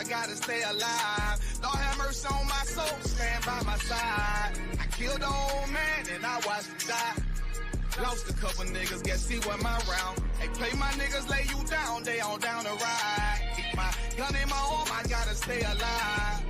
I gotta stay alive. Lord have mercy on my soul, stand by my side. I killed the old man and I watched him die. Lost a couple niggas, guess he wasn't my round. Hey, play my niggas, lay you down, they on down the ride. Keep my gun in my arm, I gotta stay alive.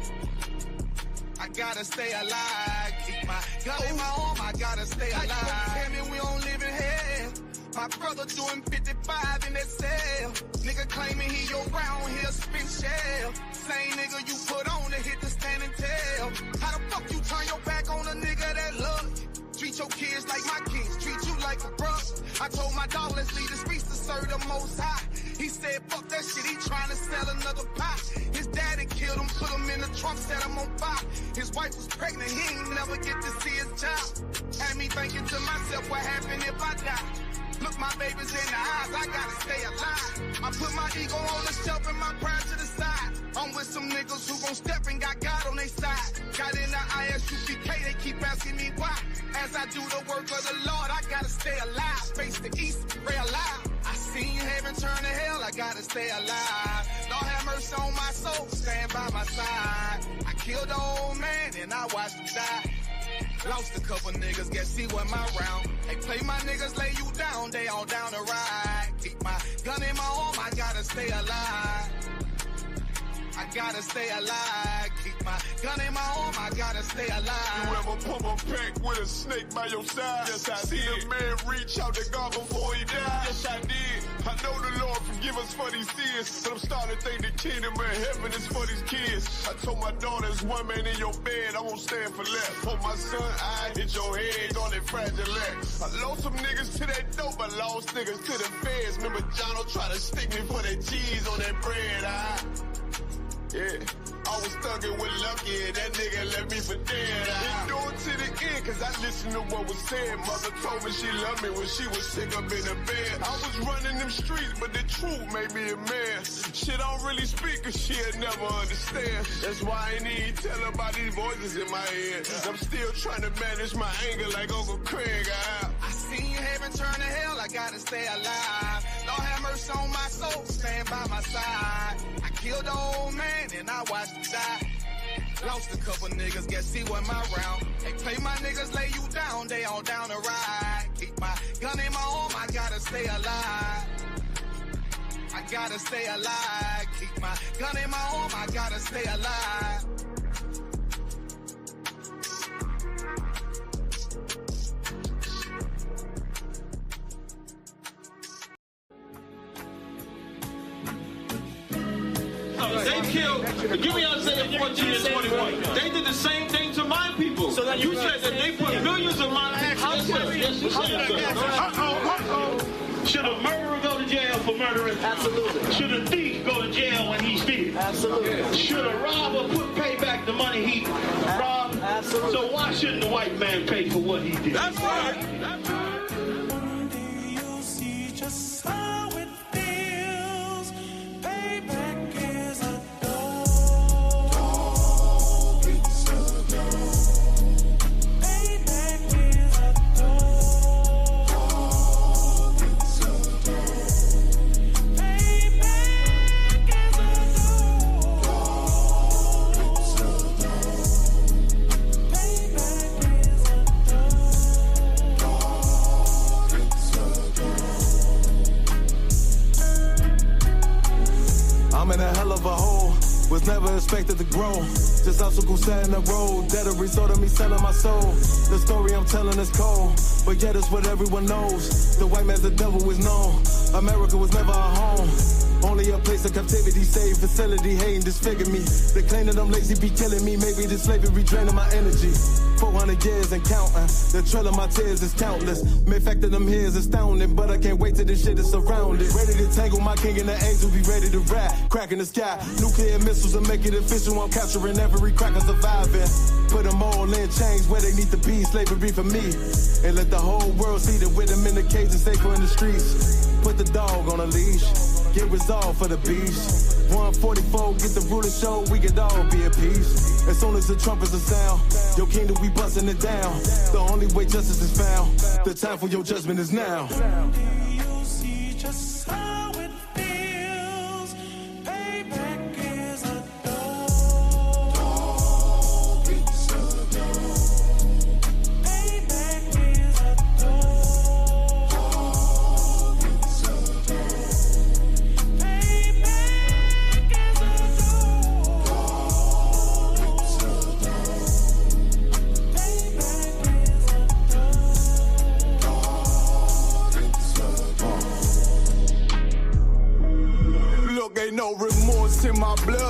I gotta stay alive. Keep my gun in my arm, I gotta stay alive. Tell me we don't live in hell. My brother doing 55 in that cell. Nigga claiming he your round, he'll spin shell. Same nigga you put on to hit the standing tail. How the fuck you turn your back on a nigga that love you? Treat your kids like my kids, treat you like a brother. I told my dog, let's leave the streets to serve the most high. He said, fuck that shit, he trying to sell another pot. His daddy killed him, put him in the trunk, set him on fire. His wife was pregnant, he ain't never get to see his child. Had me thinking to myself, what happened if I die? Look my babies in the eyes, I gotta stay alive. I put my ego on the shelf and my pride to the side. I'm with some niggas who gon' step and got God on their side. Got in the ISUPK, they keep asking me why. As I do the work of the Lord, I gotta stay alive. Face the east, pray alive. I seen heaven turn to hell, I gotta stay alive. Lord have mercy on my soul, stand by my side. I killed the old man and I watched him die. Lost a couple niggas, guess he wasn't my round. Hey, play my niggas, lay you down, they all down the ride. Keep my gun in my arm, I gotta stay alive. I gotta stay alive. Keep my gun in my arm, I gotta stay alive. You ever pump a pack with a snake by your side? Yes, I see did. The man reach out to God before he died. Yes, I did. I know the Lord forgive us for these sins, but I'm starting to think the kingdom of heaven is for these kids. I told my daughters, one man in your bed, I won't stand for less. For my son, I hit your head on that fragile leg. I lost some niggas to that dope, I lost niggas to the feds. Remember Jono tried to stick me for that cheese on that bread, yeah, I was thuggin' with Lucky and that nigga left me for dead. Endured to the end cause I listened to what was said. Mother told me she loved me when she was sick up in the bed. I was running them streets but the truth made me a man. Shit I don't really speak cause she'll never understand. That's why I ain't even tell her about these voices in my head. I'm still trying to manage my anger like Uncle Craig. I seen heaven turn to hell, I gotta stay alive. Lord have mercy on my soul, stand by my side. I killed the old man and I watched him die. Lost a couple niggas, guess he wasn't my round. Hey, play my niggas, lay you down, they all down the ride. Keep my gun in my arm, I gotta stay alive. I gotta stay alive. Keep my gun in my arm, I gotta stay alive. They killed, give me Isaiah 14 and 21. They did the same thing to my people. So that you said that they put millions of my houses. Yes, you said so. Should a murderer go to jail for murdering? Absolutely. Should a thief go to jail when he steals? Absolutely. Should a robber pay back the money he robbed? Absolutely. So why shouldn't the white man pay for what he did? That's right. That's right. I'm in a hell of a hole, was never expected to grow. Just obstacles set in the road, that a result of me selling my soul. The story I'm telling is cold, but yet it's what everyone knows. The white man's the devil is known, America was never our home. Only a place of captivity, safe facility, hating, disfigure me. They claim that I'm lazy, be killing me. Maybe this slavery draining my energy. 400 years and counting. The trail of my tears is countless. Main fact that I'm here is astounding, but I can't wait till this shit is surrounded. Ready to tangle my king and the angel, be ready to rap. Crack in the sky, nuclear missiles and make it official. I'm capturing every cracker surviving. Put them all in chains where they need to be. Slavery for me. And let the whole world see that with them in the cage and safer in the streets. Put the dog on a leash. Get resolved for the beast. 144, get the ruler show, we could all be at peace. As soon as the trumpets are sound, your kingdom, we busting it down. The only way justice is found, the time for your judgment is now. Do you see just how it feels? Payback is a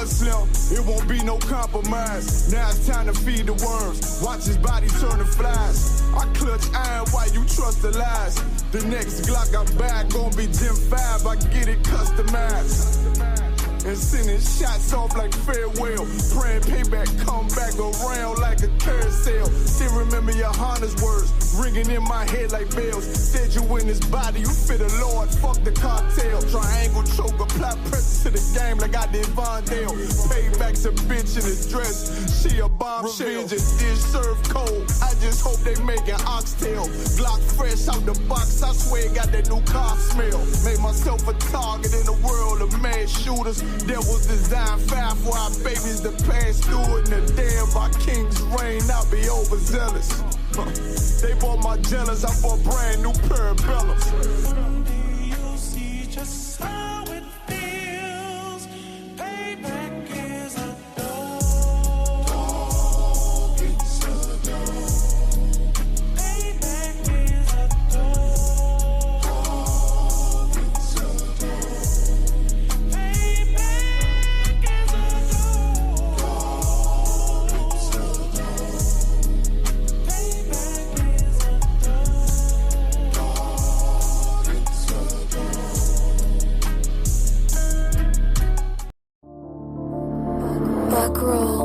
blood slim, it won't be no compromise. Now it's time to feed the worms, watch his body turn to flies. I clutch iron while you trust the lies. The next Glock I buy gon' be Gen 5, I get it customized. And sending shots off like farewell. Praying payback come back around like a carousel. Still remember your Honda's words ringing in my head like bells. Said you in this body, you fit a Lord, fuck the cartel. Triangle choke, apply pressure to the game like I did Vondale. Payback's a bitch in a dress, she a bombshell. Revenge is dish served cold, I just hope they making oxtail. Glock fresh out the box, I swear got that new car smell. Made myself a target in the world of mad shooters. Devils design 5 for our babies to pass through in the day of our king's reign. I'll be overzealous. They bought my jealous, I bought brand new parabellums. You'll see just how it feels. Payback is a dog. It's a dog. Payback is a dog. It's a dog. Payback is a dog. It's a dog. Payback is a Buck roll.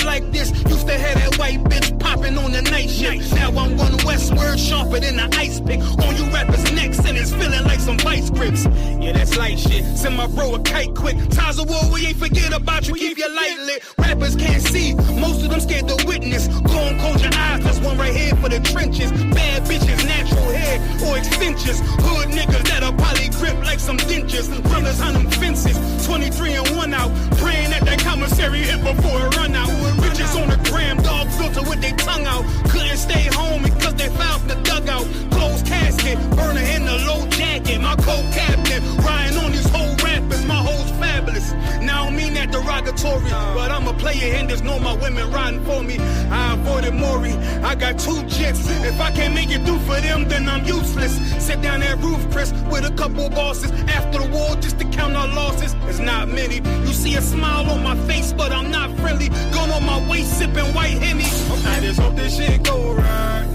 Like this, used to have that white bitch popping on the night shift. Now I'm one westward, sharper than an ice pick. On you rappers' necks and it's feeling like some vice grips. Yeah, that's light shit. Send my bro a kite quick. Ties of war, we ain't forget about you. Keep your light lit. Rappers can't see, most of them scared to witness. Go and close your eyes, there's one right here for the trenches. Bad bitches, natural hair or extensions. Hood niggas that'll probably grip like some dentures. Runners on them fences, 23 and 1 out. Praying that that commissary hit before it run out. Bitches on the gram, dog filter with their tongue out. Couldn't stay home because they found the dugout. Closed casket, burner in the low jacket. My co-captain, riding on these whole rappers. My hoes fabulous. Now I don't mean that derogatory, but I'm a player and there's no my women riding for me. I avoided Maury, I got 2 jets. If I can't make it through for them, then I'm useless. Sit down that roof, Chris, with a couple bosses. After the war, just to count our losses. It's not many. You see a smile on my face, but I'm not friendly. Going on my waist, sipping white Henny. I just hope this shit go right.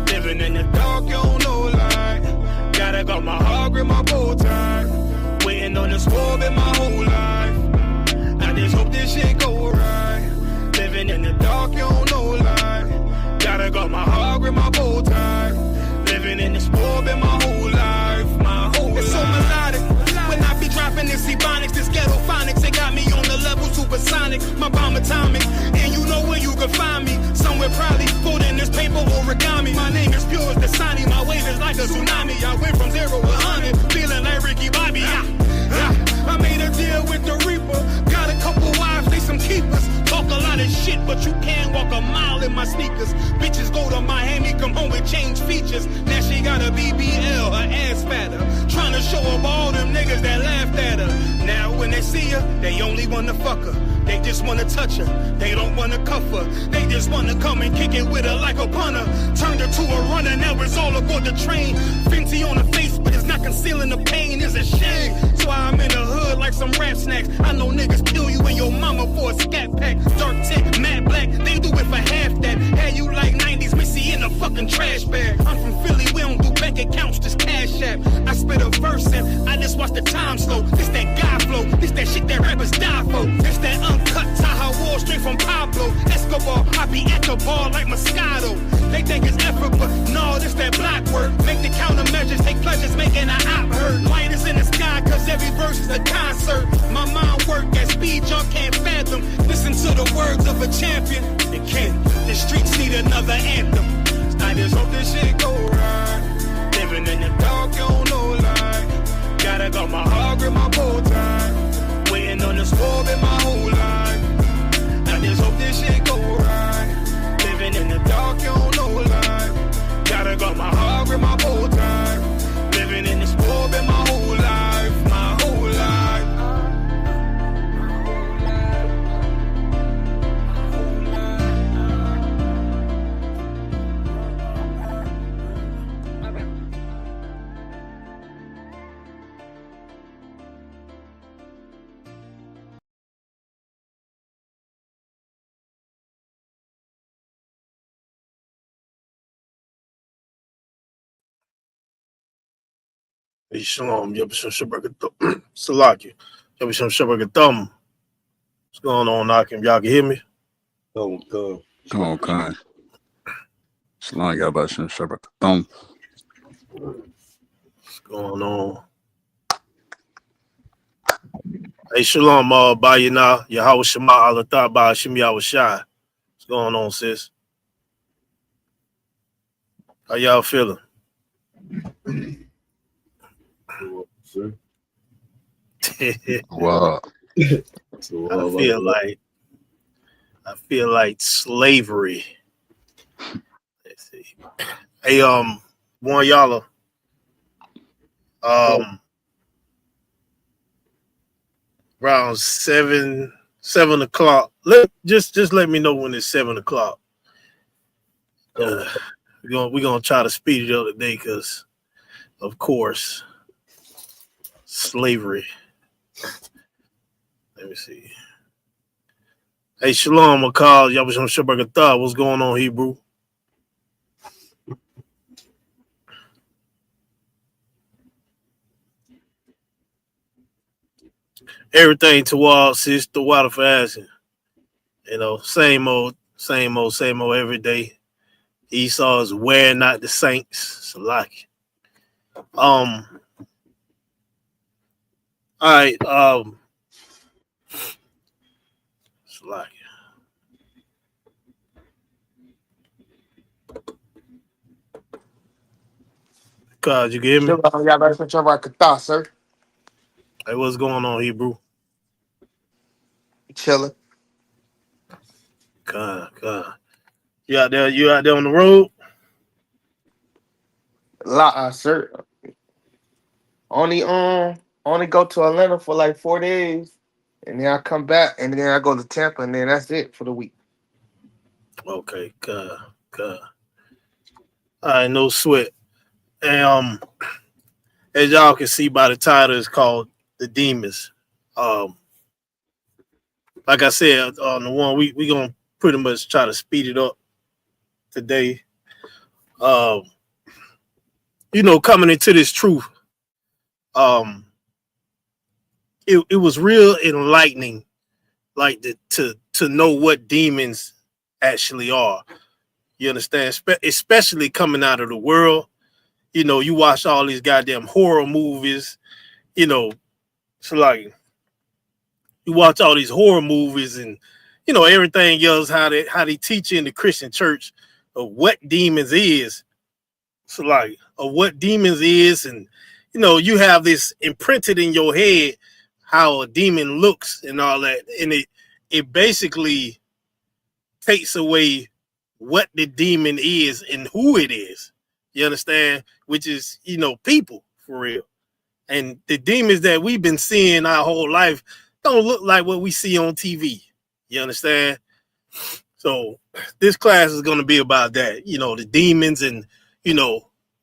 Living in the dark, you don't know light. Gotta got my heart grip, my bow tie. Waiting on this war been my whole life. I just hope this shit go right. Living in the dark, you don't know light. Gotta got my heart grip, my bow tie. Living in this war been my whole life. My whole life. It's so melodic. When I be dropping this ebonics, this ghetto phonics, it got me on the level supersonic. My bomb atomic, and you know where you can find me. Somewhere probably folding this paper origami. My name is pure as the Sani, my wave is like a tsunami. I went from 0 to 100, feeling like Ricky Bobby. I made a deal with the Reaper. Got a couple wives, they some keepers. Talk a lot of shit, but you can't walk a mile in my sneakers. Bitches go to Miami, come home with change features. Now she got a BBL, her ass fatter. Trying to show up all them niggas that laughed at her. Now when they see her, they only wanna fuck her. They just wanna touch her, they don't wanna cuff her. They just wanna come and kick it with her like a punter. Turned her to a runner, now it's all aboard the train. Fenty on her face, but it's not concealing the pain, it's a shame. That's why I'm in the hood like some rap snacks. I know niggas kill you and your mama for a scat pack. Dark tint, matte black, they do it for half that. Had you like 90s Missy in a fucking trash bag. I'm from Philly, we don't do bank accounts, just cash app. I spit a verse and I just watch the time slow. This that guy flow, this that shit that rappers die for. This that uncut Tahoe Wall straight from Pablo Escobar. I be at the bar like Moscato. They think it's effort, but no, this that block work. Make the countermeasures, take pleasures, making a hot hurt. Light is in the sky, cause every verse is a concert. My mind work at speed y'all can't fathom. Listen to the words of a champion. They can't. the streets need another anthem. I just hope this shit go right. Living in the dark, you don't know life. Gotta got my heart grip my bow tie. Waiting on the squab in my whole life. I just hope this shit go right. Living in the dark, you don't know life. Gotta got my heart grip my bow tie. Living in the squab in my whole life. My whole life. Hey, Shalom, Yabashim Shabbat Salaki. Yabashim Shabbat Thumb. What's going on, Nakim? Y'all can hear me? Oh, God. Oh, God. Shalom, Yabashim Shabbat Thumb. What's going on? Hey, Shalom, Bayana, Yahweh Shema, Alatah, Ba'ashim Yahweh. What's going on, sis? How y'all feeling? Sir. Wow. I feel like slavery. Let's see. Hey, one y'all around 7 o'clock. Just let me know when it's 7 o'clock. We're gonna try to speed it up today because, of course, slavery. Let me see. Hey, Shalom, Makal, Yabashim Shabbat. What's going on, Hebrew? Everything towards sis, the water for asking. You know, same old every day. Esau is wearing out the saints. Salaki. All right, Salaki. God, you can hear me? Sir. Hey, what's going on, Hebrew? Chilling. God. You out there on the road? Sir. Only go to Atlanta for like 4 days, and then I come back, and then I go to Tampa, and then that's it for the week. Okay, God. All right, no sweat. And as y'all can see by the title, it's called The Demons. Like I said, on the one we gonna pretty much try to speed it up today. Coming into this truth, it was real enlightening, like to know what demons actually are. You understand? Especially coming out of the world. You watch all these goddamn horror movies. It's like you watch all these horror movies and everything else. How they teach you in the Christian church of what demons is. So like of what demons is, and you have this imprinted in your head how a demon looks and all that, and it basically takes away what the demon is and who it is. You understand? Which is people for real. And the demons that we've been seeing our whole life don't look like what we see on TV. You understand? So this class is going to be about that. The demons and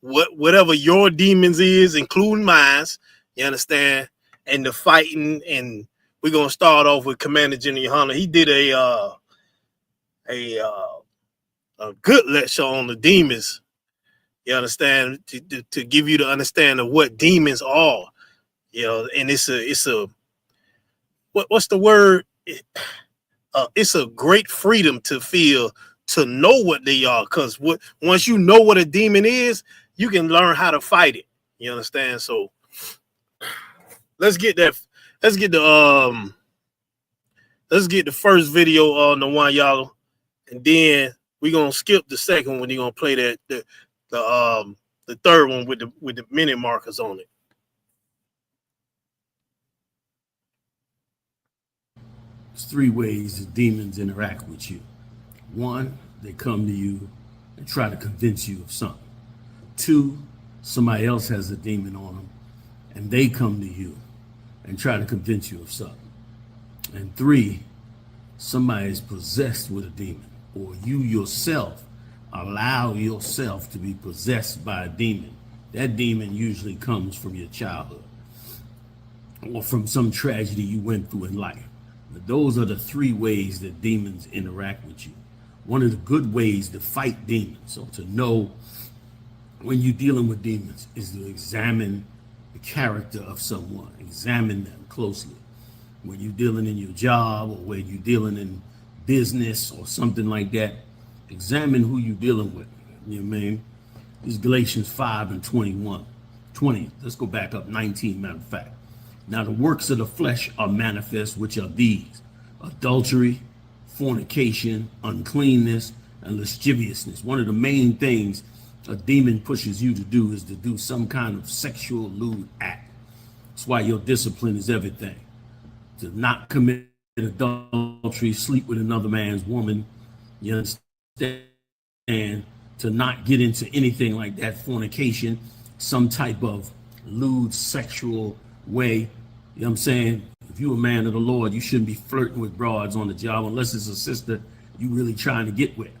whatever your demons is, including mine. You understand? And the fighting. And we're going to start off with Commander General Hunter. He did a good lecture on the demons. You understand? To give you the understanding of what demons are. And it's a what's the word? It's a great freedom to feel, to know what they are, because once you know what a demon is, you can learn how to fight it. You understand? So let's get the first video on the one y'all, and then We're gonna skip the second one. You're gonna play the third one with the minute markers on it. There's three ways that demons interact with you. One, they come to you and try to convince you of something. Two, somebody else has a demon on them and they come to you and try to convince you of something. And three, somebody is possessed with a demon, or you yourself allow yourself to be possessed by a demon. That demon usually comes from your childhood or from some tragedy you went through in life. But those are the three ways that demons interact with you. One of the good ways to fight demons, so to know when you're dealing with demons, is to examine the character of someone, examine them closely. When you're dealing in your job or when you're dealing in business or something like that, examine who you're dealing with. You know what I mean? This is Galatians 5 and 21. 20, let's go back up 19, matter of fact. Now the works of the flesh are manifest, which are these: adultery, fornication, uncleanness, and lasciviousness. One of the main things a demon pushes you to do is to do some kind of sexual lewd act. That's why your discipline is everything. To not commit adultery, sleep with another man's woman, you understand? And to not get into anything like that, fornication, some type of lewd sexual way. You know what I'm saying? If you're a man of the Lord, you shouldn't be flirting with broads on the job unless it's a sister you really trying to get with.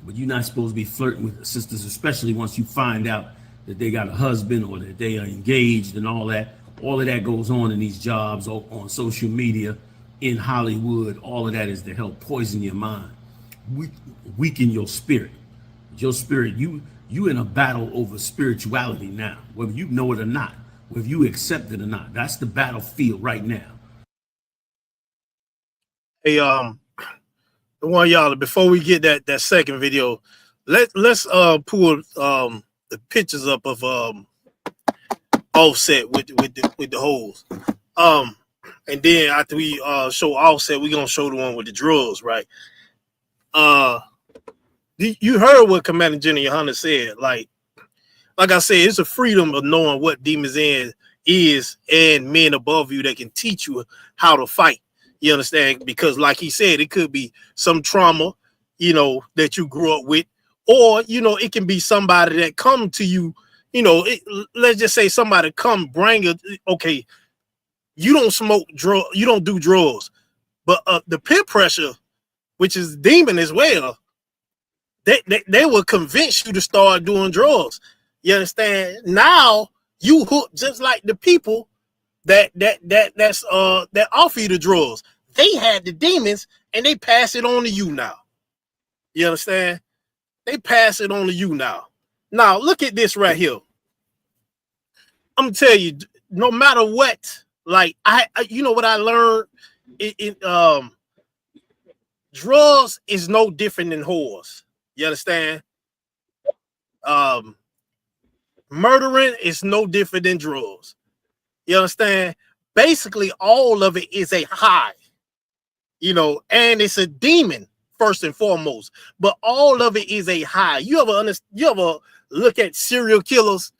But you're not supposed to be flirting with sisters, especially once you find out that they got a husband or that they are engaged and all that. All of that goes on in these jobs, on social media, in Hollywood. All of that is to help poison your mind, weaken your spirit. Your spirit, you in a battle over spirituality now, whether you know it or not, whether you accept it or not. That's the battlefield right now. Hey, the one y'all, before we get that second video, let's pull the pictures up of Offset with the holes. And then after we show Offset, we're gonna show the one with the drugs, right? You heard what Commander Jenny Hunter said. Like I said, it's a freedom of knowing what demons is and men above you that can teach you how to fight. You understand? Because like he said, it could be some trauma, that you grew up with, or, it can be somebody that come to you, let's just say somebody come bring it. Okay, you don't smoke drug, you don't do drugs, but the peer pressure, which is demon as well, they will convince you to start doing drugs. You understand? Now you hook just like the people that offer you the drugs. They had the demons and they pass it on to you now. You understand? They pass it on to you now. Now look at this right here. I'm gonna tell you, no matter what, like I you know what I learned? Drugs is no different than whores. You understand? Murdering is no different than drugs. You understand? Basically, all of it is a high, and it's a demon first and foremost. But all of it is a high. You ever look at serial killers,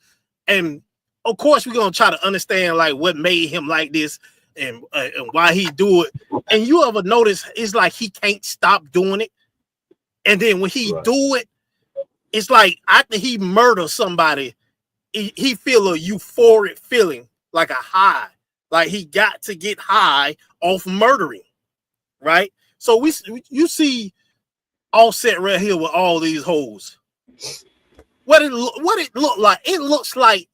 and of course we're gonna try to understand like what made him like this and why he do it. And you ever notice it's like he can't stop doing it, and then when he do it, it's like after he murders somebody, he feel a euphoric feeling, like a high, like he got to get high off murdering, right? So you see Offset right here with all these hoes. What it look like? It looks like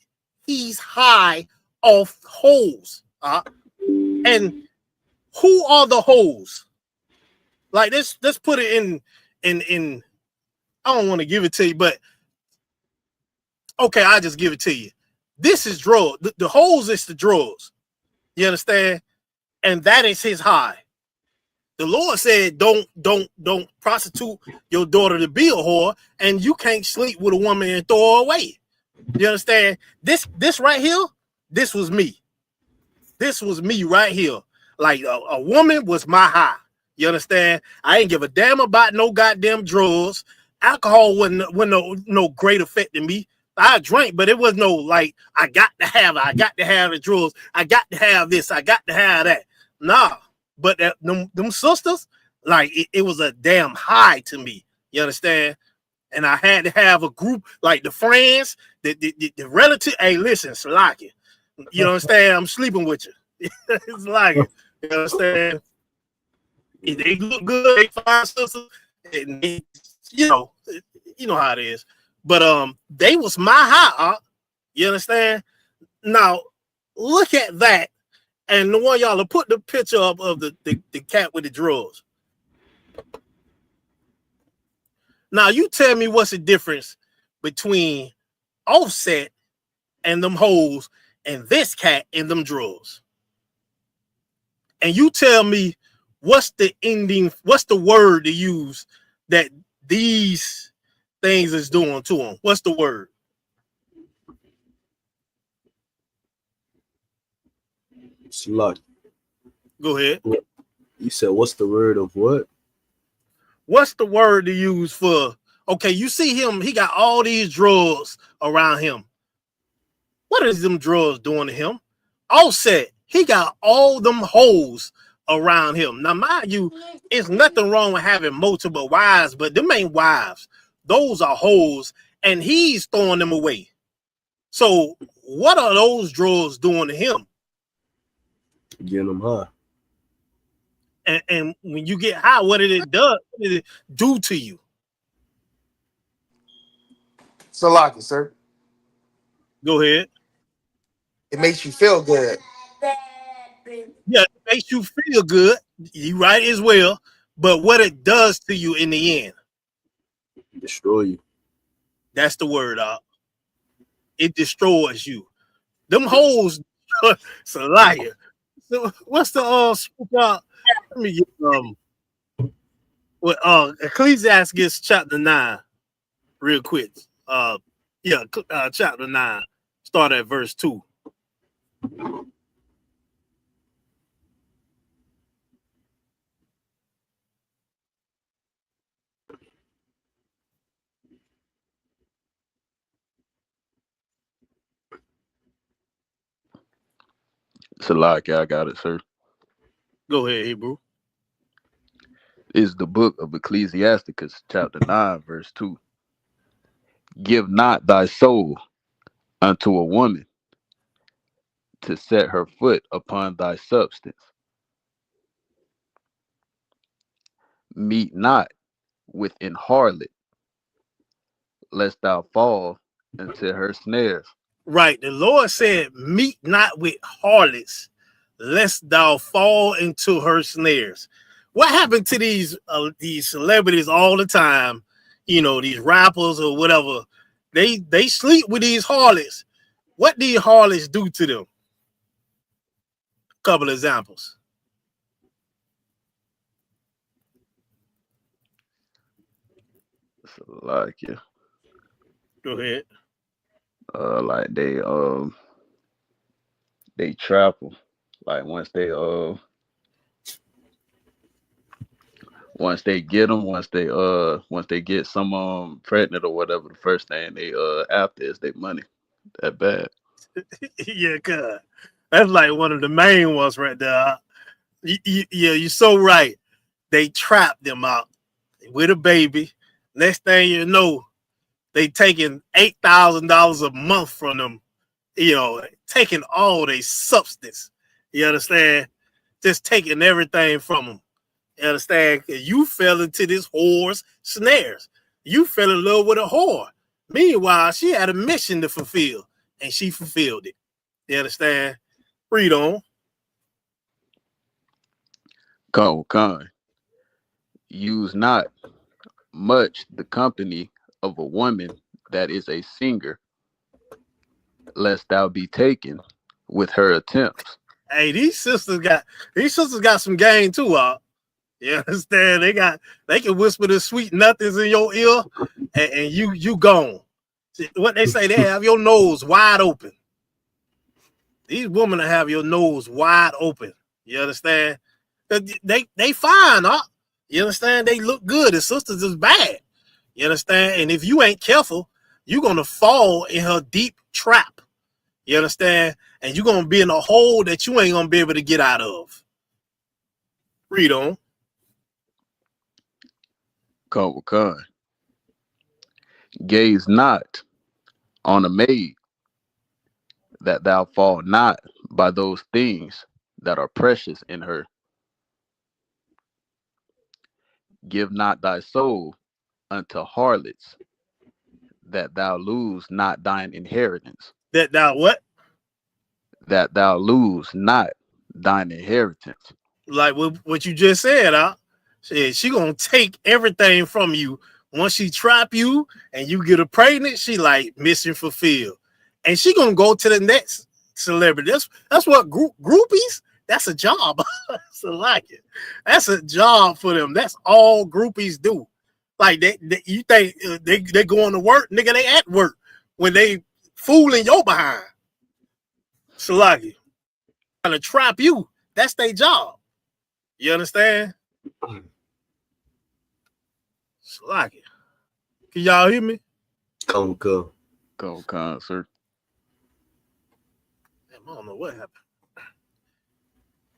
he's high off hoes. And who are the hoes? Like let's put it in. I don't want to give it to you, but okay, I'll just give it to you. This is drugs. The hoes is the drugs. You understand? And that is his high. The Lord said, don't prostitute your daughter to be a whore, and you can't sleep with a woman and throw her away. You understand? This right here, this was me. This was me right here. Like a woman was my high. You understand? I ain't give a damn about no goddamn drugs. alcohol wasn't no great effect in me. I drank, but it was no like I got to have the drugs, I got to have this, I got to have that. Nah, but them sisters, like it was a damn high to me. You understand? And I had to have a group like the friends, the relative. Hey, listen, Salaki, you understand? I'm sleeping with you. It's like, you understand? If they look good, they fine sisters, and they, you know how it is. But they was my high. You understand? Now look at that, and the one y'all put the picture up of the cat with the drawers. Now you tell me what's the difference between Offset and them hoes and this cat in them drawers. And you tell me what's the word to use that these things is doing to them. What's the word? Slut. Go ahead. You said what's the word of what? What's the word to use for, okay, you see him, he got all these drugs around him. What is them drugs doing to him? Offset, he got all them hoes around him. Now, mind you, it's nothing wrong with having multiple wives, but them ain't wives. Those are hoes, and he's throwing them away. So what are those drugs doing to him? Getting them high. And when you get high, what did it do to you? Salaki, sir. Go ahead. It makes you feel good. Yeah, it makes you feel good. You right as well. But what it does to you in the end? Destroy you. That's the word, it destroys you. Them hoes, it's a liar. So what's the scoop out? Let me get Ecclesiastes chapter 9, real quick. Chapter 9. Start at verse 2. Salaki, I got it, sir. Go ahead, Hebrew. Is the book of Ecclesiasticus, chapter 9, verse 2. Give not thy soul unto a woman to set her foot upon thy substance. Meet not with an harlot, lest thou fall into her snares. Right. The Lord said, meet not with harlots, lest thou fall into her snares. What happened to these celebrities all the time? You know, these rappers or whatever. They sleep with these harlots. What these harlots do to them? Couple examples. Salaki. Go ahead. Like they travel. Like once they get them, once they get some pregnant or whatever, the first thing they after is their money. That bad. Yeah, cuz that's like one of the main ones right there. Yeah, you're so right. They trap them out with a baby. Next thing you know, they taking $8,000 a month from them. You know, taking all their substance. You understand? Just taking everything from them. You understand? You fell into this whore's snares. You fell in love with a whore. Meanwhile, she had a mission to fulfill, and she fulfilled it. You understand? Read on. Con. Use not much the company of a woman that is a singer, lest thou be taken with her attempts. Hey, these sisters got some game too, You understand? They can whisper the sweet nothings in your ear, and you gone. What they say, they have your nose wide open. These women have your nose wide open. You understand? They fine, You understand? They look good. The sisters is bad. You understand? And if you ain't careful, you're gonna fall in her deep trap. You understand? And you're gonna be in a hole that you ain't gonna be able to get out of. Read on. Con. Gaze not on a maid, that thou fall not by those things that are precious in her. Give not thy soul unto harlots, that thou lose not thine inheritance. That thou what? That thou lose not thine inheritance. Like what you just said, she gonna take everything from you. Once she trap you and you get her pregnant, she like mission fulfilled. And she gonna go to the next celebrity. That's what groupies, that's a job. So like it. That's a job for them. That's all groupies do. Like you think they going to work, nigga, they at work when they fooling your behind. So like it. Trying to trap you. That's their job. You understand? Like it. Can y'all hear me? Con, sir. I don't know what happened.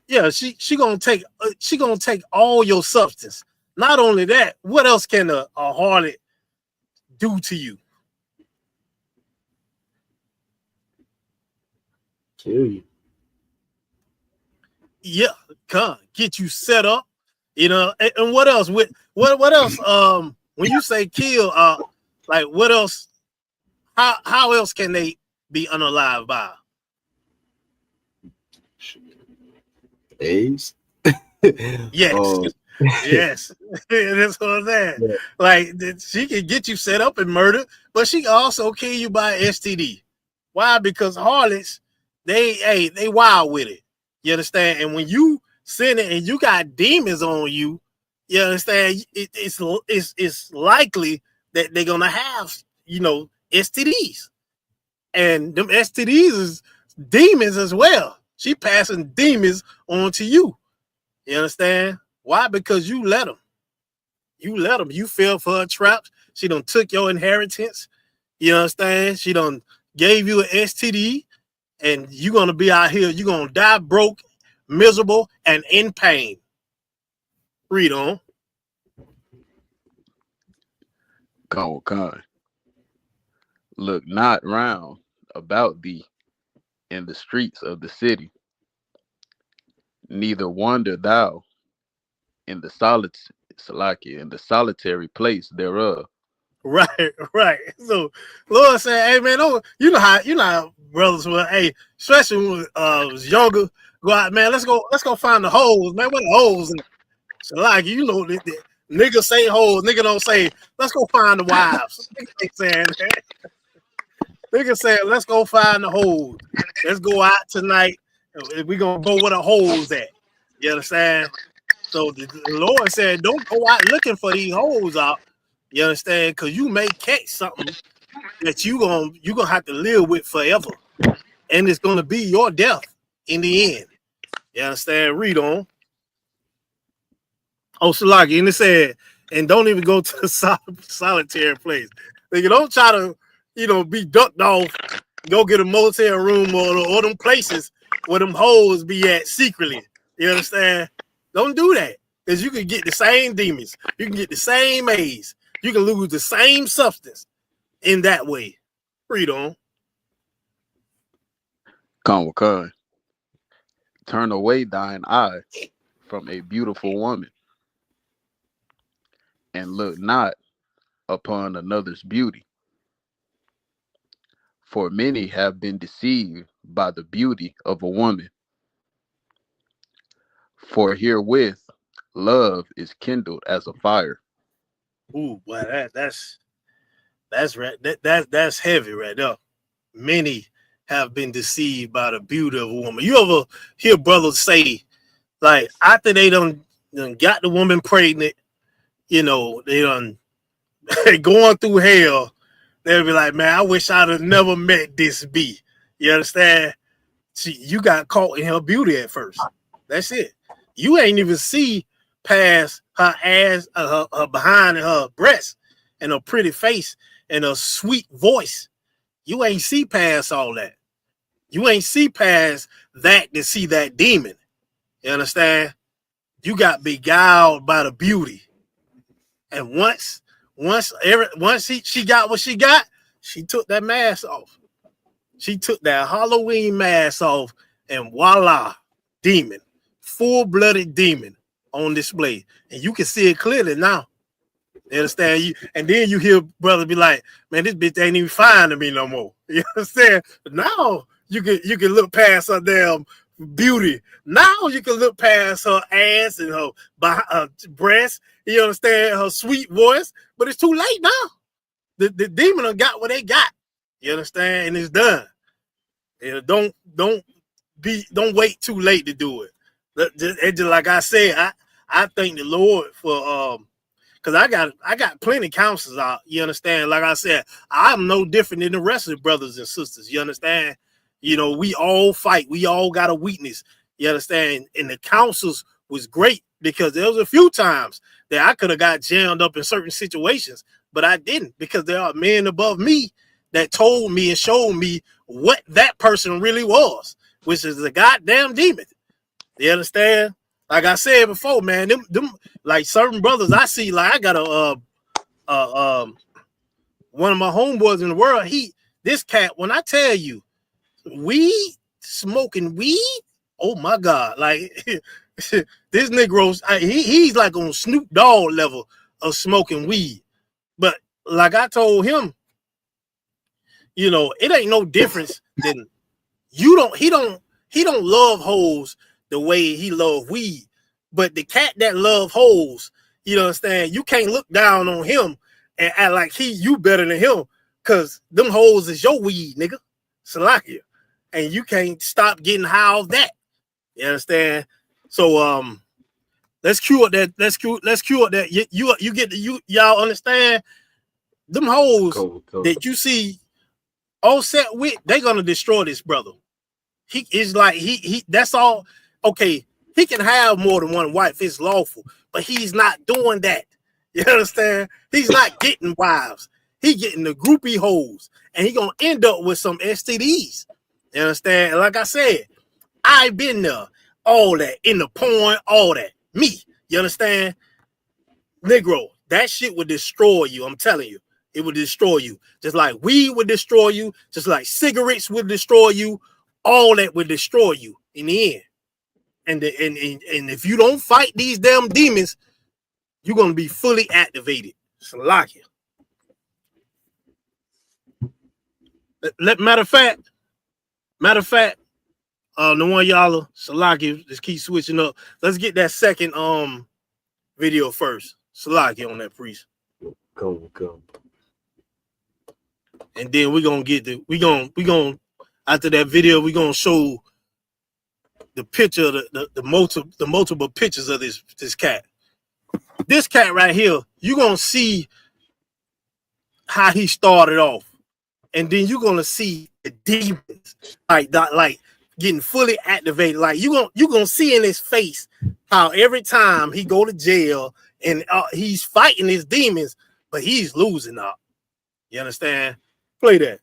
Yeah, she gonna take all your substance. Not only that, what else can a harlot do to you? Kill you. Yeah, get you set up. You know, and what else? What else? When you say kill, like what else? How else can they be unalive by? AIDS? Yes. Yes. That's what I'm saying. Yeah. Like she can get you set up and murder, but she can also kill you by STD. Why? Because harlots, they wild with it. You understand? And when you sin it and you got demons on you, you understand? It's likely that they're gonna have, STDs. And them STDs is demons as well. She passing demons on to you. You understand? Why? Because you let them. You let them. You fell for her traps. She done took your inheritance. You understand? She done gave you an STD, and you're gonna be out here. You're gonna die broke, miserable, and in pain. Read on. Con. Look not round about thee in the streets of the city, neither wander thou in the solitary place thereof. Right. So Lord said, hey man, you know how brothers were, hey, especially when was younger, go out, man, let's go find the holes, man. What the holes? So like the nigga say holes, nigga don't say, let's go find the wives. Nigga said, let's go find the holes. Let's go out tonight. We gonna go where the holes at. You understand? So the Lord said, don't go out looking for these holes out. You understand? Because you may catch something that you gonna have to live with forever, and it's gonna be your death in the end. You understand? Read on. Oh, Salaki, and it said, and don't even go to the solitary place. Nigga, don't try to, be ducked off, go get a motel room or them places where them hoes be at secretly. You understand? Don't do that, because you can get the same demons. You can get the same maze. You can lose the same substance in that way. Read on. Con. Turn away thine eye from a beautiful woman, and look not upon another's beauty. For many have been deceived by the beauty of a woman. For herewith love is kindled as a fire. Ooh, boy, that's right. That's heavy right there. Many have been deceived by the beauty of a woman. You ever hear brothers say, like, after they done got the woman pregnant, they done going through hell, they'll be like, man, I wish I'd have never met this bee. You understand? You got caught in her beauty at first. That's it. You ain't even see past her ass, her behind and her breast. and her pretty face and her sweet voice. You ain't see past all that. You ain't see past that to see that demon. You understand? You got beguiled by the beauty. And once she got what she got, she took that mask off. She took that Halloween mask off, and voila, demon, full-blooded demon on display. And you can see it clearly now. You understand? And then you hear brother be like, man, this bitch ain't even fine to me no more. You understand? Now you can look past her damn beauty. Now you can look past her ass and her breast. You understand? Her sweet voice. But it's too late now. The demon done got what they got. You understand? And it's done. You know, don't wait too late to do it. Just like I said, I thank the Lord for because I got plenty counselors out. You understand? Like I said, I'm no different than the rest of the brothers and sisters. You understand? You know, we all fight. We all got a weakness. You understand? And the counsels was great because there was a few times that I could have got jammed up in certain situations, but I didn't because there are men above me that told me and showed me what that person really was, which is a goddamn demon. You understand? Like I said before, man, them like certain brothers I see, like I got one of my homeboys in the world. This cat, when I tell you, smoking weed, oh my God, like this Negro's he's like on Snoop Dogg level of smoking weed. But like I told him, you know, it ain't no difference than he don't love hoes the way he love weed. But the cat that love hoes, you understand, you can't look down on him and act like you better than him, because them hoes is your weed, nigga. Salakia. And you can't stop getting high off that. You understand? So let's cure that. Let's cure that. Y'all understand? Them hoes that you see all set with, they gonna destroy this brother. He is like he that's all. Okay, he can have more than one wife, it's lawful, but he's not doing that. You understand? He's not getting wives. He getting the groupie hoes, and he gonna end up with some STDs. You understand? And like I said, I've been there, all that in the porn, all that. Me, you understand? Negro, that shit would destroy you. I'm telling you, it would destroy you. Just like weed would destroy you, just like cigarettes would destroy you. All that would destroy you in the end. And if you don't fight these damn demons, you're gonna be fully activated. Salakia. Matter of fact, the one y'all Salakia, just keep switching up. Let's get that second video first. Salakia on that, priest. Come. And then we're gonna after that video, we're gonna show the picture, the multiple pictures of this cat. This cat right here, you're gonna see how he started off, and then you're gonna see the demons like getting fully activated. Like you're gonna see in his face how every time he go to jail and he's fighting his demons, but he's losing up. You understand? Play that.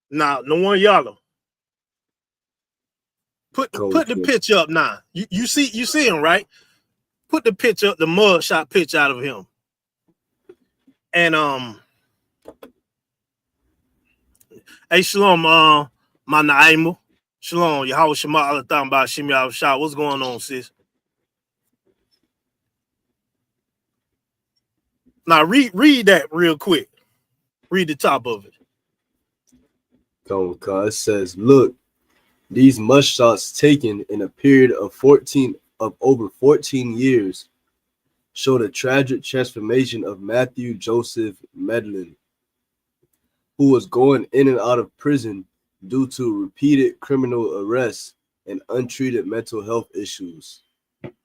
Now, no one y'all. Put the picture up now. You see him, right? Put the picture up, the mugshot picture out of him. And hey, shalom, my Naima. Shalom, Yahweh Shema Alatham by Shem Yahweh. What's going on, sis? Now read that real quick. Read the top of it. Come. It says, look, these mugshots taken in a period of over 14 years show the tragic transformation of Matthew Joseph Medlin. who was going in and out of prison due to repeated criminal arrests and untreated mental health issues.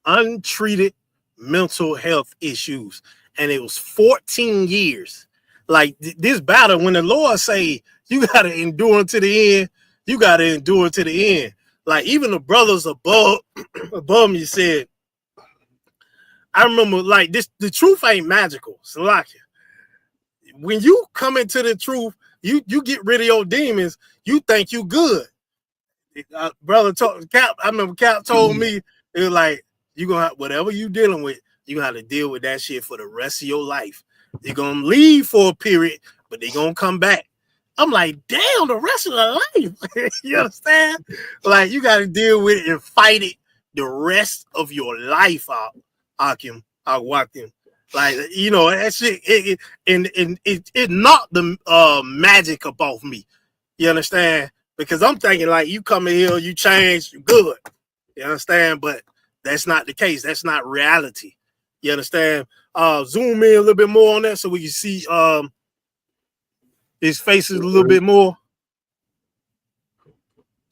Untreated mental health issues. And it was 14 years. Like this battle, when the Lord say you got to endure to the end, you got to endure to the end. Like even the brothers above me said, I remember like this, the truth ain't magical. So like when you come into the truth, you get rid of your demons, you think you good. Brother Cap, I remember Cap told me, it was like, you gonna have, whatever you dealing with, you gonna have to deal with that shit for the rest of your life. They're gonna leave for a period, but they're gonna come back. I'm like, damn, the rest of the life. You understand? Like you gotta deal with it and fight it the rest of your life out, Akim. Like, you know, that shit it knocked the magic up off me. You understand? Because I'm thinking like you come in here, you change, you good. You understand? But that's not the case. That's not reality. You understand? Zoom in a little bit more on that so we can see his faces a little bit more.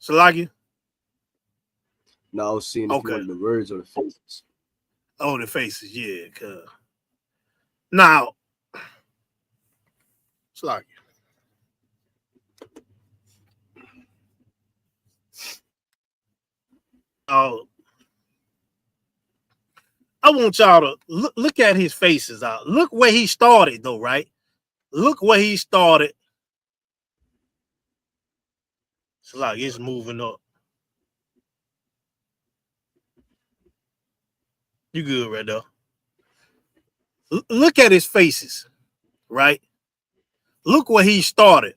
Salagi? No, I was seeing if you wanted the words or the faces. Oh, the faces, yeah. Now, Salagi. I want y'all to look at his faces out. Look where he started, though, right? Look where he started. It's like it's moving up. You good right there. Look at his faces, right? Look where he started.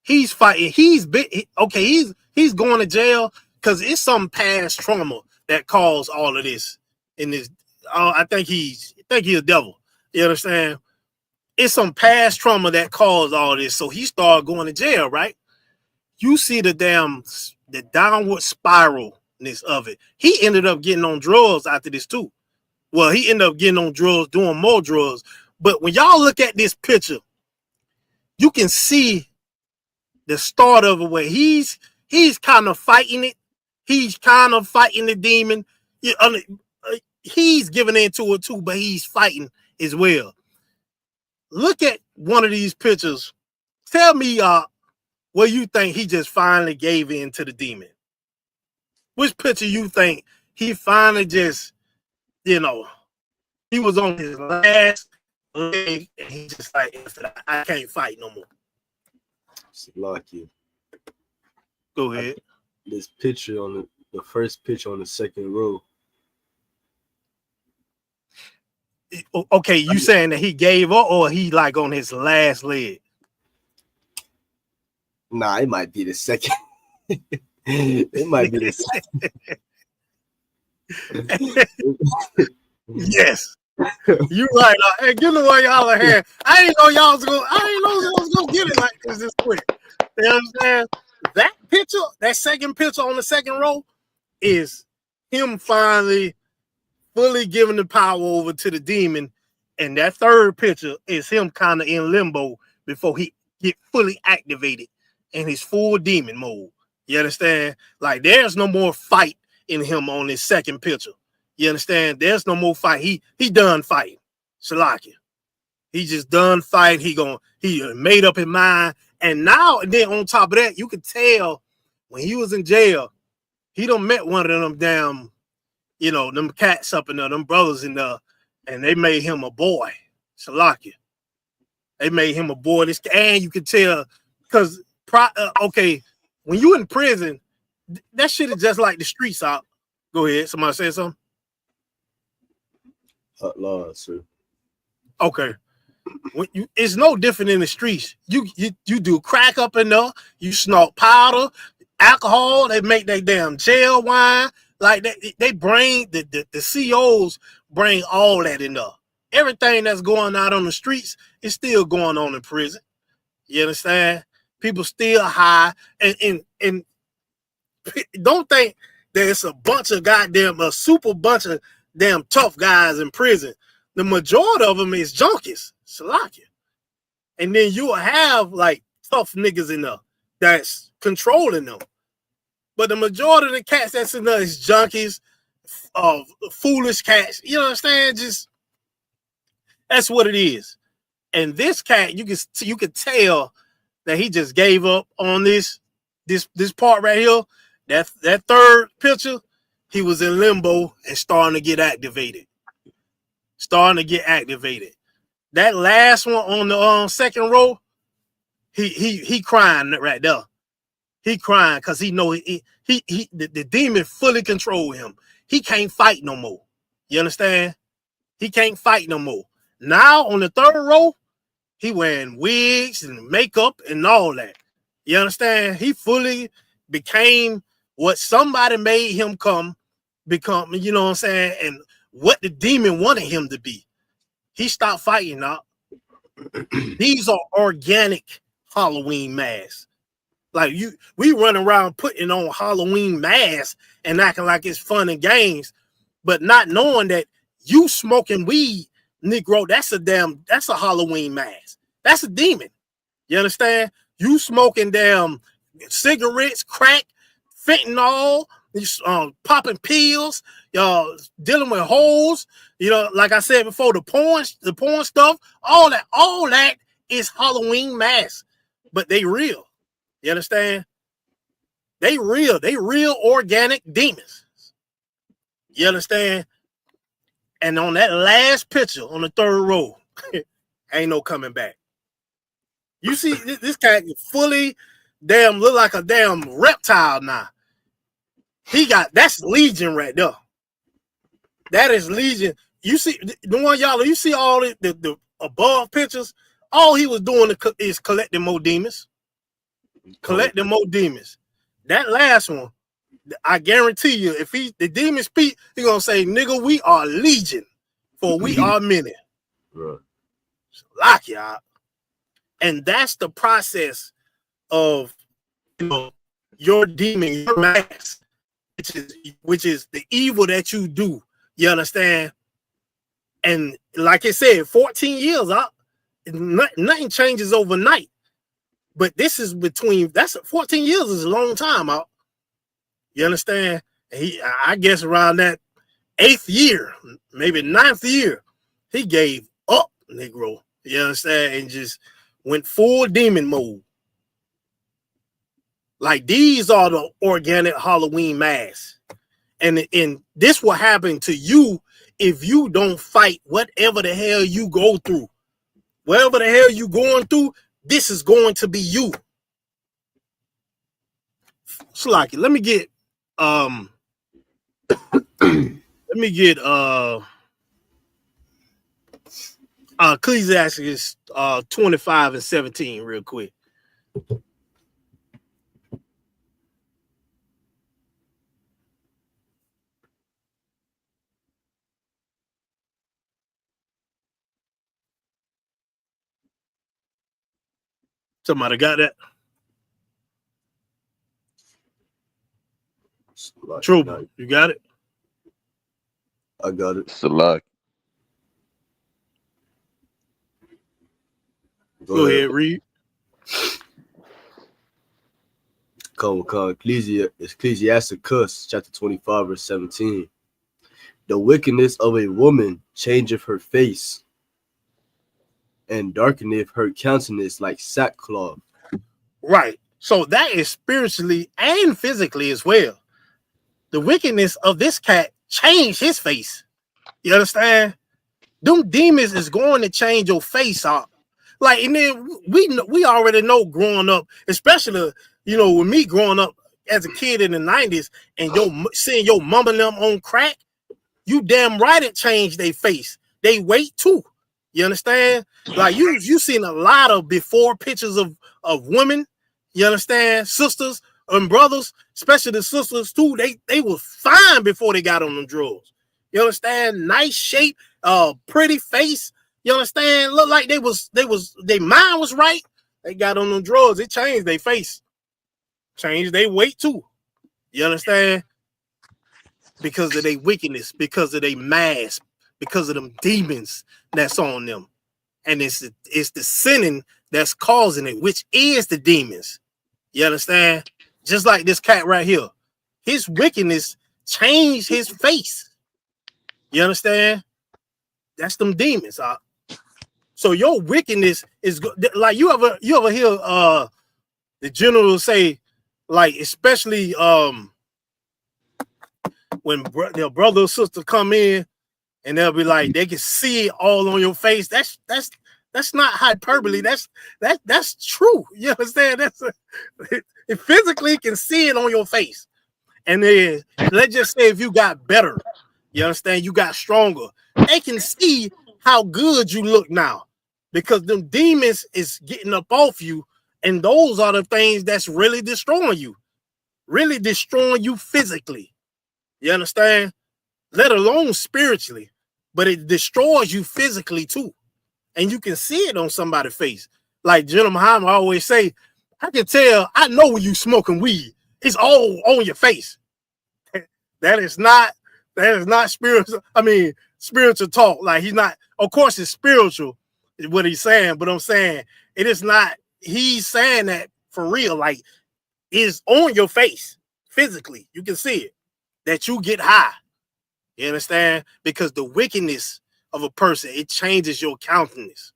He's fighting. He's going to jail because it's some past trauma that caused all of this. In this, I think he's a devil. You understand? It's some past trauma that caused all this. So he started going to jail, right? You see the downward spiralness of it. He ended up getting on drugs after this too. Well, he ended up getting on drugs, doing more drugs. But when y'all look at this picture, you can see the start of it where he's kind of fighting it. He's kind of fighting the demon. He's giving into it too, but he's fighting as well. Look at one of these pictures. Tell me where you think he just finally gave in to the demon. Which picture you think he finally just, you know, he was on his last leg and he just like, I can't fight no more. Lucky. Go ahead. This picture on the first picture on the second row. Okay, you saying that he gave up or he like on his last leg? Nah, it might be the second. It might be the second. Yes. You right. Hey, give the one y'all a hand. I didn't know y'all was gonna get it like this quick. You understand? That picture, that second picture on the second row, is him finally fully giving the power over to the demon, and that third picture is him kind of in limbo before he get fully activated in his full demon mode. You understand? Like there's no more fight in him on this second picture. You understand? There's no more fight. He done fighting. Shalakia. He just done fight. He made up his mind. And now, and then on top of that, you could tell when he was in jail, he done met one of them damn, you know, them cats up in there, them brothers in there, and they made him a boy. Shalakia. They made him a boy. And you could tell, because, okay, when you in prison, that shit is just like the streets out. Go ahead. Somebody say something? Lord, sir. Okay. It's no different in the streets. You do crack up in there, you snort powder, alcohol, they make that damn jail wine. Like they bring the COs bring all that in there. Everything that's going out on the streets is still going on in prison. You understand? People still high and don't think that it's a bunch of a super bunch of damn tough guys in prison. The majority of them is junkies. Shalakia. And then you'll have like tough niggas in there that's controlling them. But the majority of the cats that's in there is junkies, foolish cats. You understand? Just that's what it is. And this cat, you can tell that he just gave up on this part right here. That third picture, he was in limbo and starting to get activated. That last one on the second row, he crying right there. He crying because he know the demon fully control him. He can't fight no more. You understand? He can't fight no more. Now on the third row, he wearing wigs and makeup and all that. You understand? He fully became what somebody made him become, you know what I'm saying? And what the demon wanted him to be. He stopped fighting now. These are organic Halloween masks. Like we run around putting on Halloween masks and acting like it's fun and games, but not knowing that you smoking weed, Negro, that's a Halloween mask. That's a demon. You understand? You smoking damn cigarettes, crack, fentanyl, popping pills, y'all dealing with hoes. You know, like I said before, the porn stuff, all that is Halloween masks, but they real. You understand? They real organic demons. You understand? And on that last picture on the third row, ain't no coming back. You see, this cat fully look like a damn reptile now. That's Legion right there. That is Legion. You see the one y'all, you see all the above pictures, all he was doing is collecting more demons. Collecting more demons. That last one, I guarantee you, if the demon speak, he gonna say, nigga, we are Legion, for we are many. Right. Lock y'all. And that's the process of, you know, your demon, your mask, which is the evil that you do. You understand? And like I said, 14 years out, nothing changes overnight. But this is 14 years is a long time out. You understand? I guess around that 8th year, maybe 9th year, he gave up, Negro. You understand? And just went full demon mode. Like, these are the organic Halloween masks. And this will happen to you if you don't fight whatever the hell you go through. Whatever the hell you going through, this is going to be you. Slacky, let me get Ecclesiastes 25 and 17 real quick. Somebody got that? True. You got it? I got it. Salak. Go ahead, read. Come. Ecclesiasticus chapter 25, verse 17. The wickedness of a woman changeth her face, and darkeneth her countenance like sackcloth. Right. So that is spiritually and physically as well. The wickedness of this cat changed his face. You understand? Them demons is going to change your face up. Like, and then we already know growing up, especially, you know, with me growing up as a kid in the 90s and seeing your mama and them on crack, you damn right it changed their face. They wait too. You understand? Like, you seen a lot of before pictures of women, you understand, sisters and brothers, especially the sisters too. They were fine before they got on them drugs. You understand? Nice shape, pretty face. You understand? Look like their mind was right. They got on them drugs. It changed their face. Changed their weight too. You understand? Because of their wickedness, because of their mask, because of them demons that's on them. And it's the sinning that's causing it, which is the demons. You understand? Just like this cat right here. His wickedness changed his face. You understand? That's them demons. So your wickedness is like you ever hear the general say, like, especially when their brother or sister come in and they'll be like, they can see it all on your face. That's not hyperbole. That's true. You understand? It physically can see it on your face. And then let's just say if you got better, you understand, you got stronger, they can see how good you look now because them demons is getting up off you. And those are the things that's really destroying you physically. You understand? Let alone spiritually, but it destroys you physically too. And you can see it on somebody's face. Like General Muhammad always say, I can tell, I know when you smoking weed. It's all on your face. That is not spiritual. I mean, spiritual talk. Like he's not, of course it's spiritual, is what he's saying, but I'm saying it is not, he's saying that for real. Like it's on your face physically. You can see it, that you get high. You understand? Because the wickedness of a person, it changes your countenance.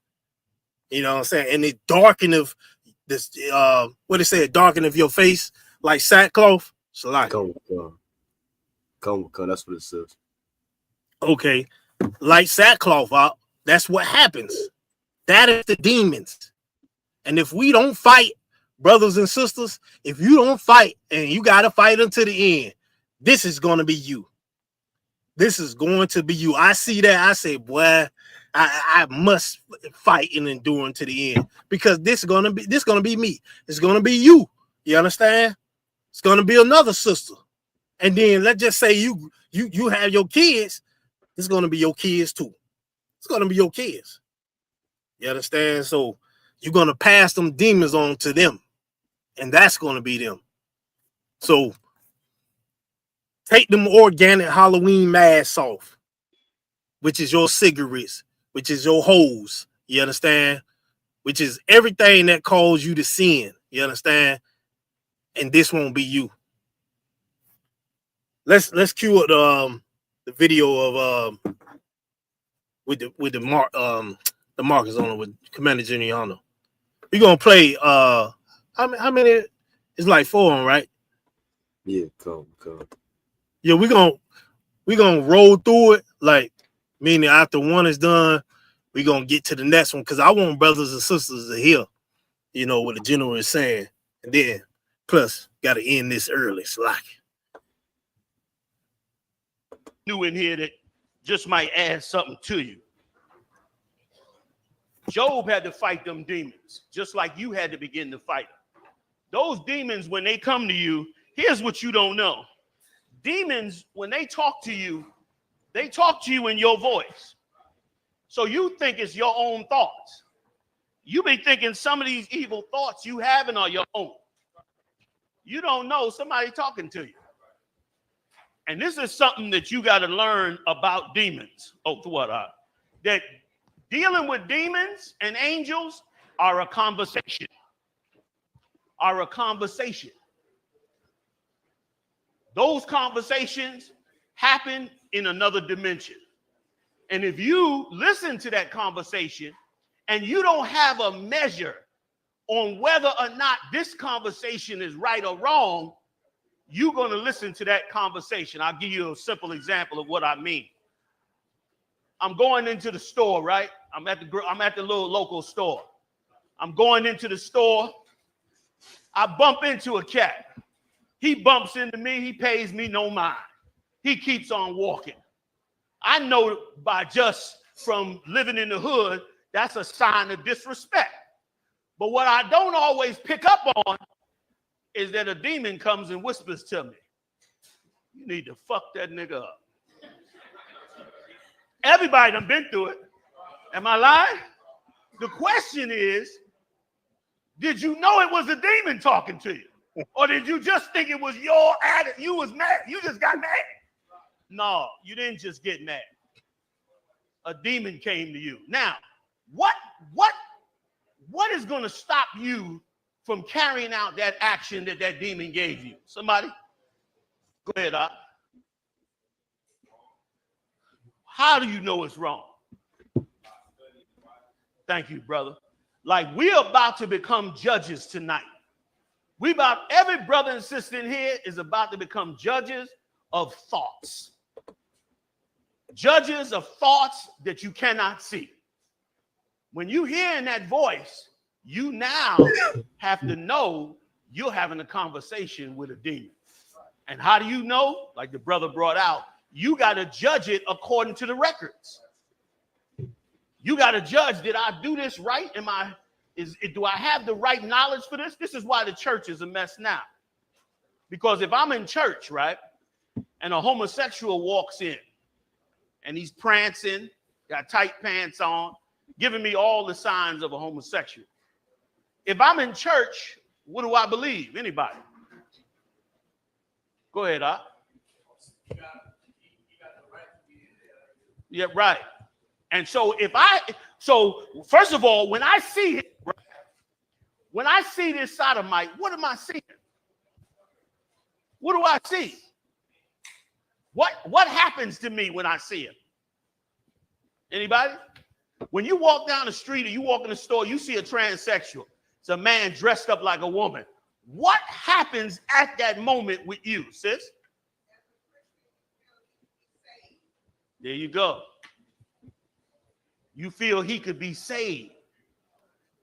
You know what I'm saying? And it darkeneth this, what it say, darkeneth your face like sackcloth. Come, that's what it says. Okay. Like sackcloth, that's what happens. That is the demons. And if we don't fight, brothers and sisters, if you don't fight and you got to fight until the end, this is going to be you. This is going to be you. I see that. I say, boy, I must fight and endure to the end because this is gonna be me. It's gonna be you. You understand? It's gonna be another sister. And then let's just say you have your kids. It's gonna be your kids too. It's gonna be your kids. You understand? So you're gonna pass them demons on to them, and that's gonna be them. So take them organic Halloween masks off, which is your cigarettes, which is your hoes. You understand? Which is everything that calls you to sin. You understand? And this won't be you. Let's cue up the video of with the markers on it with Commander Giuliano. We're gonna play how many? It's like 4 on, right? Yeah, come. Yeah, we're gonna roll through it, like meaning after one is done, we're gonna get to the next one because I want brothers and sisters to hear, you know, what the general is saying. And then plus gotta end this early. Slack. New in here that just might add something to you. Job had to fight them demons, just like you had to begin to fight them. Those demons, when they come to you, here's what you don't know. Demons, when they talk to you in your voice. So you think it's your own thoughts. You be thinking some of these evil thoughts you having are your own. You don't know somebody talking to you. And this is something that you got to learn about demons. That dealing with demons and angels are a conversation. Those conversations happen in another dimension. And if you listen to that conversation and you don't have a measure on whether or not this conversation is right or wrong, you're going to listen to that conversation. I'll give you a simple example of what I mean. I'm going into the store, right? I'm at the little local store. I'm going into the store. I bump into a cat. He bumps into me. He pays me no mind. He keeps on walking. I know by just from living in the hood, that's a sign of disrespect. But what I don't always pick up on is that a demon comes and whispers to me, you need to fuck that nigga up. Everybody done been through it. Am I lying? The question is, did you know it was a demon talking to you? Or did you just think it was your attitude? You was mad. You just got mad. No, you didn't just get mad. A demon came to you. Now, what What is going to stop you from carrying out that action that that demon gave you? Somebody? Go ahead, Doc. How do you know it's wrong? Thank you, brother. Like, we're about to become judges tonight. Every brother and sister in here is about to become judges of thoughts. Judges of thoughts that you cannot see. When you hear in that voice, you now have to know you're having a conversation with a demon. And how do you know? Like the brother brought out, you got to judge it according to the records. You got to judge, did I do this right? Do I have the right knowledge for this? This is why the church is a mess now. Because if I'm in church, right, and a homosexual walks in, and he's prancing, got tight pants on, giving me all the signs of a homosexual. If I'm in church, what do I believe? Anybody? Go ahead, Doc. Yeah, right. And so first of all, when I see it, right, when I see this sodomite, what am I seeing? What do I see? What happens to me when I see it? Anybody? When you walk down the street or you walk in the store, you see a transsexual. It's a man dressed up like a woman. What happens at that moment with you, sis? There you go. You feel he could be saved.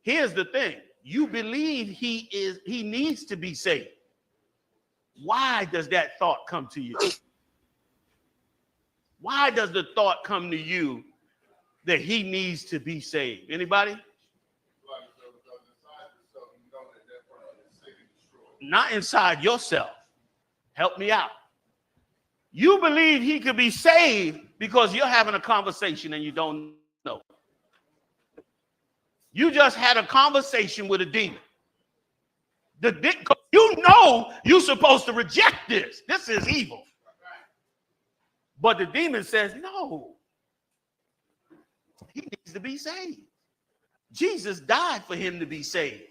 Here's the thing. You believe he needs to be saved. Why does that thought come to you? Why does the thought come to you that he needs to be saved? Anybody? Not inside yourself. Help me out. You believe he could be saved because you're having a conversation and you don't know. You just had a conversation with a demon. You know you're supposed to reject this. This is evil. But the demon says, no. He needs to be saved. Jesus died for him to be saved.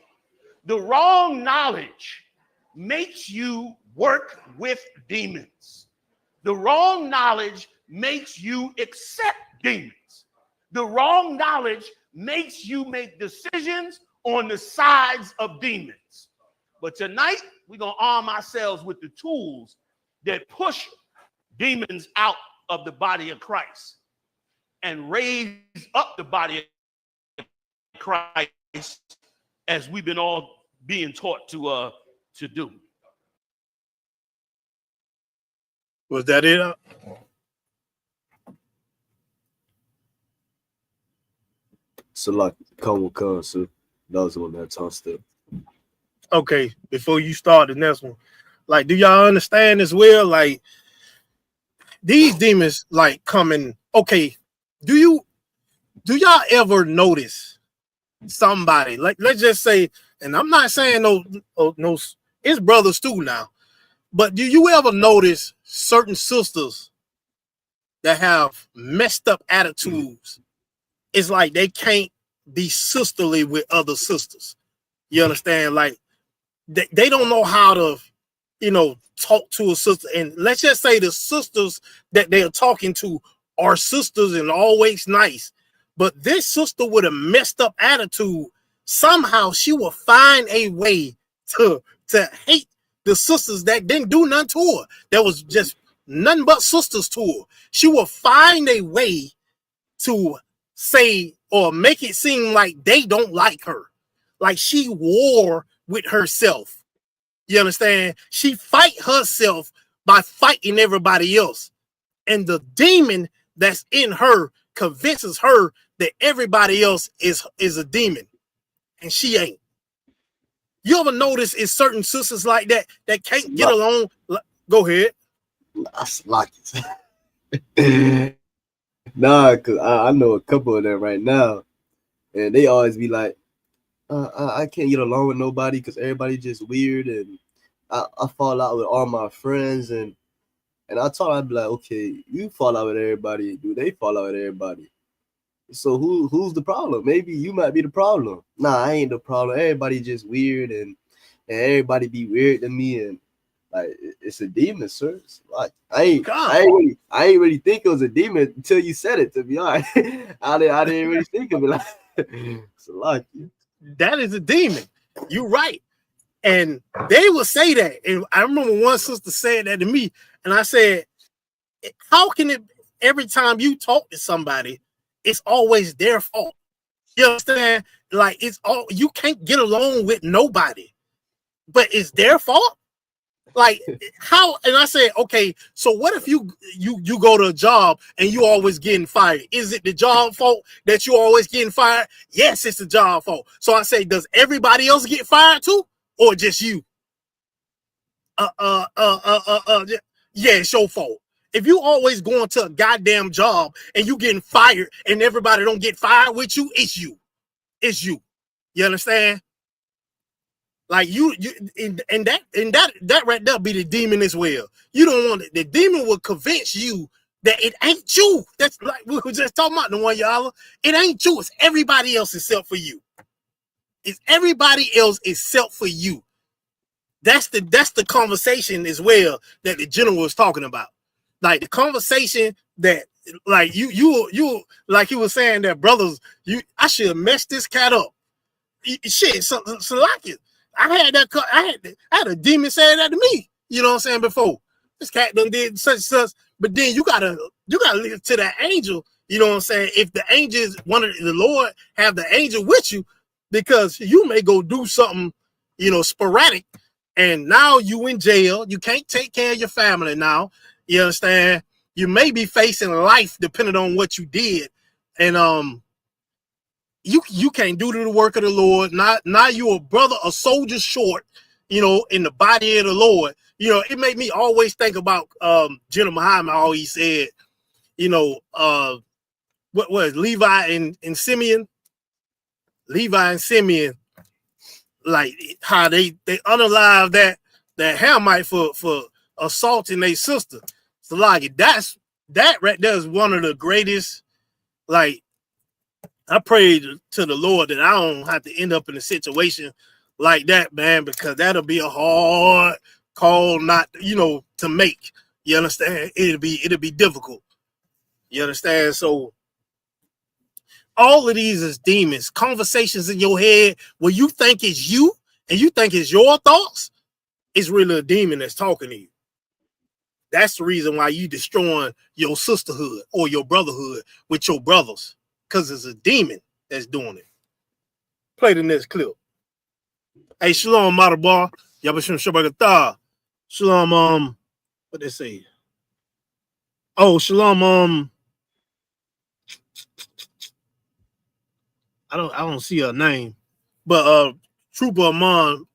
The wrong knowledge makes you work with demons. The wrong knowledge makes you accept demons. The wrong knowledge makes you make decisions on the sides of demons. But tonight, we're going to arm ourselves with the tools that push demons out of the body of Christ and raise up the body of Christ as we've been all being taught to do. Was that it? So like, come, so that was the one that tossed up. Okay, before you start the next one, like, do y'all understand as well? Like, these demons, like, coming. Okay, do y'all ever notice somebody? Like, let's just say, and I'm not saying no, it's brothers too now. But do you ever notice certain sisters that have messed up attitudes? It's like they can't be sisterly with other sisters. You understand? Like, they don't know how to, talk to a sister. And let's just say the sisters that they're talking to are sisters and always nice. But this sister with a messed up attitude, somehow she will find a way to hate the sisters that didn't do nothing to her. That was just nothing but sisters to her. She will find a way to say or make it seem like they don't like her. Like she war with herself. You understand? She fight herself by fighting everybody else. And the demon that's in her convinces her that everybody else is a demon. And she ain't. You ever notice it's certain sisters like that can't get along? Go ahead. Nah, because I know a couple of them right now. And they always be like, I can't get along with nobody because everybody just weird. And I fall out with all my friends. And I told her, I'd be like, okay, you fall out with everybody. Do they fall out with everybody? So who's the problem? Maybe you might be the problem. Nah, I ain't the problem. Everybody just weird, and everybody be weird to me, and like it's a demon, sir. It's like I ain't really think it was a demon until you said it. To be honest, I didn't really think of it like it's a lot. That is a demon. You're right. And they will say that. And I remember one sister saying that to me, and I said, how can it every time you talk to somebody, it's always their fault? You understand? Like it's all you can't get along with nobody, but it's their fault. Like how? And I said, okay, so what if you go to a job and you always getting fired? Is it the job fault that you always getting fired? Yes, it's the job fault. So I say, does everybody else get fired too, or just you? Yeah, it's your fault. If you always going to a goddamn job and you getting fired and everybody don't get fired with you, it's you. It's you. You understand? Like and that right there be the demon as well. You don't want it. The demon will convince you that it ain't you. That's like we were just talking about the one y'all. It ain't you. It's everybody else except for you. It's everybody else except for you. That's the conversation as well that the general was talking about. Like the conversation that like you like he was saying that brothers, I should have messed this cat up. Shit, so like it. I had a demon saying that to me. You know what I'm saying? Before this cat done did such, but then you gotta listen to that angel. You know what I'm saying? If the angels wanted the Lord have the angel with you, because you may go do something, sporadic, and now you in jail. You can't take care of your family now. You understand? You may be facing life depending on what you did, and you can't do the work of the Lord. Now you a brother, a soldier short, in the body of the Lord. It made me always think about General Muhammad. All he said, what was Levi and Simeon? Levi and Simeon, like how they unalive that Hamite for assaulting their sister. So like that right there is one of the greatest. Like I pray to the Lord that I don't have to end up in a situation like that, man, because that'll be a hard call not to make. You understand? It'll be difficult. You understand? So all of these is demons, conversations in your head where you think it's you and you think it's your thoughts. It's really a demon that's talking to you. That's the reason why you destroying your sisterhood or your brotherhood with your brothers, because it's a demon that's doing it. Play the next clip. Hey, shalom, Matabar. Yabashim Shabakatah. Shalom, what they say? Oh, shalom, I don't see her name, but Trooper Amon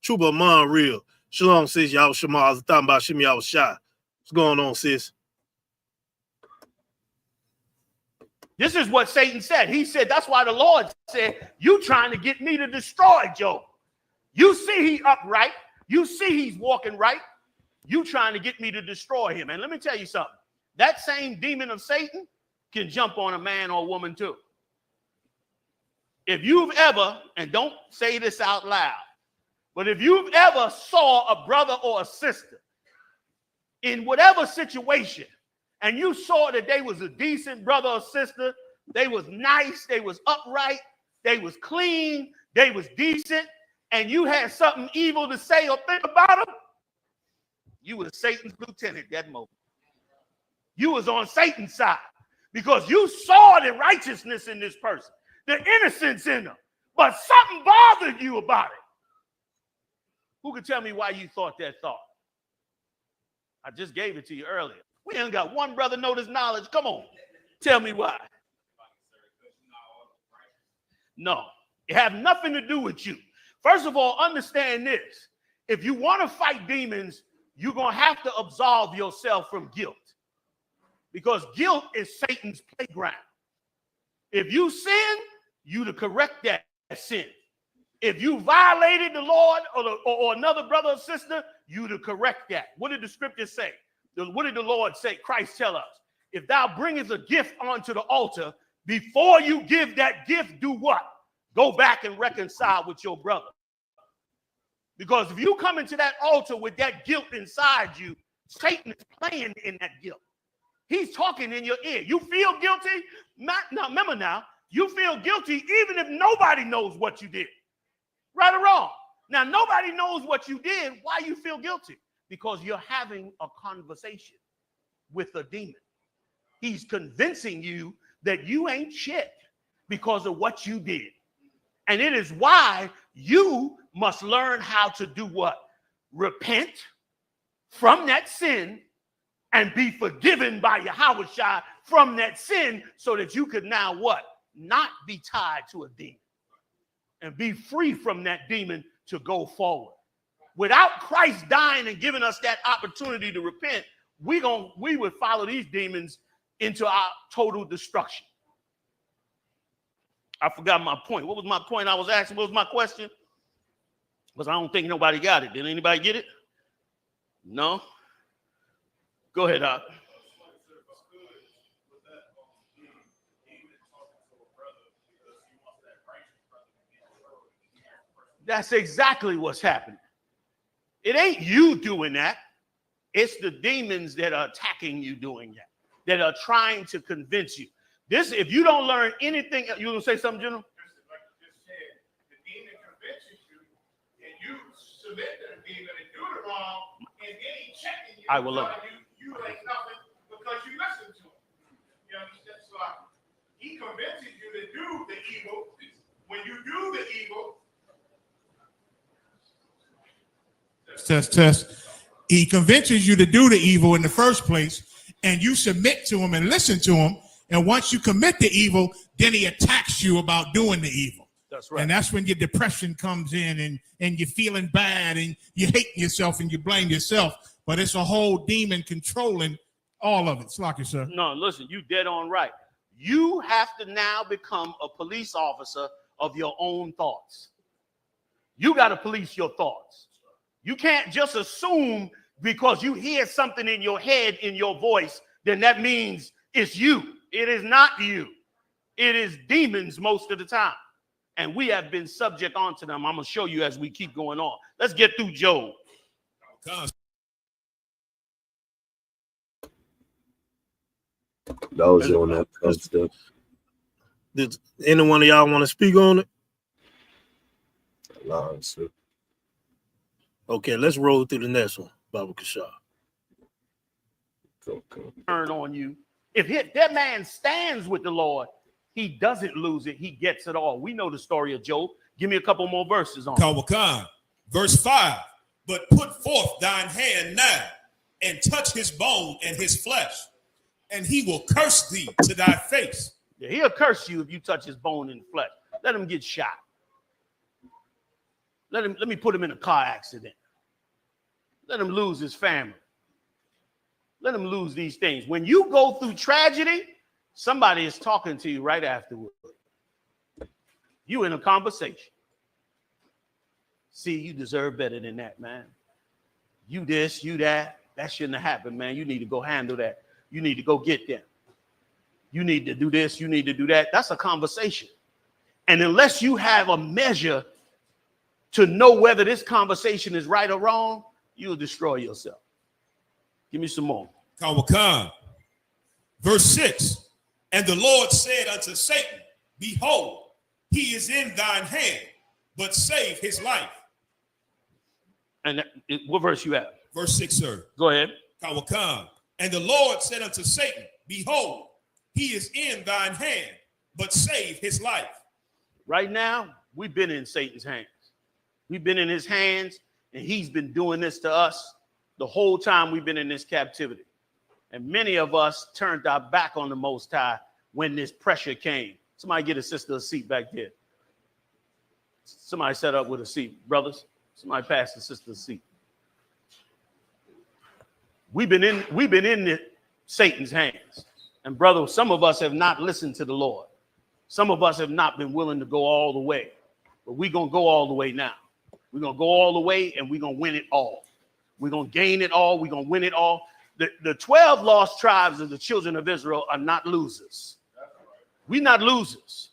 real. Shalom, sis. Y'all Shema. I was talking about Shimmy. I was shy. What's going on, sis? This is what Satan said. He said, that's why the Lord said, you trying to get me to destroy Job. You see he upright. You see he's walking right. You trying to get me to destroy him. And let me tell you something. That same demon of Satan can jump on a man or a woman too. If you've ever, and don't say this out loud, but if you've ever saw a brother or a sister in whatever situation, and you saw that they was a decent brother or sister, they was nice, they was upright, they was clean, they was decent, and you had something evil to say or think about them, you was Satan's lieutenant that moment. You was on Satan's side because you saw the righteousness in this person, the innocence in them, but something bothered you about it. Who can tell me why you thought that thought? I just gave it to you earlier. We ain't got one brother know this knowledge. Come on. Tell me why. No, it have nothing to do with you. First of all, understand this. If you want to fight demons, you're going to have to absolve yourself from guilt, because guilt is Satan's playground. If you sin, you to correct that sin. If you violated the Lord or another brother or sister, you to correct that. What did the scripture say? What did the Lord say? Christ tell us, if thou bringest a gift onto the altar, Before you give that gift, do what? Go back and reconcile with your brother. Because if you come into that altar with that guilt inside you, Satan is playing in that guilt. He's talking in your ear. You feel guilty? Now, remember now, you feel guilty even if nobody knows what you did. Right or wrong? Now, nobody knows what you did. Why you feel guilty? Because you're having a conversation with a demon. He's convincing you that you ain't shit because of what you did. And it is why you must learn how to do what? Repent from that sin and be forgiven by Yahushua from that sin so that you could now what? Not be tied to a demon and be free from that demon to go forward. Without Christ dying and giving us that opportunity to repent, we would follow these demons into our total destruction. I forgot my point. What was my point I was asking? What was my question? Because I don't think nobody got it. Did anybody get it? No? Go ahead, Doc. That's exactly what's happening. It ain't you doing that. It's the demons that are attacking you doing that, that are trying to convince you. This, if you don't learn anything, you gonna say something, General? Like you just said, the demon convinces you, and you submit to the demon and do it wrong, and then he checking you. I will love it. You ain't nothing because you listen to him. You understand? So he convinces you to do the evil. When you do the evil, test. He convinces you to do the evil in the first place, and you submit to him and listen to him. And once you commit the evil, then he attacks you about doing the evil. That's right. And that's when your depression comes in and you're feeling bad and you hate yourself and you blame yourself. But it's a whole demon controlling all of it. Slocky, sir. No, listen, you dead on right. You have to now become a police officer of your own thoughts. You got to police your thoughts. You can't just assume because you hear something in your head, in your voice, then that means it's you. It is not you. It is demons most of the time. And we have been subject onto them. I'm going to show you as we keep going on. Let's get through Job. That was on that stuff. Did any one of y'all want to speak on it? No, sir. Okay, let's roll through the next one, Baba Kashar. Turn on you. If that man stands with the Lord, he doesn't lose it. He gets it all. We know the story of Job. Give me a couple more verses on it. Kawakan, verse 5. But put forth thine hand now and touch his bone and his flesh, and he will curse thee to thy face. Yeah, he'll curse you if you touch his bone and flesh. Let him get shot. Let me put him in a car accident. Let him lose his family. Let him lose these things. When you go through tragedy, somebody is talking to you right afterward. You in a conversation. See, you deserve better than that, man. You this, you that. That shouldn't have happened, man. You need to go handle that. You need to go get them. You need to do this. You need to do that. That's a conversation. And unless you have a measure to know whether this conversation is right or wrong, you'll destroy yourself. Give me some more. Kawakan, verse 6. And the Lord said unto Satan, behold, he is in thine hand, but save his life. And what verse you have? Verse 6, sir. Go ahead. Kawakan. And the Lord said unto Satan, behold, he is in thine hand, but save his life. Right now, we've been in Satan's hands. We've been in his hands, and he's been doing this to us the whole time we've been in this captivity. And many of us turned our back on the Most High when this pressure came. Somebody get a sister a seat back there. Somebody set up with a seat, brothers. Somebody pass the sister a seat. We've been in Satan's hands. And brother, some of us have not listened to the Lord. Some of us have not been willing to go all the way. But we're going to go all the way now. We're going to go all the way, and we're going to win it all. We're going to gain it all. We're going to win it all. The 12 lost tribes of the children of Israel are not losers. We're not losers.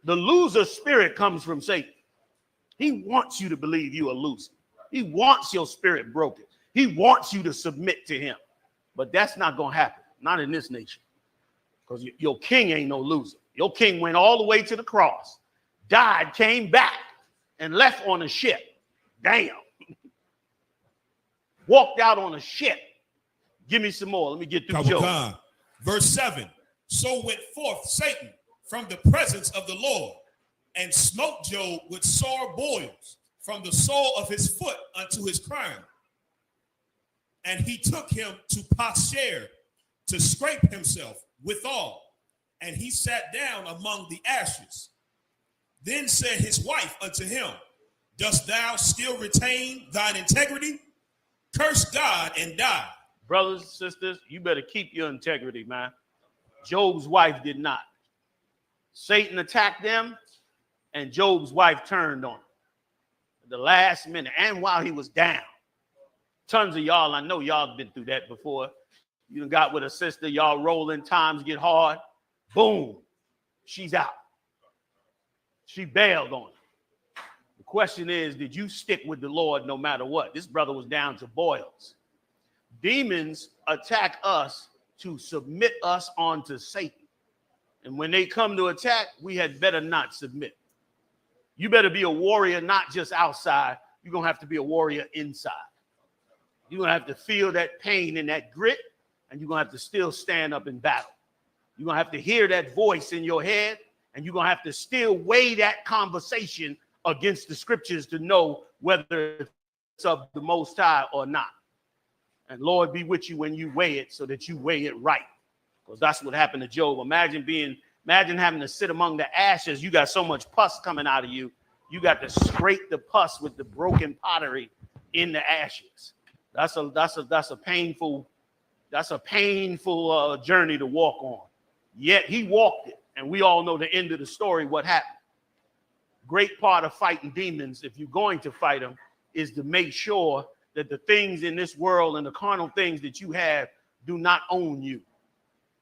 The loser spirit comes from Satan. He wants you to believe you're a loser. He wants your spirit broken. He wants you to submit to him. But that's not going to happen. Not in this nation. Because your king ain't no loser. Your king went all the way to the cross, died, came back, and left on a ship. Damn. Walked out on a ship. Give me some more. Let me get through Job. Verse 7. So went forth Satan from the presence of the Lord, and smote Job with sore boils from the sole of his foot unto his crown. And he took him to Pasher to scrape himself withal, and he sat down among the ashes. Then said his wife unto him, Dost thou still retain thine integrity? Curse God and die. Brothers and sisters, you better keep your integrity, man. Job's wife did not. Satan attacked them, and Job's wife turned on him at the last minute, and while he was down. Tons of y'all, I know y'all been through that before. You done got with a sister, y'all rolling, times get hard. Boom, she's out. She bailed on him. The question is, did you stick with the Lord no matter what? This brother was down to boils. Demons attack us to submit us onto Satan. And when they come to attack, we had better not submit. You better be a warrior, not just outside. You're going to have to be a warrior inside. You're going to have to feel that pain and that grit, and you're going to have to still stand up in battle. You're going to have to hear that voice in your head, and you're going to have to still weigh that conversation against the scriptures to know whether it's of the Most High or not. And Lord be with you when you weigh it, so that you weigh it right. Because that's what happened to Job. Imagine having to sit among the ashes. You got so much pus coming out of you. You got to scrape the pus with the broken pottery in the ashes. That's a painful journey to walk on. Yet he walked it, and we all know the end of the story. What happened? Great part of fighting demons, if you're going to fight them, is to make sure that the things in this world and the carnal things that you have do not own you.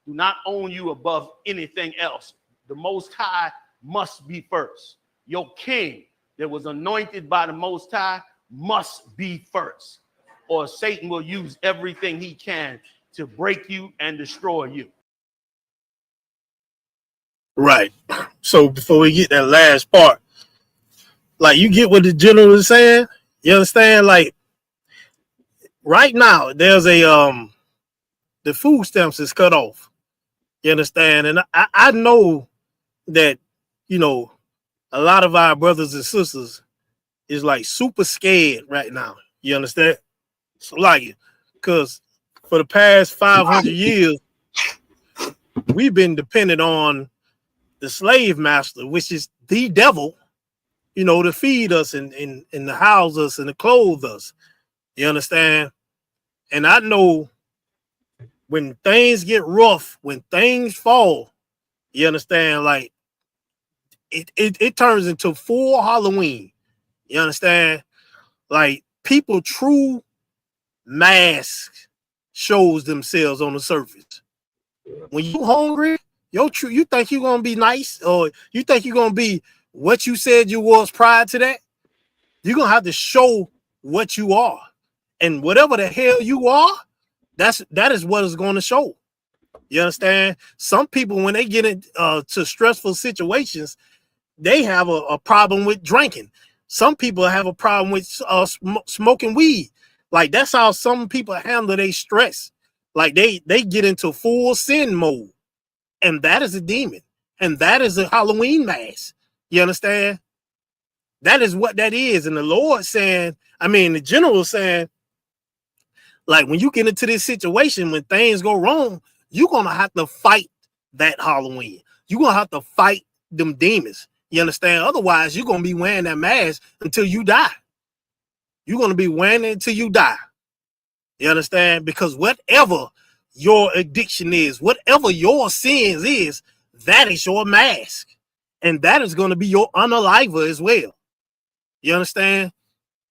Do not own you above anything else. The Most High must be first. Your king that was anointed by the Most High must be first, or Satan will use everything he can to break you and destroy you. Right. So before we get that last part, like, you get what the general is saying? You understand? Like, right now, there's the food stamps is cut off. You understand? And I know that, you know, a lot of our brothers and sisters is like super scared right now. You understand? So like, because for the past 500 years, we've been dependent on the slave master, which is the devil, you know, to feed us and to house us and to clothe us. You understand? And I know when things get rough, when things fall, you understand, like, it turns into full Halloween. You understand? Like, people true mask shows themselves on the surface. When you hungry, you think you're gonna be nice, or you think you're gonna be what you said you was prior to that. You're gonna have to show what you are, and whatever the hell you are, that is what is going to show. You understand? Some people, when they get into stressful situations, they have a problem with drinking. Some people have a problem with smoking weed. Like, that's how some people handle their stress. Like, they get into full sin mode, and that is a demon, and that is a Halloween mask. You understand? That is what that is. And the Lord saying, the general saying, like, when you get into this situation, when things go wrong, you're going to have to fight that Halloween. You're going to have to fight them demons. You understand? Otherwise, you're going to be wearing that mask until you die. You're going to be wearing it until you die. You understand? Because whatever your addiction is, whatever your sins is, that is your mask. And that is going to be your unaliver as well. You understand?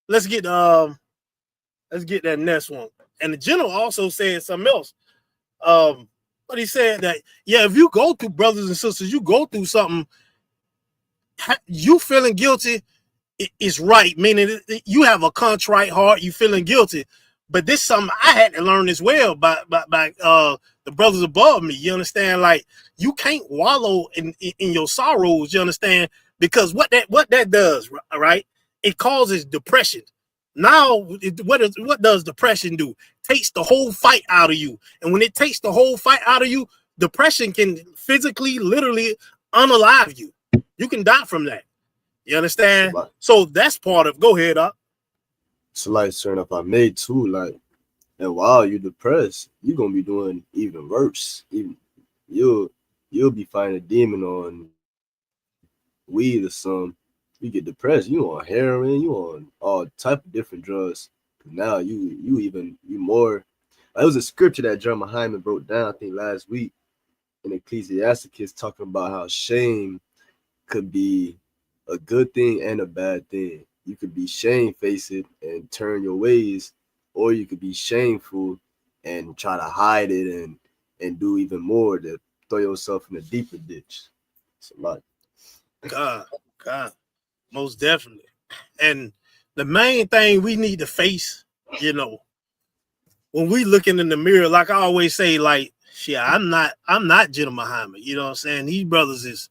Let's get that next one. And the general also said something else. But he said that, yeah, if you go through, brothers and sisters, you go through something, you feeling guilty is right, meaning you have a contrite heart, you feeling guilty. But this is something I had to learn as well by the brothers above me. You understand? Like, you can't wallow in your sorrows, you understand? Because what that does, right? It causes depression. Now, what does depression do? Takes the whole fight out of you. And when it takes the whole fight out of you, depression can physically, literally unalive you. You can die from that. You understand? So that's part of. Go ahead, up. So like, certain if I made too, like, and while you're depressed, you're gonna be doing even worse. Even you'll be fighting a demon on weed or something. You get depressed, you on heroin, you on all type of different drugs. Now you more. It was a scripture that Jeremiah Hyman wrote down, I think last week, in Ecclesiasticus, talking about how shame could be a good thing and a bad thing. You could be shamefaced and turn your ways, or you could be shameful and try to hide it and do even more to throw yourself in a deeper ditch. It's a lot. God, most definitely. And the main thing we need to face, when we looking in the mirror, like I always say, like, shit, I'm not Jenna Muhammad. You know what I'm saying? These brothers is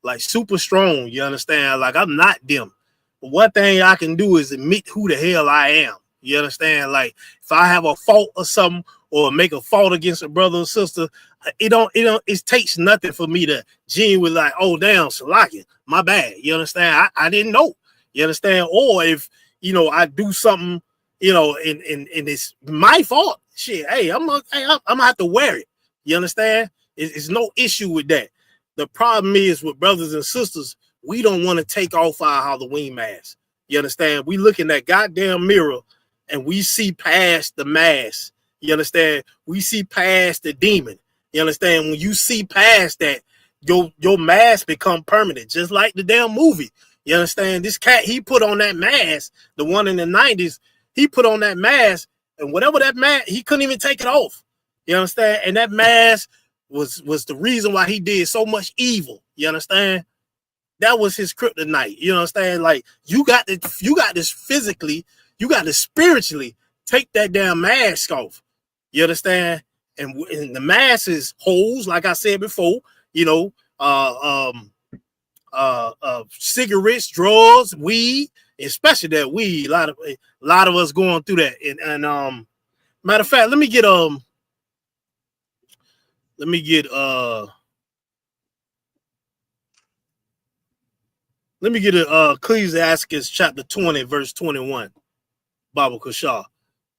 like super strong. You understand? Like, I'm not them. But one thing I can do is admit who the hell I am. You understand? Like, if I have a fault or something, or make a fault against a brother or sister, it takes nothing for me to genuinely like, oh damn, Salakia, my bad. You understand? I didn't know. You understand? Or if I do something, and it's my fault. Shit, hey, I'm gonna have to wear it. You understand? It's no issue with that. The problem is with brothers and sisters, we don't want to take off our Halloween mask. You understand? We look in that goddamn mirror and we see past the mask. You understand? We see past the demon. You understand? When you see past that, your mask become permanent, just like the damn movie. You understand? This cat, he put on that mask, the one in the 90s, he put on that mask, and whatever that mask, he couldn't even take it off. You understand? And that mask was the reason why he did so much evil. You understand? That was his kryptonite. You understand? Like, you got this physically, you got to spiritually take that damn mask off. You understand? And the mask is holes, like I said before, cigarettes, drugs, weed, especially that weed. A lot of us going through that. And matter of fact, let me get Ecclesiastes chapter 20, verse 21, Baba Kushah.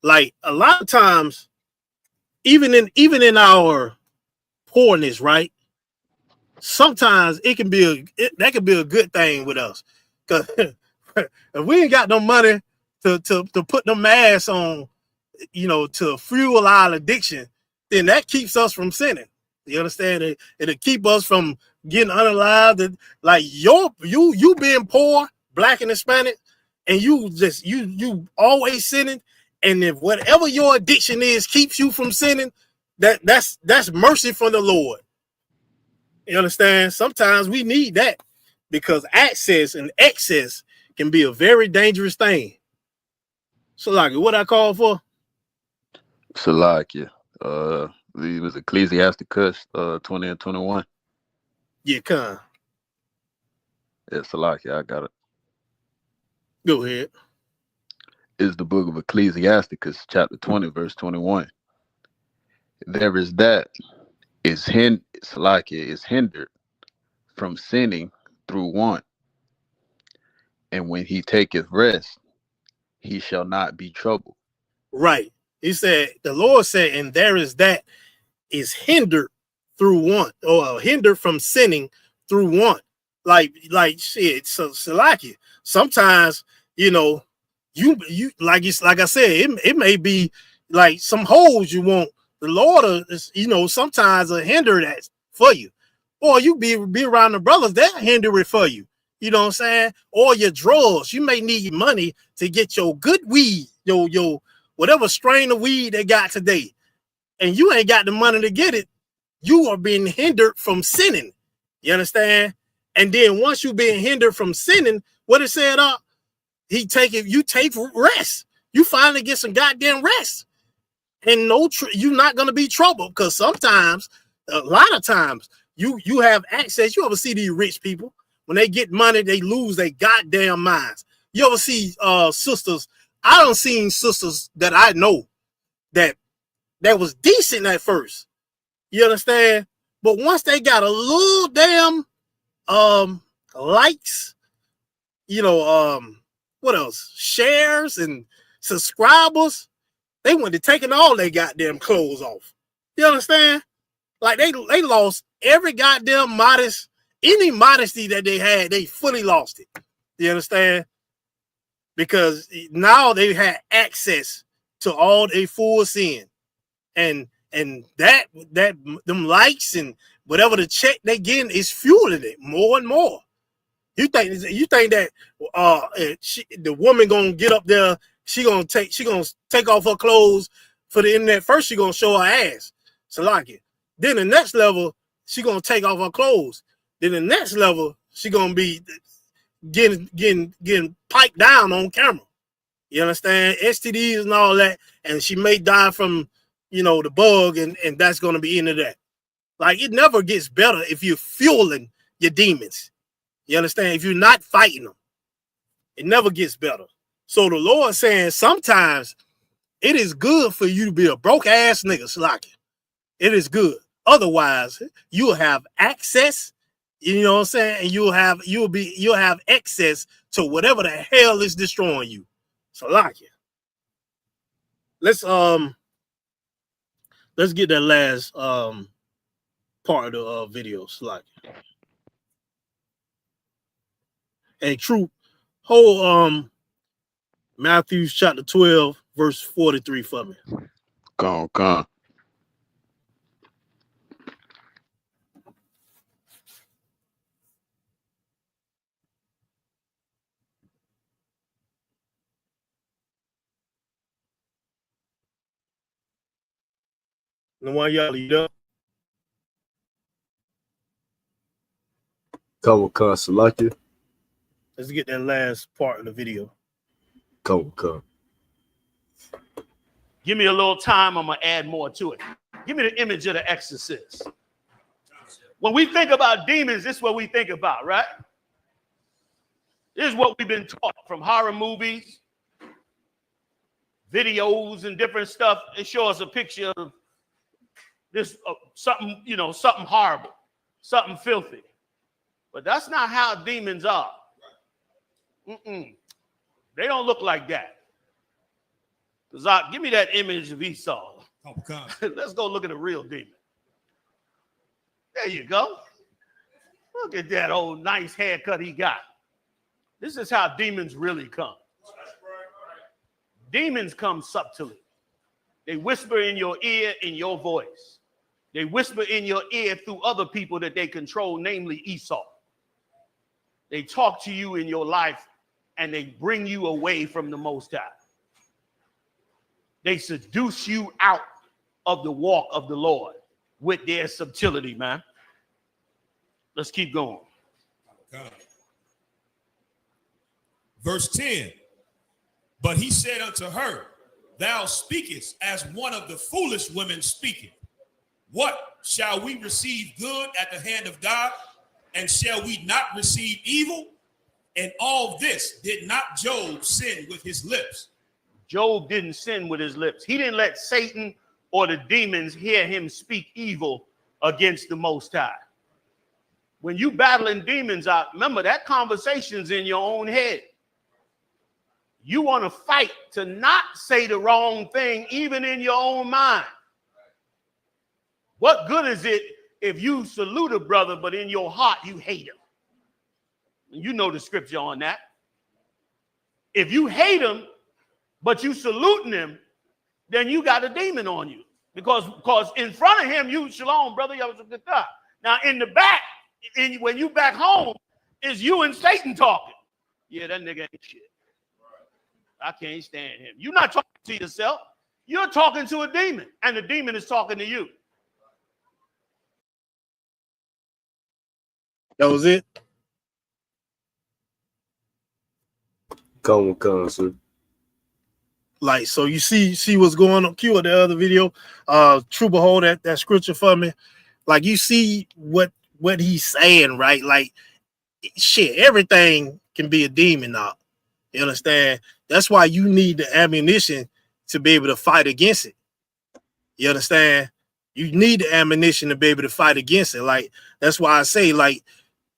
Like, a lot of times, even in our poorness, right? Sometimes that can be a good thing with us. Cause if we ain't got no money to put the mask on, to fuel our addiction, then that keeps us from sinning. You understand? It'll keep us from getting unalived. Like, you being poor, black and Hispanic, and you always sinning. And if whatever your addiction is keeps you from sinning, that's mercy from the Lord. You understand? Sometimes we need that, because access and excess can be a very dangerous thing. So, like, what I call for? Salakia. It was Ecclesiasticus 20 and 21. Yeah, come. Yeah, Salakia, I got it. Go ahead. It's the book of Ecclesiasticus, chapter 20, verse 21. There is that is hindered from sinning through want. And when he taketh rest, he shall not be troubled. Right. He said, the Lord said, and there is that is hindered through want, or hindered from sinning through want. Like shit. So like it. Sometimes, you like I said, it may be like some holes you want. The Lord is, sometimes a hinder that for you. Or you be around the brothers, they'll hinder it for you. You know what I'm saying? Or your drugs. You may need money to get your good weed, your whatever strain of weed they got today, and you ain't got the money to get it. you are being hindered from sinning. You understand? And then once you've been hindered from sinning, what it said up, you take rest. You finally get some goddamn rest. And you're not gonna be troubled, because sometimes, a lot of times, you have access. You ever see these rich people, when they get money, they lose their goddamn minds. You ever see sisters? I don't seen sisters that I know that was decent at first. You understand? But once they got a little damn likes, what else? Shares and subscribers, they went to taking all their goddamn clothes off. You understand? Like they lost every goddamn any modesty that they had, they fully lost it. You understand? Because now they had access to all their full sin. And that them likes and whatever the check they getting is fueling it more and more. You think that the woman gonna get up there, she gonna take off her clothes for the internet? First she gonna show her ass, so like it. Then the next level, she gonna take off her clothes. Then the next level, she gonna be getting piped down on camera. You understand? STDs and all that, and she may die from the bug, and that's gonna be into that. Like, it never gets better if you're fueling your demons. You understand? If you're not fighting them, it never gets better. So the Lord saying sometimes it is good for you to be a broke ass nigga, Slaki. It is good. Otherwise, you'll have access, you know what I'm saying, and you'll have access to whatever the hell is destroying you. Slaki. Let's get that last part of the video, Slaki. Hey, Troop, hold Matthew chapter 12, verse 43 for me. Come on. And why y'all lead up? Come on, Salaki. Let's get that last part of the video. Come. Give me a little time, I'm going to add more to it. Give me the image of the exorcist. When we think about demons, this is what we think about, right? This is what we've been taught from horror movies, videos, and different stuff. It shows us a picture of this, something horrible, something filthy. But that's not how demons are. They don't look like that. Give me that image of Esau. Let's go look at a real demon. There you go. Look at that old nice haircut he got. This is how demons really come. Demons come subtly. They whisper in your ear in your voice. They whisper in your ear through other people that they control, namely Esau. They talk to you in your life and they bring you away from the Most High. They seduce you out of the walk of the Lord with their subtlety, man. Let's keep going. Verse 10, but he said unto her, thou speakest as one of the foolish women speaketh. What, shall we receive good at the hand of God? And shall we not receive evil? And all this did not Job sin with his lips? Job didn't sin with his lips. He didn't let Satan or the demons hear him speak evil against the Most High. When you battling demons out, remember that conversation's in your own head. You want to fight to not say the wrong thing, even in your own mind. What good is it if you salute a brother, but in your heart you hate him? You know the scripture on that. If you hate him, but you saluting him, then you got a demon on you. Because in front of him, you shalom, brother. Now in the back, when you back home, is you and Satan talking. Yeah, that nigga ain't shit. I can't stand him. You're not talking to yourself. You're talking to a demon, and the demon is talking to you. That was it. Come, sir. Like, so you see what's going on. Q, the other video, True Behold, that scripture for me. Like, you see what he's saying, right? Like, shit, everything can be a demon now. You understand? That's why you need the ammunition to be able to fight against it. You understand? You need the ammunition to be able to fight against it. Like, that's why I say, like,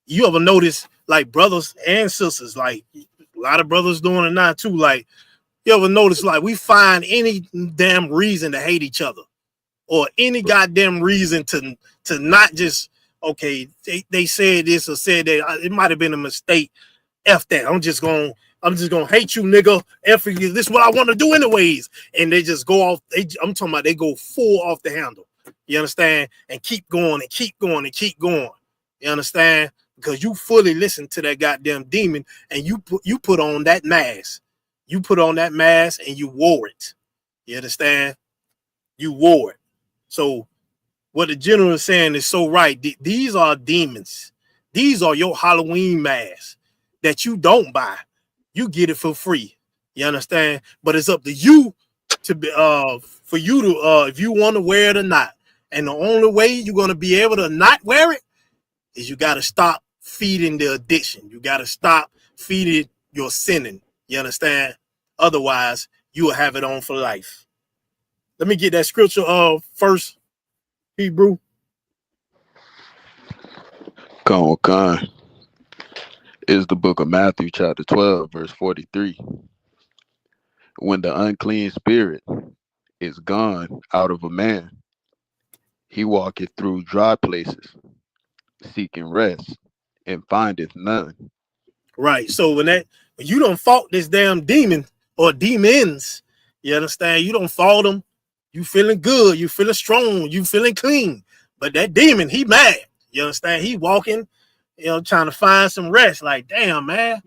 you ever notice, like, brothers and sisters, like, a lot of brothers doing it now too. Like, you ever notice, like, we find any damn reason to hate each other, or any goddamn reason to not just, okay, they said this or said that, it might have been a mistake. F that. I'm just gonna hate you, nigga. F you. This is what I want to do anyways. And they just go off. I'm talking about they go full off the handle. You understand? And keep going and keep going and keep going. You understand? Because you fully listen to that goddamn demon, and you put on that mask. You put on that mask and you wore it. You understand? You wore it. So what the general is saying is so right. These are demons. These are your Halloween masks that you don't buy. You get it for free. You understand? But it's up to you to be for you to if you want to wear it or not. And the only way you're gonna be able to not wear it is you gotta stop feeding the addiction. You gotta stop feeding your sinning. You understand? Otherwise, you will have it on for life. Let me get that scripture first, Hebrew. Con is the book of Matthew, chapter 12, verse 43. When the unclean spirit is gone out of a man, he walketh through dry places, seeking rest, and findeth none. Right. So when you don't fault this damn demon or demons, you understand? You don't fault them. You feeling good. You feeling strong. You feeling clean. But that demon, he mad. You understand? He walking, trying to find some rest. Like, damn, man,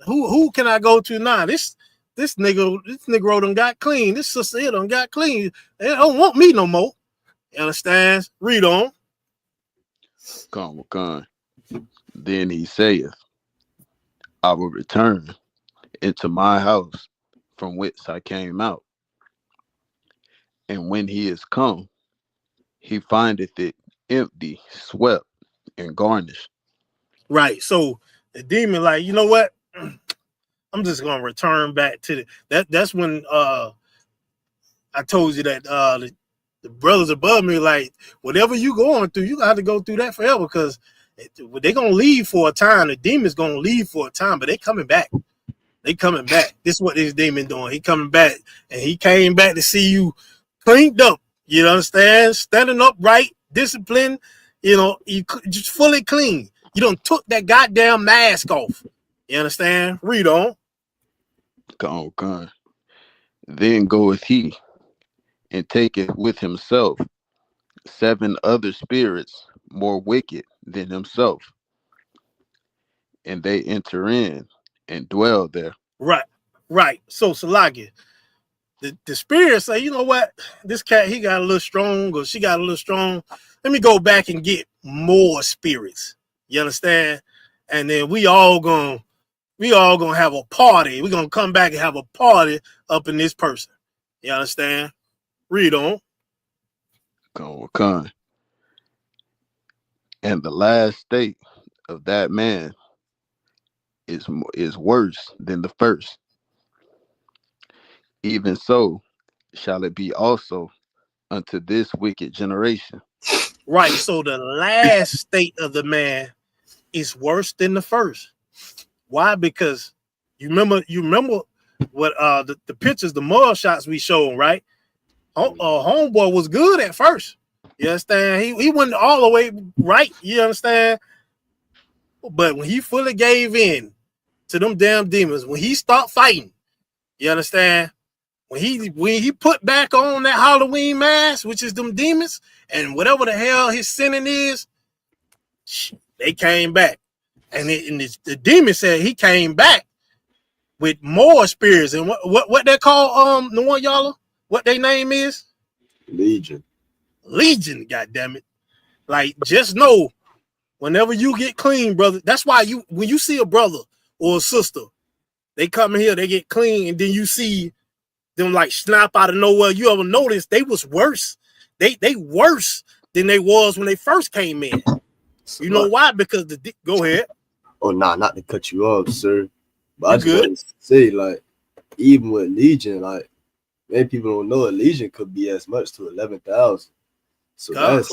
who can I go to now? This nigga done got clean. This sister here done got clean. They don't want me no more. You understand? Read on. Con. Then he saith, I will return into my house from whence I came out. And when he is come, he findeth it empty, swept, and garnished. Right. So the demon, like, you know what? I'm just gonna return back to that's when I told you that the brothers above me, like, whatever you going through, you got to go through that forever, because they're gonna leave for a time. The demon's gonna leave for a time, but they coming back. They coming back. This is what this demon doing. He coming back, and he came back to see you cleaned up. You understand? Standing upright, disciplined. You just fully clean. You done took that goddamn mask off. You understand? Read on. Con. Then goeth he and taketh with himself 7 other spirits more wicked than himself, and they enter in and dwell there. Right. So Salagi, the spirit say, you know what? This cat, he got a little strong, or she got a little strong. Let me go back and get more spirits. You understand? And then we all gonna have a party. We're gonna come back and have a party up in this person. You understand? Read on. Con. And the last state of that man is worse than the first. Even so shall it be also unto this wicked generation. Right. So the last state of the man is worse than the first. Why? Because you remember what the pictures, the mug shots we showed, right? Homeboy was good at first. You understand? He went all the way right. You understand? But when he fully gave in to them damn demons, when he stopped fighting, you understand? When he put back on that Halloween mask, which is them demons, and whatever the hell his sinning is, they came back. And the demon said he came back with more spirits. And what they call the one y'all, what their name is? Legion. Legion, goddammit. Like, just know Whenever you get clean, brother, that's why when you see a brother or a sister, they come in here, they get clean, and then you see them like snap out of nowhere. You ever notice they was worse? They worse than they was when they first came in. You know why? Because go ahead. Oh, nah, not to cut you off, sir. But I just good. wanted to say, like, even with Legion, like, many people don't know a Legion could be as much to 11,000. So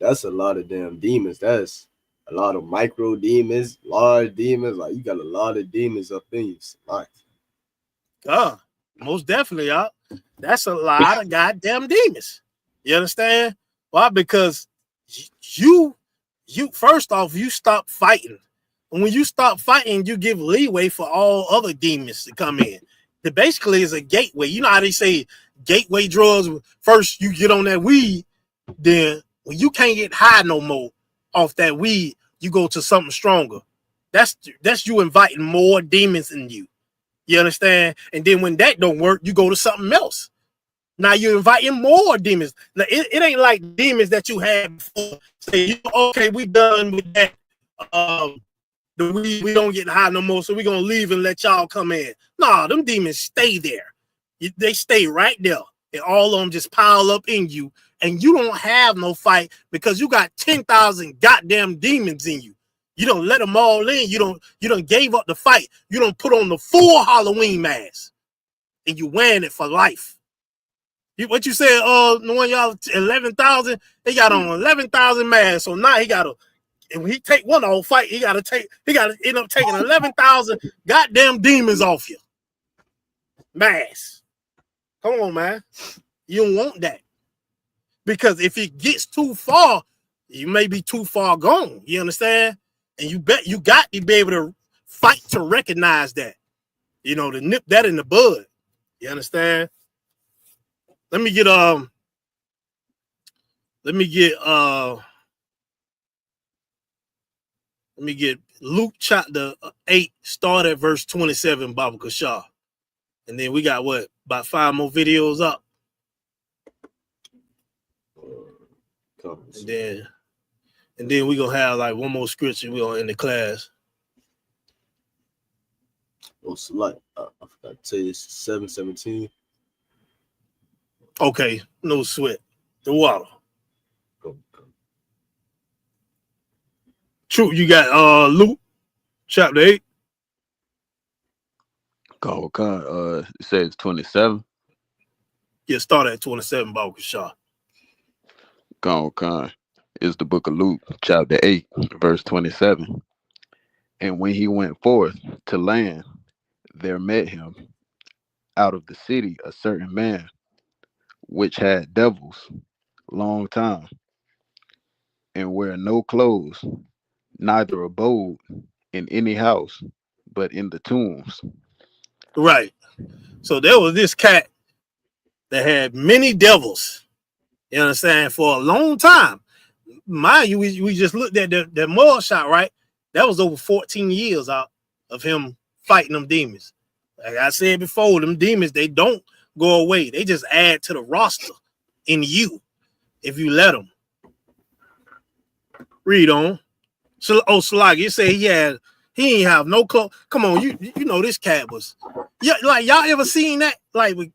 that's a lot of damn demons. That's a lot of micro demons, large demons. Like, you got a lot of demons up in you. Most definitely, y'all. That's a lot of goddamn demons. You understand? Why? Because you first off, you stop fighting. And when you stop fighting, you give leeway for all other demons to come in. It basically is a gateway. You know how they say gateway drugs? First, you get on that weed, then when you can't get high no more off that weed, you go to something stronger. That's you inviting more demons in you. You understand? And then when that don't work, you go to something else. Now you're inviting more demons. Now it ain't like demons that you had before. Say, okay, we done with that. We don't get high no more, so we're gonna leave and let y'all come in. Nah, them demons stay there. They stay right there. And all of them just pile up in you. And you don't have no fight because you got 10,000 goddamn demons in you. You don't let them all in. You don't gave up the fight. You don't put on the full Halloween mask. And you wearing it for life. What you said, the one y'all 11,000, he got on 11,000 masks. So now and when he take one off fight, he gotta end up taking 11,000 goddamn demons off you. Mass. Come on, man. You don't want that. Because if it gets too far, you may be too far gone. You understand? And you got to be able to fight to recognize that. You know, to nip that in the bud. You understand? Let me get Luke chapter 8, start at verse 27, Baba Kashar. And then we got about 5 more videos up. And then we're gonna have like one more scripture we're gonna end the class. Oh, so like I forgot to tell you, it's 7:17. Okay, no sweat. The water. Go. True, you got Luke chapter 8. It says 27. Yeah, start at 27, Baba Kashar. Con is the book of Luke, chapter 8, verse 27. And when he went forth to land, there met him out of the city a certain man, which had devils long time, and wear no clothes, neither abode in any house, but in the tombs. Right. So there was this cat that had many devils. You understand? For a long time. Mind you, we just looked at that mud shot, right? That was over 14 years out of him fighting them demons. Like I said before, them demons, they don't go away. They just add to the roster in you if you let them. Read on. So, Slag, you say he ain't have no clothes. Come on, you know this cat was. Yeah, like y'all ever seen that? Like with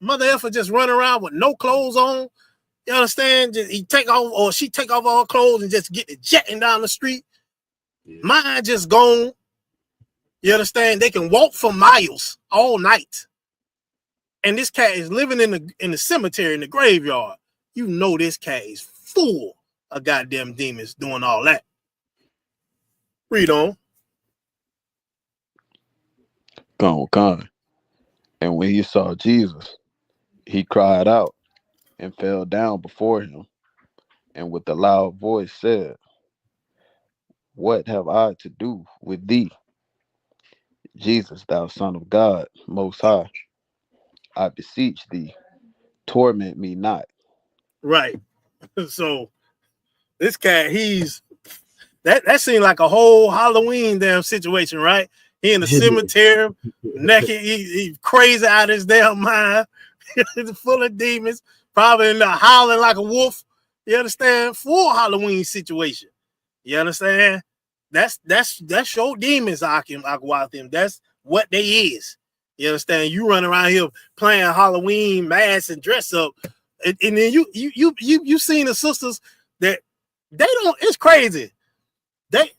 Mother Effa just running around with no clothes on. You understand? He take off or she take off all her clothes and just get jetting down the street. Yeah. Mine just gone. You understand? They can walk for miles all night. And this cat is living in the cemetery, in the graveyard. You know this cat is full of goddamn demons doing all that. Read on. Con. And when he saw Jesus, he cried out and fell down before him, and with a loud voice said, What have I to do with thee, Jesus, thou Son of God, Most High? I beseech thee, torment me not. Right. So this cat, that seemed like a whole Halloween damn situation, right? He in the cemetery, naked, he crazy out of his damn mind. He's full of demons, probably in there howling like a wolf. You understand? Full Halloween situation. You understand? That's your demons, Aquatim. That's what they is. You understand? You run around here playing Halloween masks and dress up, and then you seen the sisters that they don't. It's crazy. They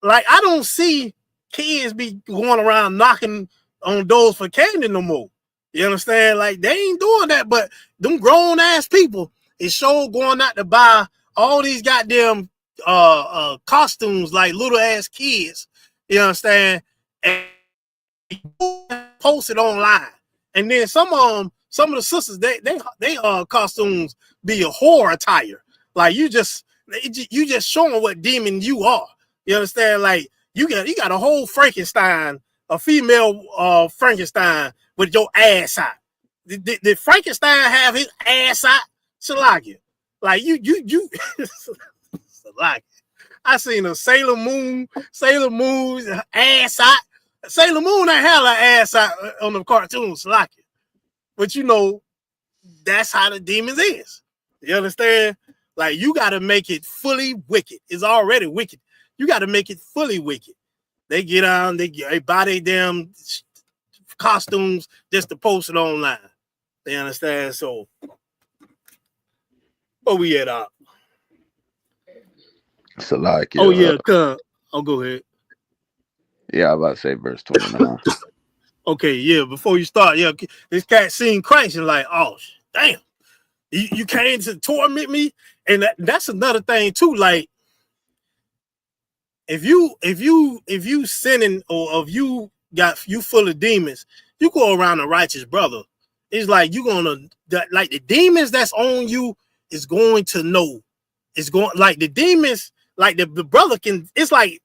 like I don't see kids be going around knocking on doors for candy no more. You understand? Like they ain't doing that, but them grown ass people is sure going out to buy all these goddamn costumes like little ass kids. You understand? And post it online. And then some of the sisters, they costumes be a horror attire. Like you just showing what demon you are. You understand? Like you got a whole Frankenstein, a female Frankenstein with your ass out. Did Frankenstein have his ass out? Shalakia. Like you Shalakia. I seen a Sailor Moon ass out. Sailor Moon ain't had her ass out on the cartoons, like it. But you know, that's how the demons is. You understand? Like you got to make it fully wicked. It's already wicked. You got to make it fully wicked. They get on, they buy their damn costumes just to post it online. They understand? So, where we at? Salakia. Oh yeah, oh go ahead. Yeah, I was about to say verse 29. Okay, yeah. Before you start, yeah, this cat seen Christ and like, oh damn, you came to torment me, and that's another thing too. Like, if you sinning or if you full of demons, you go around a righteous brother. It's like you gonna like the demons that's on you is going to know. It's going like the demons, like the brother can. It's like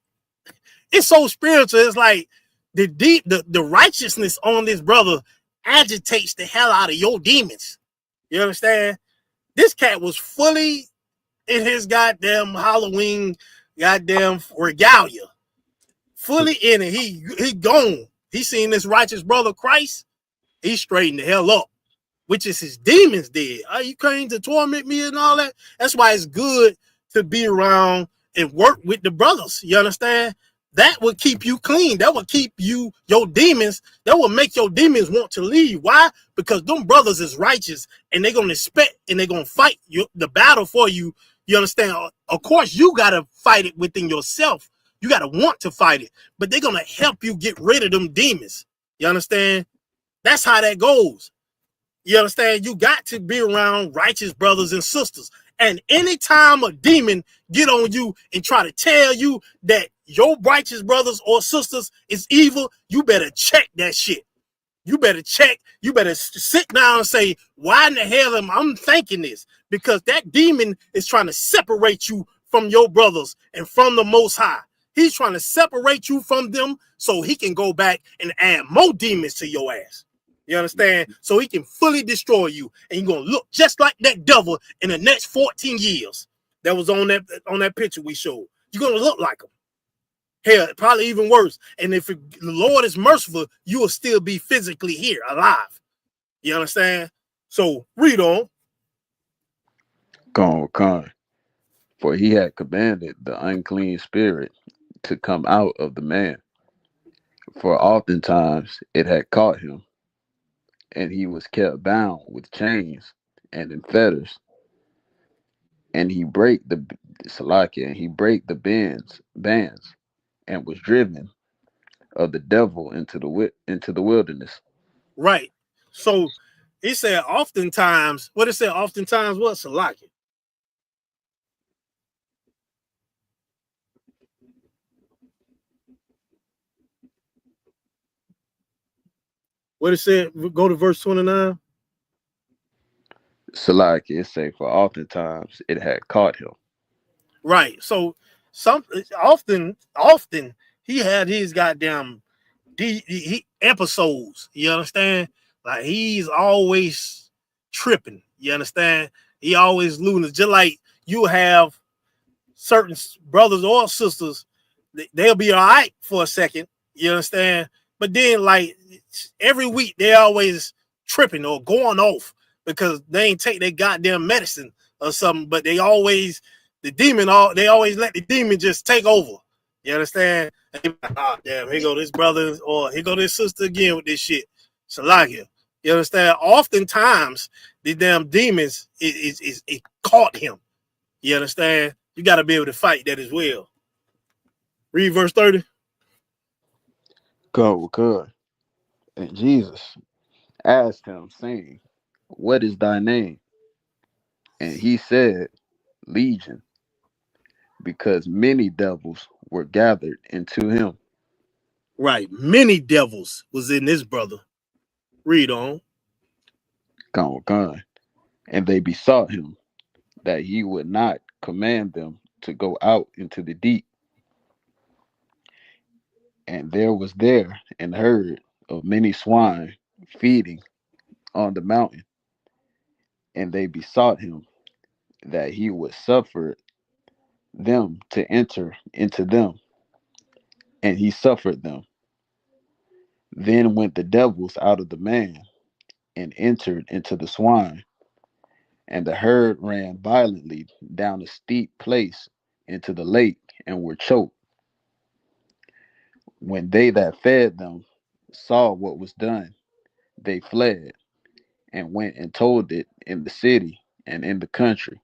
it's so spiritual. It's like the righteousness on this brother agitates the hell out of your demons. You understand? This cat was fully in his goddamn Halloween goddamn regalia. Fully in it. He gone. He seen this righteous brother Christ. He straightened the hell up, which is his demons did. You came to torment me and all that. That's why it's good to be around and work with the brothers. You understand? That would keep you clean. That would keep your demons. That will make your demons want to leave. Why? Because them brothers is righteous and they're going to expect and they're going to fight the battle for you. You understand? Of course, you got to fight it within yourself. You got to want to fight it, but they're going to help you get rid of them demons. You understand? That's how that goes. You understand? You got to be around righteous brothers and sisters. And anytime a demon get on you and try to tell you that your righteous brothers or sisters is evil, you better check that shit. You better check. You better sit down and say, why in the hell am I thinking this? Because that demon is trying to separate you from your brothers and from the Most High. He's trying to separate you from them so he can go back and add more demons to your ass. You understand? So he can fully destroy you, and you're gonna look just like that devil in the next 14 years. That was on that picture we showed. You're gonna look like him. Hell, probably even worse. And if the Lord is merciful, you will still be physically here, alive. You understand? So read on. Con. For he had commanded the unclean spirit to come out of the man. For oftentimes it had caught him, and he was kept bound with chains and in fetters, and he brake the bands, and was driven of the devil into the wilderness. Right. So he said oftentimes, what it said oftentimes was Salaki. What it said, go to verse 29. Salaki, it say, for oftentimes it had caught him. Right. So often he had his goddamn episodes. You understand? Like he's always tripping. You understand? He always losing. Just like you have certain brothers or sisters, they'll be all right for a second. You understand? But then, like every week, they always tripping or going off because they ain't take their goddamn medicine or something. But they always the demon, they always let the demon just take over. You understand? And they be like, oh, damn, here go this brother, or here go this sister again with this shit. Salakia. You understand? Oftentimes, the damn demons, it caught him. You understand? You got to be able to fight that as well. Read verse 30. Good. And Jesus asked him, saying, what is thy name? And he said, Legion, because many devils were gathered into him. Right. Many devils was in this brother. Read on. Gone. And they besought him that he would not command them to go out into the deep. And there was there an herd of many swine feeding on the mountain. And they besought him that he would suffer them to enter into them. And he suffered them. Then went the devils out of the man and entered into the swine. And the herd ran violently down a steep place into the lake and were choked. When they that fed them saw what was done, they fled and went and told it in the city and in the country.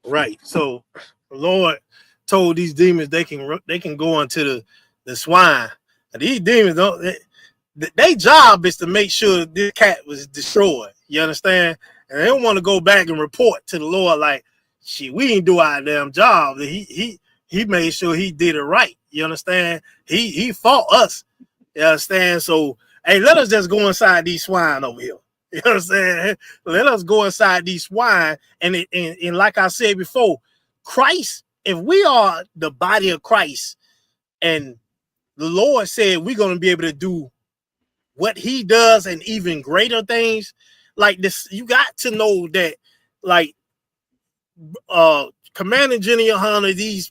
Right. So the Lord told these demons they can go into the swine. And these demons their job is to make sure this cat was destroyed. You understand? And they don't want to go back and report to the Lord like, shit, we didn't do our damn job. He made sure he did it right. You understand? He fought us. You understand? So hey, let us just go inside these swine over here. You know what I'm saying? Let us go inside these swine. And like I said before, Christ, if we are the body of Christ, and the Lord said we're going to be able to do what he does and even greater things like this, you got to know that, like, Commanding General Hunter, these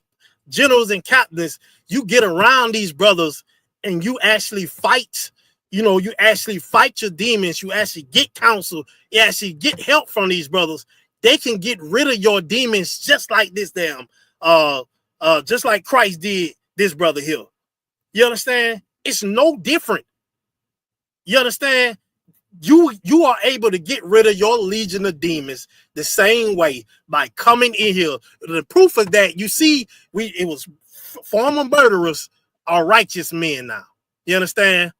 generals and captains, you get around these brothers and you actually fight. You actually fight your demons. You actually get counsel. You actually get help from these brothers. They can get rid of your demons just like this just like Christ did this brother here. You understand? It's no different. You understand? You are able to get rid of your legion of demons the same way by coming in here. The proof of that, you see, it was former murderers are righteous men now. You understand?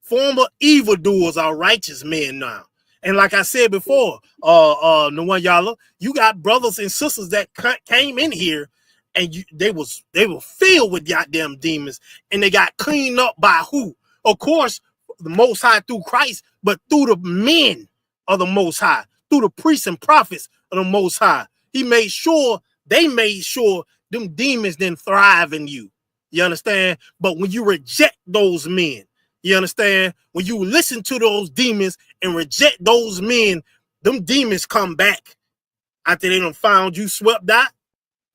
Former evildoers are righteous men now. And like I said before, Nwanyala, you got brothers and sisters that came in here and they were filled with goddamn demons, and they got cleaned up by who? Of course, the Most High through Christ, but through the men of the Most High, through the priests and prophets of the Most High. They made sure them demons didn't thrive in you. You understand? But when you reject those men, you understand? When you listen to those demons and reject those men, them demons come back after they done found you swept out.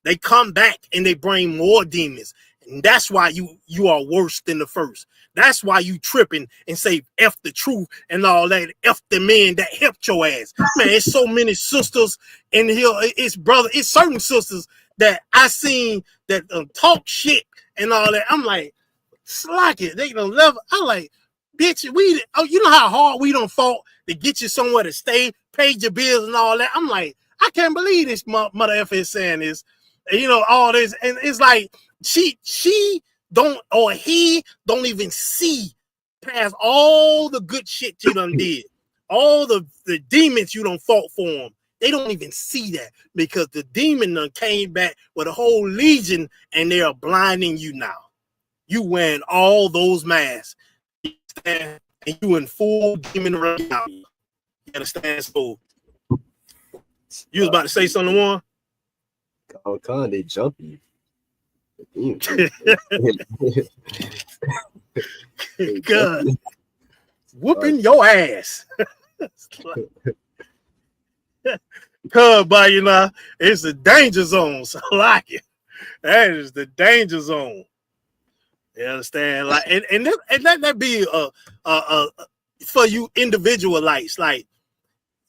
They come back and they bring more demons. And that's why you are worse than the first. That's why you tripping and say F the truth and all that. F the man that helped your ass. Man, it's so many sisters in here. It's certain sisters that I seen that talk shit and all that. I'm like, slack it. They don't love. I'm like, bitch, you know how hard we done fought to get you somewhere to stay, paid your bills and all that. I'm like, I can't believe this mother F is saying this. And, all this. And it's like, she don't, or he don't even see past all the good shit you done did. All the demons you done fought for them. They don't even see that because the demon done came back with a whole legion and they are blinding you now. You wearing all those masks. You understand? And you in full demon right now. You understand? So you was about to say something, Warren? Oh, Con, they jumpy. God. Whooping your ass. Cuz, but it's the danger zone. So I like it. That is the danger zone. You understand? Like, and that be for you individualites. Like,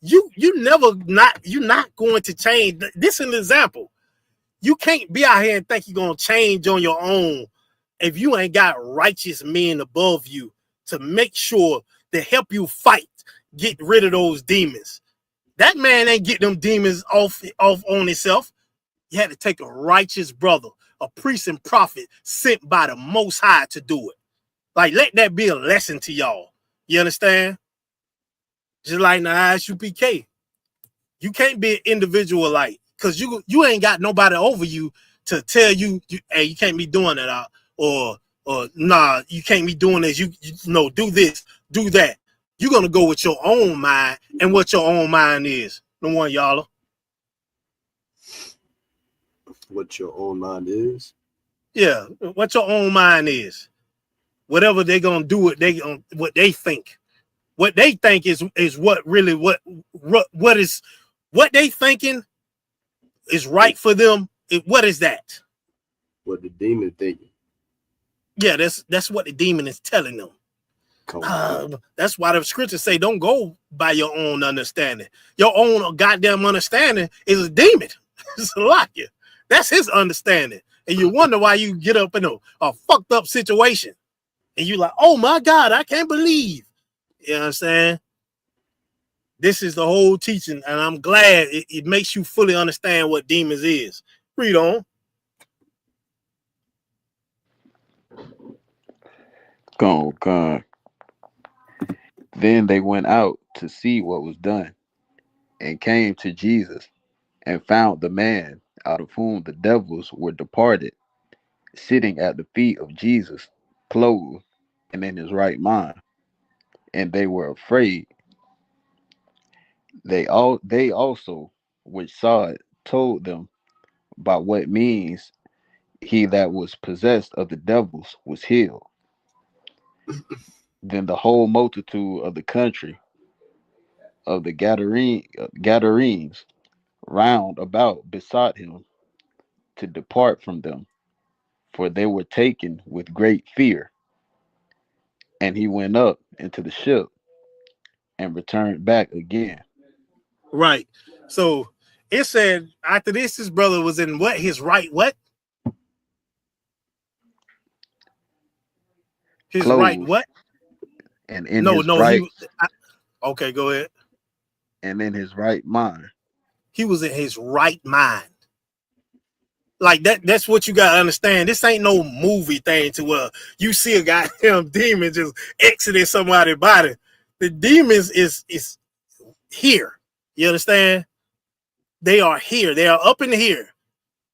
you're not going to change. This is an example. You can't be out here and think you're gonna change on your own if you ain't got righteous men above you to make sure to help you fight, get rid of those demons. That man ain't get them demons off on himself. You had to take a righteous brother, a priest and prophet sent by the Most High to do it. Like, let that be a lesson to y'all. You understand? Just like in the ISUPK. You can't be an individual like, because you ain't got nobody over you to tell you, hey, you can't be doing that, or nah, you can't be doing this. You know, do this, do that. You're gonna go with your own mind and what your own mind is. No one, y'all. What your own mind is? Yeah, what your own mind is. Whatever they're gonna do, what they think. What they think is what really what is what they thinking is right for them. What is that? What the demon thinking? Yeah, that's what the demon is telling them. That's why the scriptures say don't go by your own understanding. Your own goddamn understanding is a demon. It's a liar. That's his understanding. And you wonder why you get up in a fucked up situation. And you like, oh my God, I can't believe. You know what I'm saying? This is the whole teaching, and I'm glad it makes you fully understand what demons is. Read on. Go on. Then they went out to see what was done, and came to Jesus, and found the man out of whom the devils were departed, sitting at the feet of Jesus, clothed and in his right mind. And they were afraid. They also, which saw it, told them by what means he that was possessed of the devils was healed. Then the whole multitude of the country of the Gadarenes round about besought him to depart from them, for they were taken with great fear. And he went up into the ship and returned back again. Right. So it said after this, his brother was in what? His right what? His right Clothed what? and in No, his no, right okay, go ahead. and in his right mind. He was in his right mind. Like that's what you gotta understand. This ain't no movie thing to where you see a goddamn demon just exiting somebody's body. The demons is here. You understand? They are here. They are up in here.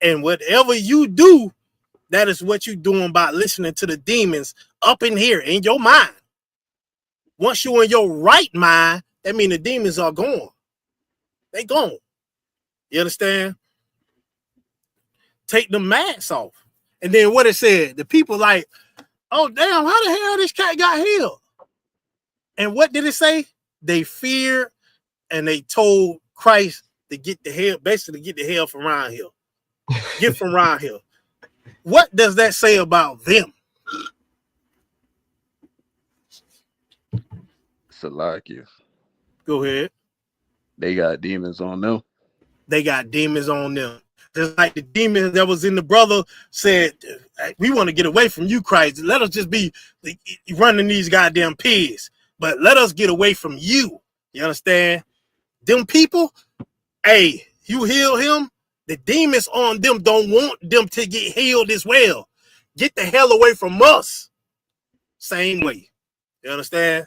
And whatever you do, that is what you're doing by listening to the demons up in here in your mind. Once you're in your right mind, that means the demons are gone. They gone. You understand? Take the masks off. And then what it said, the people like, oh, damn, how the hell this cat got healed? And what did it say? They feared and they told Christ to get the hell, basically get the hell from around here. Get from around here. What does that say about them? Salakia. Go ahead. They got demons on them. They got demons on them. Just like the demon that was in the brother said, we want to get away from you, Christ. Let us just be running these goddamn pigs. But let us get away from you. You understand? Them people, hey, you heal him, the demons on them don't want them to get healed as well. Get the hell away from us. Same way. You understand?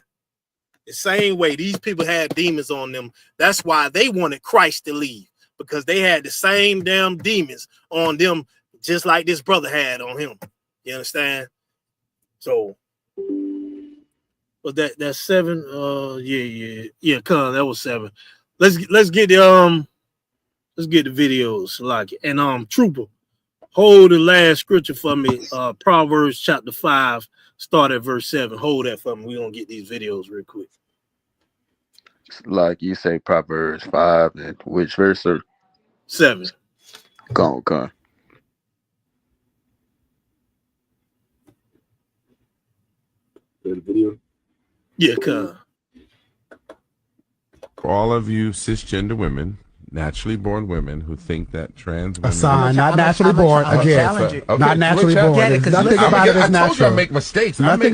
The same way these people had demons on them. That's why they wanted Christ to leave, because they had the same damn demons on them, just like this brother had on him. You understand? So, was that's 7? Yeah. Con, that was 7. Let's get the videos, like, and Trooper, hold the last scripture for me. Proverbs chapter 5, start at verse 7. Hold that for me. We're gonna get these videos real quick. Like you say, Proverbs 5, and which verse, sir? 7. Go on. The video? Yeah, come. For all of you cisgender women, naturally born women who think that trans women... Assigned, not naturally born. Again, not naturally born. Nothing about it is natural. I told you I make mistakes. Nothing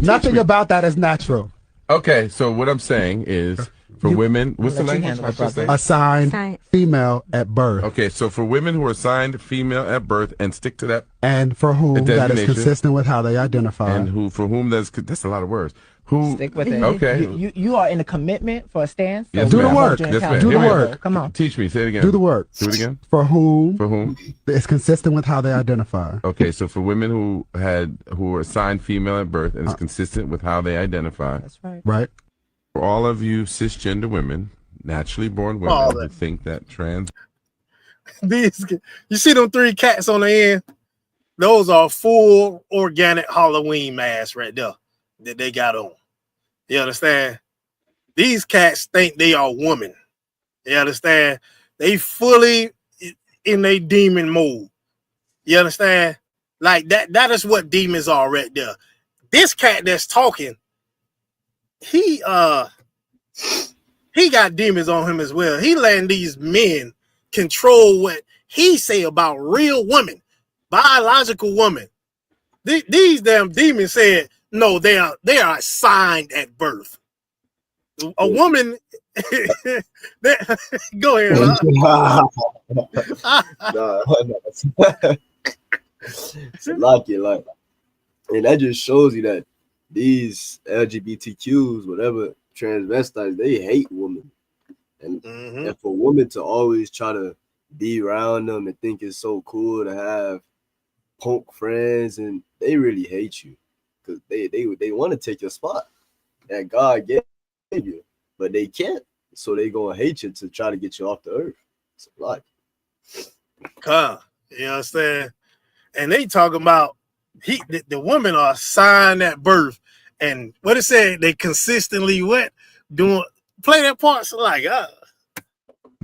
Nothing about that is natural. Okay, so what I'm saying is, for women, what's the language? Assigned female at birth. Okay, so for women who are assigned female at birth and stick to that, and for whom that is consistent with how they identify, and for whom that's a lot of words. Who stick with it? Okay, you are in a commitment for a stance. So yes, do the work. Yes, ma'am. Do the work. Come on. Teach me. Say it again. Do the work. Do it again. For whom? For whom? It's consistent with how they identify. Okay, so for women who were assigned female at birth and it's consistent with how they identify. That's right. Right. For all of you cisgender women, naturally born women who think that trans... You see them 3 cats on the end? Those are full organic Halloween masks right there that they got on. You understand? These cats think they are women. You understand? They fully in a demon mode. You understand? Like that is what demons are right there. This cat that's talking, he got demons on him as well. He letting these men control what he say about real women, biological women. These damn demons said no, they are assigned at birth. A woman. Go ahead. Like, and that just shows you that these LGBTQs, whatever, transvestites, they hate women. And, and for women to always try to be around them and think it's so cool to have punk friends, and they really hate you because they want to take your spot that God gave you, but they can't. So they gonna hate you to try to get you off the earth. It's like, you know what I'm saying? And they talking about the women are assigned at birth, and what it said they consistently play that part. So like,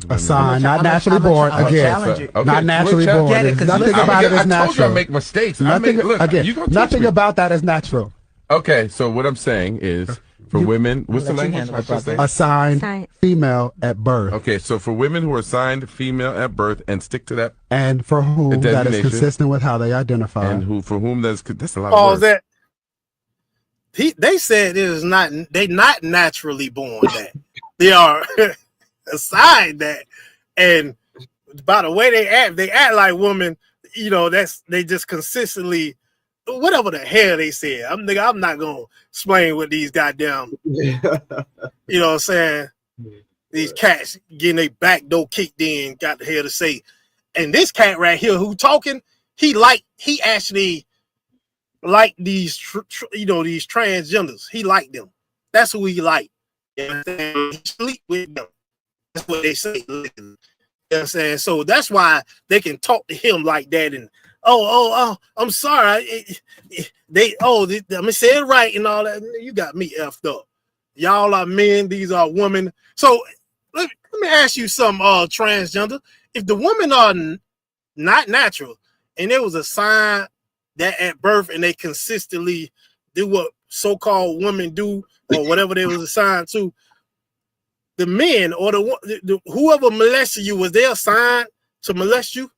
assigned, not naturally born. Again, not naturally born. Nothing about it is natural. I told you I make mistakes. Nothing about that is natural. Okay, so what I'm saying is, for women, what's the language? Assigned female at birth. Okay, so for women who are assigned female at birth and stick to that, and for whom that is consistent with how they identify, and for whom that's a lot of words. They said they not naturally born that. They are assigned that, and by the way they act like women. You know, they just consistently. Whatever the hell they said, I'm not gonna explain what these goddamn, you know what I'm saying? These cats getting their back door kicked in, got the hell to say. And this cat right here who talking, he actually like these, these transgenders. He like them. That's who he like. You know what I'm saying? He sleep with them. That's what they say. You know what I'm saying? So that's why they can talk to him like that and. Oh, I'm sorry. I'm gonna say it right and all that. You got me effed up. Y'all are men, these are women. So let me ask you something, transgender. If the women are not natural and there was a sign that at birth and they consistently do what so-called women do or whatever they was assigned to, the men or the whoever molested you, was they assigned to molest you?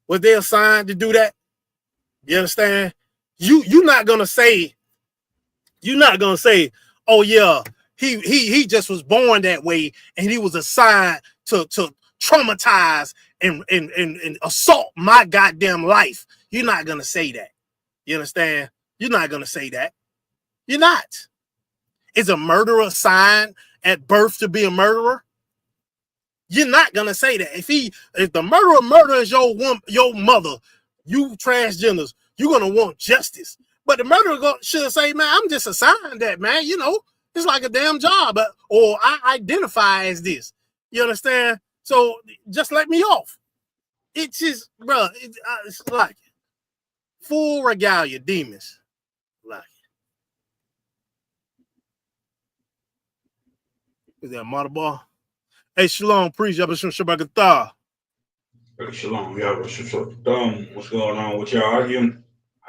Was they assigned to do that? You understand? You're not gonna say, oh yeah, he just was born that way and he was assigned to traumatize and assault my goddamn life. You're not gonna say that. You understand? You're not gonna say that. You're not. Is a murderer assigned at birth to be a murderer? You're not gonna say that. If the murderer murders your mother, you transgenders, you're gonna want justice. But the murderer should say, man, I'm just assigned that, man. You know, it's like a damn job, or I identify as this. You understand? So just let me off. It's just, bro, it's like full regalia, demons. Like, is that mother ball? Hey, Shalom, preach. Shabbat Shalom, y'all. What's going on with y'all? I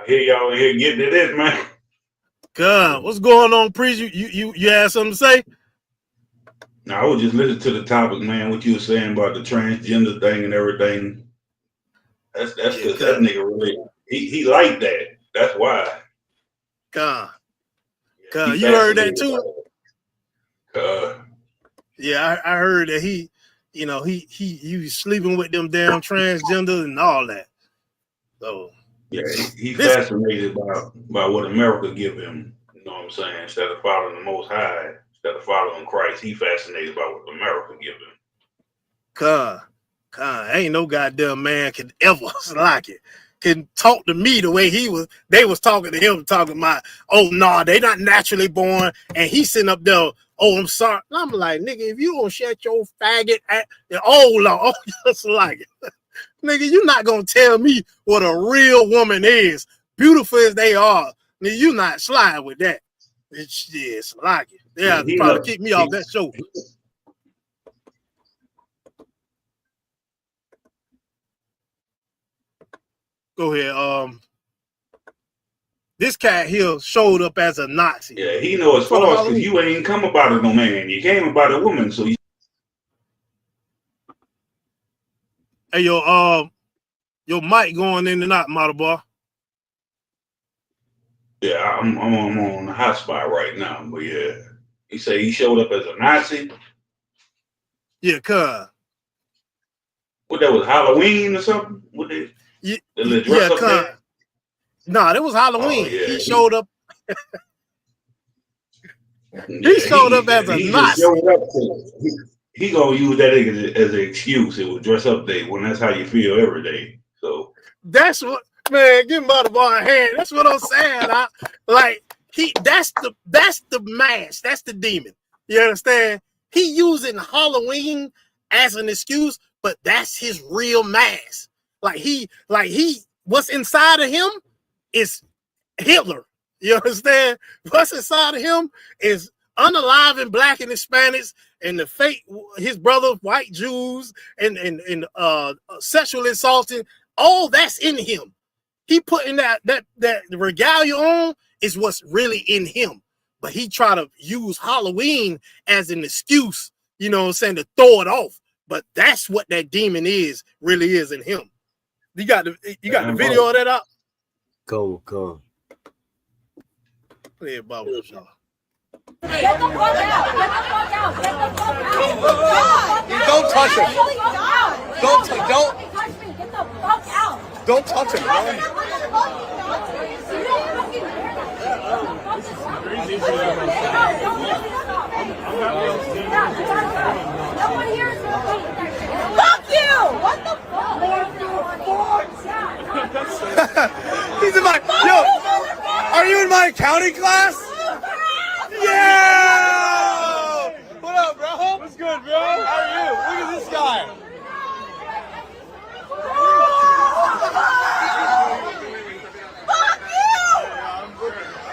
hear y'all in here getting to this, man. God, what's going on, preach? You had something to say? Now, I was just listening to the topic, man. What you were saying about the transgender thing and everything. That's because that nigga really he liked that. That's why. God, you heard that too? Yeah, I heard that he was sleeping with them damn transgender and all that. So yeah, he's fascinated by what America give him. You know what I'm saying? Instead of following the Most High, instead of following Christ, he fascinated by what America give him. Ain't no goddamn man can ever like it. Can talk to me the way they was talking to him, talking about, oh no, they not naturally born, and he's sitting up there, oh, I'm sorry. And I'm like, nigga, if you don't shut your faggot at just like it. Nigga, you not gonna tell me what a real woman is, beautiful as they are. Nigga, you not sliding with that. It's like it. They have to probably keep me off that show. Go ahead. This cat here showed up as a Nazi. Yeah, he know it's false because you ain't come about it no man. You came about a woman, so you. Hey, your mic going in and out, model boy. Yeah, I'm on the hot spot right now, but yeah, he said he showed up as a Nazi. Yeah, cuz. What, that was Halloween or something? What they? Yeah, cuz. Nah, that was Halloween. Oh, yeah. He showed up. He showed up as a Nazi. He gonna use that as an excuse. It was dress up day when that's how you feel every day. So that's what, man. Give Mother Boy a hand. That's what I'm saying. That's the mask. That's the demon. You understand? He using Halloween as an excuse, but that's his real mask. What's inside of him is Hitler. You understand? What's inside of him is unaliving Black and Hispanics and the fake his brother white Jews and sexual assaulting. All that's in him. He putting that regalia on is what's really in him. But he try to use Halloween as an excuse, you know what I'm saying, to throw it off. But that's what that demon really is in him. You got the video of that up? Go. Play it, Bob. Get the fuck out! Get the fuck out! Get the fuck out! Don't touch him! Don't touch me! Get the fuck out! Don't touch him, bro! Fuck you! What the fuck? He's in my Are you in my accounting class? Yeah! What up, bro? What's good, bro? How are you? Look at this guy. Fuck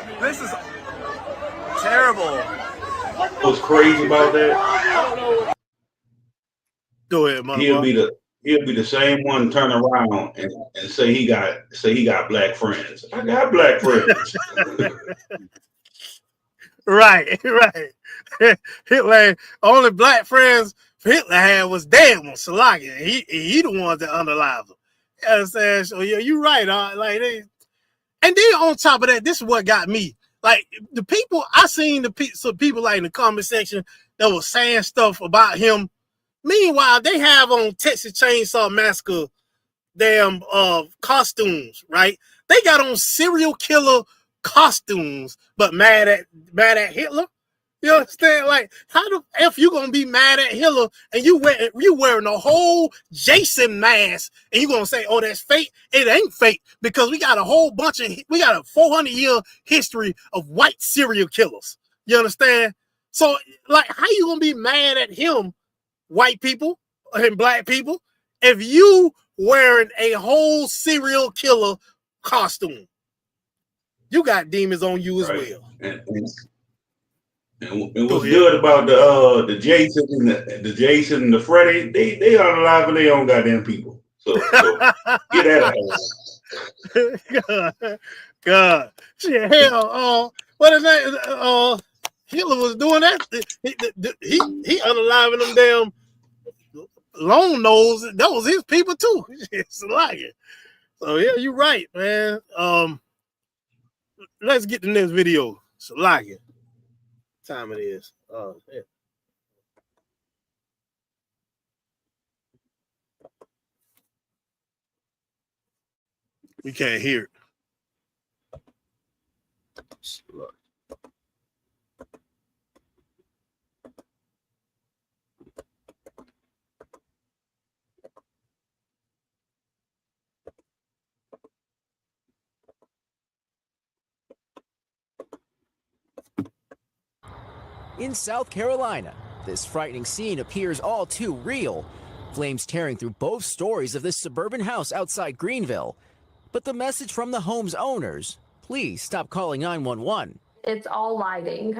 you! This is terrible. What's crazy about that? Go ahead, Mother. He'll be the same one turn around and say he got Black friends. I got Black friends. Right. Hitler, only Black friends Hitler had was damn on Salaki. He the ones that underlies them. You know what I'm saying? So yeah, you're right. And then on top of that, this is what got me. Like the people I seen some people like in the comment section that was saying stuff about him. Meanwhile, they have on Texas Chainsaw Massacre damn costumes, right? They got on serial killer costumes, but mad at Hitler. You understand? Like, how the F you gonna be mad at Hitler and you wearing a whole Jason mask and you gonna say, oh, that's fake? It ain't fake because we got a 400-year history of white serial killers. You understand? So, like, how you gonna be mad at him, white people and Black people, if you wearing a whole serial killer costume? You got demons on you as well. And what's good about the Jason and the Jason and the Freddy, they are alive and they own goddamn people. So get that out. God. Shit, hell, what is that? Hitler was doing that. He unaliving them damn long nose. That was his people too. It's like it. So yeah, you're right, man. Let's get the next video. So like it. Time it is. Yeah. We can't hear it. In South Carolina, this frightening scene appears all too real. Flames tearing through both stories of this suburban house outside Greenville. But the message from the home's owners, please stop calling 911. It's all lighting.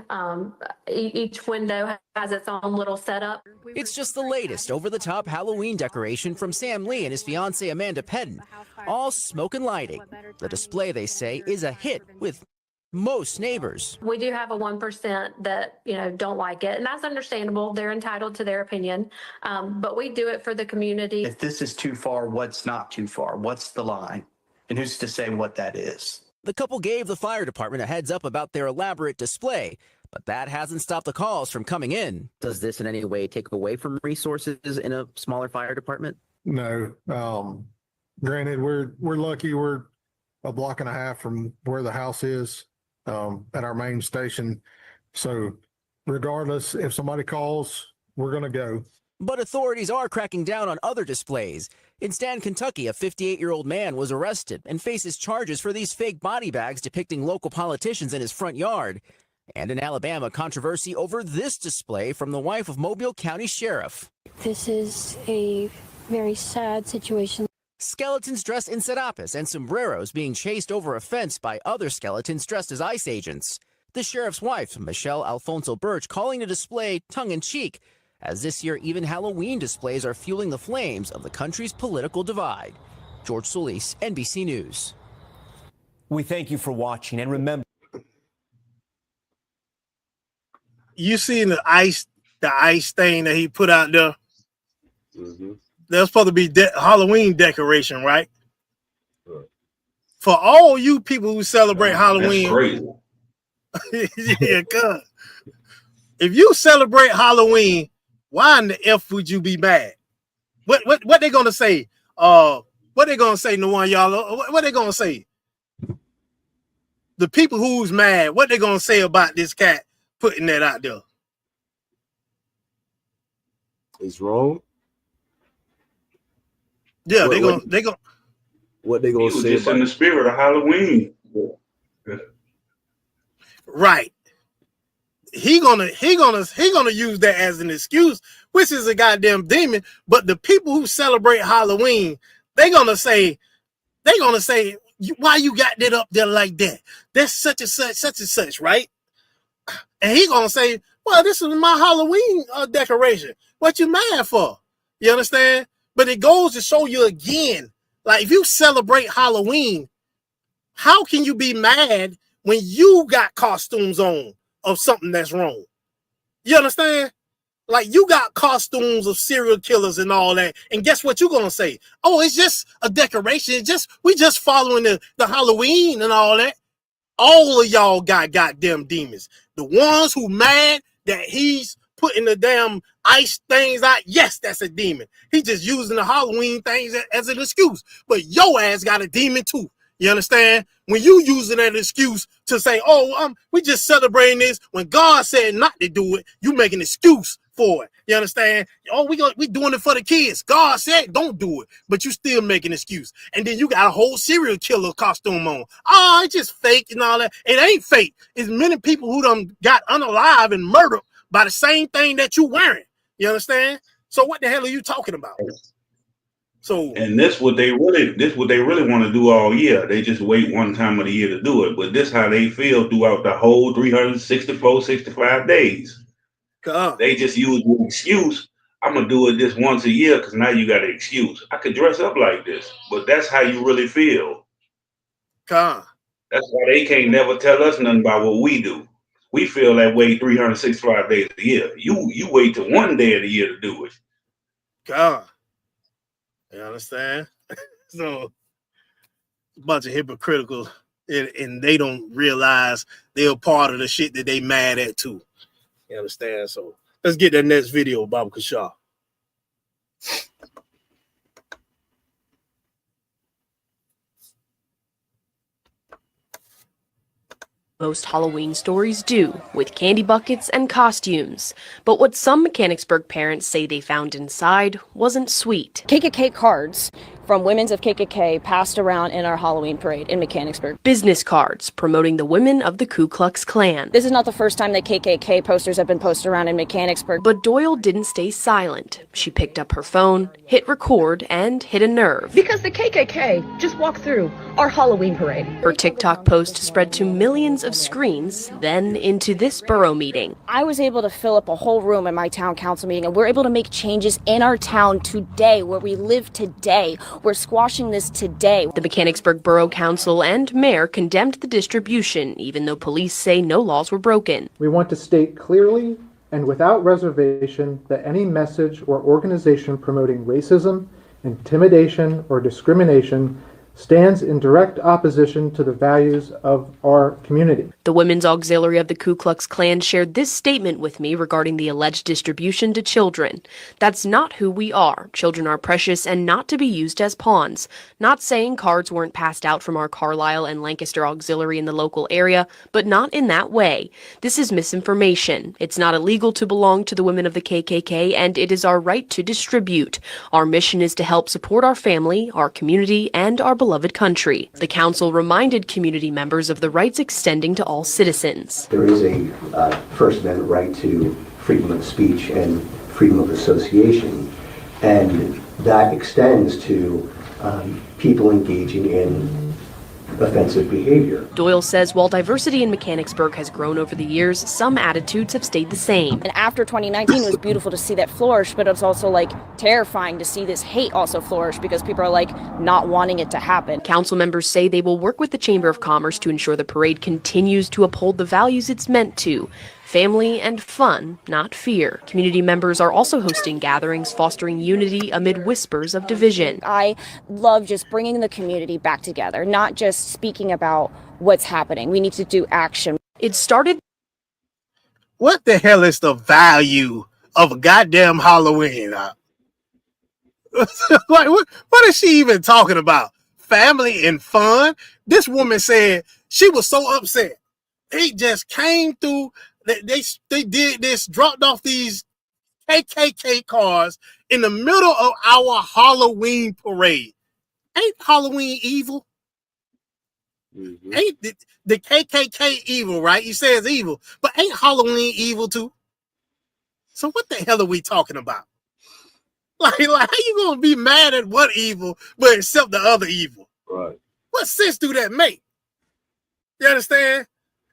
Each window has its own little setup. It's just the latest over-the-top Halloween decoration from Sam Lee and his fiancée Amanda Pedden. All smoke and lighting. The display, they say, is a hit with most neighbors. We do have a 1% that, don't like it, and that's understandable. They're entitled to their opinion, but we do it for the community. If this is too far, what's not too far? What's the line? And who's to say what that is? The couple gave the fire department a heads up about their elaborate display, but that hasn't stopped the calls from coming in. Does this in any way take away from resources in a smaller fire department? No. Granted, we're lucky. We're a block and a half from where the house is. At our main station. So regardless, if somebody calls, we're going to go. But authorities are cracking down on other displays. In Stanton, Kentucky, a 58-year-old man was arrested and faces charges for these fake body bags depicting local politicians in his front yard. And in Alabama, controversy over this display from the wife of Mobile County Sheriff. This is a very sad situation. Skeletons dressed in serapes and sombreros being chased over a fence by other skeletons dressed as ICE agents. The sheriff's wife, Michelle Alfonso Birch, calling the display tongue-in-cheek, as this year even Halloween displays are fueling the flames of the country's political divide. George Solis, NBC News. We thank you for watching, and remember... You seen the ice thing that he put out there? Mm-hmm. That's supposed to be Halloween decoration, right? For all you people who celebrate Halloween, that's crazy. Yeah, cuz if you celebrate Halloween, why in the F would you be mad? What they gonna say? What they gonna say? No one y'all. What they gonna say? The people who's mad, what they gonna say about this cat putting that out there? It's wrong. Yeah, they gonna what they gonna say just in the spirit of Halloween. Right. He gonna use that as an excuse, which is a goddamn demon. But the people who celebrate Halloween, they gonna say, why you got that up there like that? That's such and such, right? And he gonna say, well, this is my Halloween decoration. What you mad for? You understand? But it goes to show you again, like if you celebrate Halloween, how can you be mad when you got costumes on of something that's wrong? You understand? Like you got costumes of serial killers and all that. And guess what you're going to say? Oh, it's just a decoration. We just following the Halloween and all that. All of y'all got goddamn demons. The ones who mad that he's putting the damn ice things out, yes, that's a demon. He just using the Halloween things as an excuse. But your ass got a demon too. You understand? When you using that excuse to say, oh, we just celebrating this, when God said not to do it, you make an excuse for it. You understand? Oh, we doing it for the kids. God said don't do it, but you still make an excuse. And then you got a whole serial killer costume on. Oh, it's just fake and all that. It ain't fake. It's many people who done got unalive and murdered by the same thing that you wearing. You understand? So what the hell are you talking about? So and this what they really want to do all year. They just wait one time of the year to do it. But this how they feel throughout the whole 364, 65 days. They just use the excuse, I'm gonna do it this once a year because now you got an excuse. I could dress up like this, but that's how you really feel. That's why they can't never tell us nothing about what we do. We feel that way 365 days a year. You wait till one day of the year to do it. God. You understand? So a bunch of hypocritical, and they don't realize they're part of the shit that they mad at too. You understand? So let's get that next video, Baba Kashaw. Most Halloween stories do, with candy buckets and costumes. But what some Mechanicsburg parents say they found inside wasn't sweet. KKK cards from Women's of KKK passed around in our Halloween parade in Mechanicsburg. Business cards promoting the women of the Ku Klux Klan. This is not the first time that KKK posters have been posted around in Mechanicsburg. But Doyle didn't stay silent. She picked up her phone, hit record, and hit a nerve. Because the KKK just walked through our Halloween parade. Her TikTok post spread to millions of screens, then into this borough meeting. I was able to fill up a whole room in my town council meeting, and we're able to make changes in our town today, where we live today. We're squashing this today. The Mechanicsburg Borough Council and Mayor condemned the distribution, even though police say no laws were broken. We want to state clearly and without reservation that any message or organization promoting racism, intimidation, or discrimination stands in direct opposition to the values of our community. The Women's Auxiliary of the Ku Klux Klan shared this statement with me regarding the alleged distribution to children. That's not who we are. Children are precious and not to be used as pawns. Not saying cards weren't passed out from our Carlisle and Lancaster Auxiliary in the local area, but not in that way. This is misinformation. It's not illegal to belong to the women of the KKK, and it is our right to distribute. Our mission is to help support our family, our community, and our beloved country. The council reminded community members of the rights extending to all citizens. There is a First Amendment right to freedom of speech and freedom of association, and that extends to people engaging in offensive behavior. Doyle says while diversity in Mechanicsburg has grown over the years, some attitudes have stayed the same. And after 2019, it was beautiful to see that flourish, but it's also like terrifying to see this hate also flourish because people are like not wanting it to happen. Council members say they will work with the Chamber of Commerce to ensure the parade continues to uphold the values it's meant to. Family and fun, not fear. Community members are also hosting gatherings fostering unity amid whispers of division. I love just bringing the community back together, not just speaking about what's happening. We need to do action. It started. What the hell is the value of a goddamn Halloween? Like, what is she even talking about? Family and fun? This woman said she was so upset. They just came through. They did this, dropped off these KKK cars in the middle of our Halloween parade. Ain't Halloween evil? Mm-hmm. Ain't the KKK evil, right? You say it's evil, but ain't Halloween evil too? So what the hell are we talking about? Like how you gonna be mad at one evil but accept the other evil? Right. What sense do that make? You understand?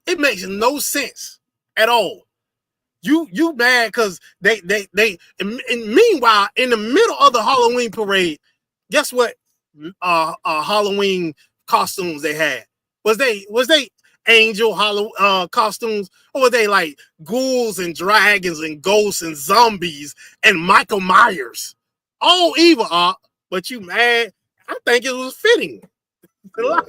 It makes no sense at all. You mad because they and meanwhile in the middle of the Halloween parade, guess what Halloween costumes they had? Was they angel costumes, or were they like ghouls and dragons and ghosts and zombies and Michael Myers? All evil, but you mad? I think it was fitting. I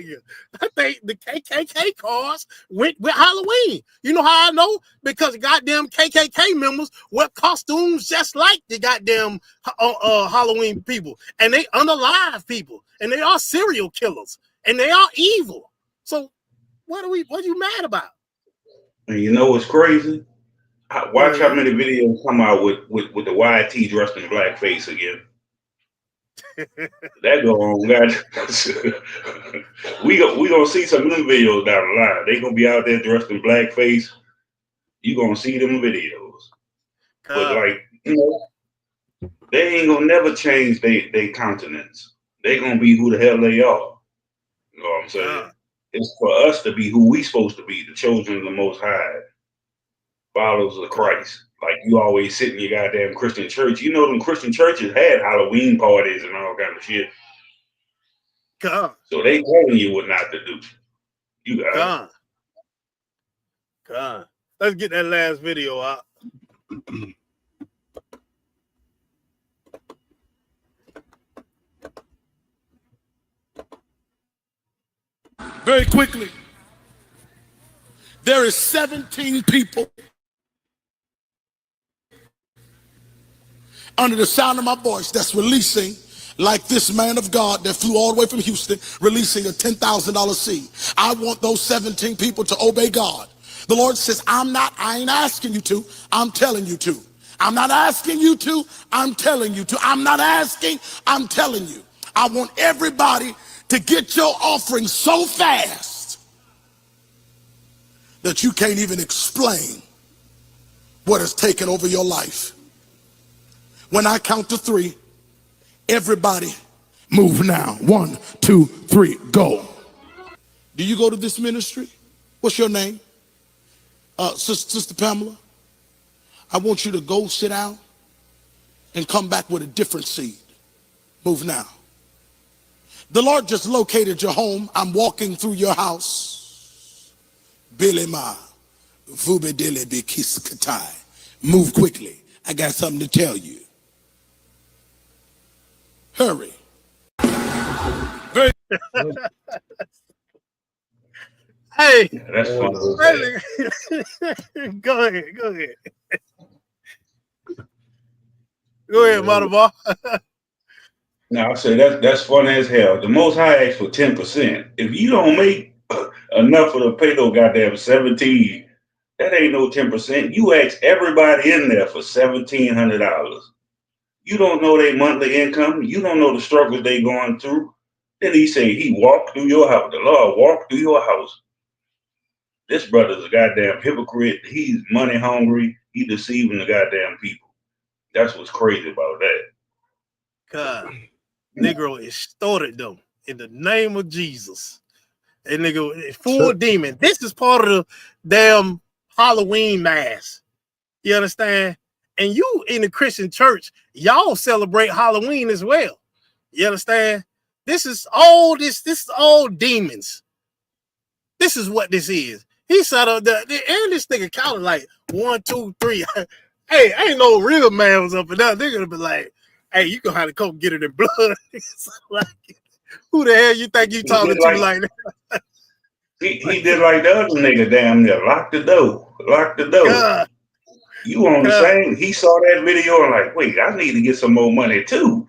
think the KKK cars went with Halloween. You know how I know? Because goddamn KKK members wear costumes just like the goddamn Halloween people, and they unalive people, and they are serial killers, and they are evil. So what are you mad about? And you know what's crazy? Watch how many videos come out with the YT dressed in blackface again. That go on, guys. we gonna see some of them videos down the line. They gonna be out there dressed in blackface. You gonna see them videos, but like they ain't gonna never change their countenance. They gonna be who the hell they are. You know what I'm saying? It's for us to be who we supposed to be, the children of the Most High, followers of Christ. Like you always sit in your goddamn Christian church. You know them Christian churches had Halloween parties and all kind of shit. God. So they telling you what not to do. You got God. Let's get that last video out. Very quickly, there is 17 people under the sound of my voice that's releasing, like this man of God that flew all the way from Houston, releasing a $10,000 seed. I want those 17 people to obey God. The Lord says, I ain't asking you to, I'm telling you to. I'm not asking you to, I'm telling you to. I'm not asking, I'm telling you. I want everybody to get your offering so fast that you can't even explain what has taken over your life. When I count to 3, everybody move now. 1, 2, 3, go. Do you go to this ministry? What's your name? Sister Pamela, I want you to go sit down and come back with a different seed. Move now. The Lord just located your home. I'm walking through your house. Bilema, vubedele bikiskatai. Move quickly. I got something to tell you. Hurry. Very Hey, That's funny. Go ahead. Go ahead, Mother. Now I say that's funny as hell. The Most High asked for 10%. If you don't make enough for the pay no goddamn 17, that ain't no 10%. You ask everybody in there for $1,700. You don't know their monthly income. You don't know the struggles they going through. Then he say he walked through your house. The Lord walked through your house. This brother's a goddamn hypocrite. He's money hungry. He deceiving the goddamn people. That's what's crazy about that. God, Negro extorted them in the name of Jesus. And nigga, full demon. This is part of the damn Halloween mass. You understand? And you in the Christian church, y'all celebrate Halloween as well. You understand? This is all demons. This is what this is. He set up and this nigga counted like 1, 2, 3. Hey, ain't no real man was up and down. They're gonna be like, hey, you gonna have to come get it in blood. Like, who the hell you think you talking to like that? He did like the other nigga down there. Lock the door. Lock the door. God. You on the same. He saw that video and like, wait, I need to get some more money too.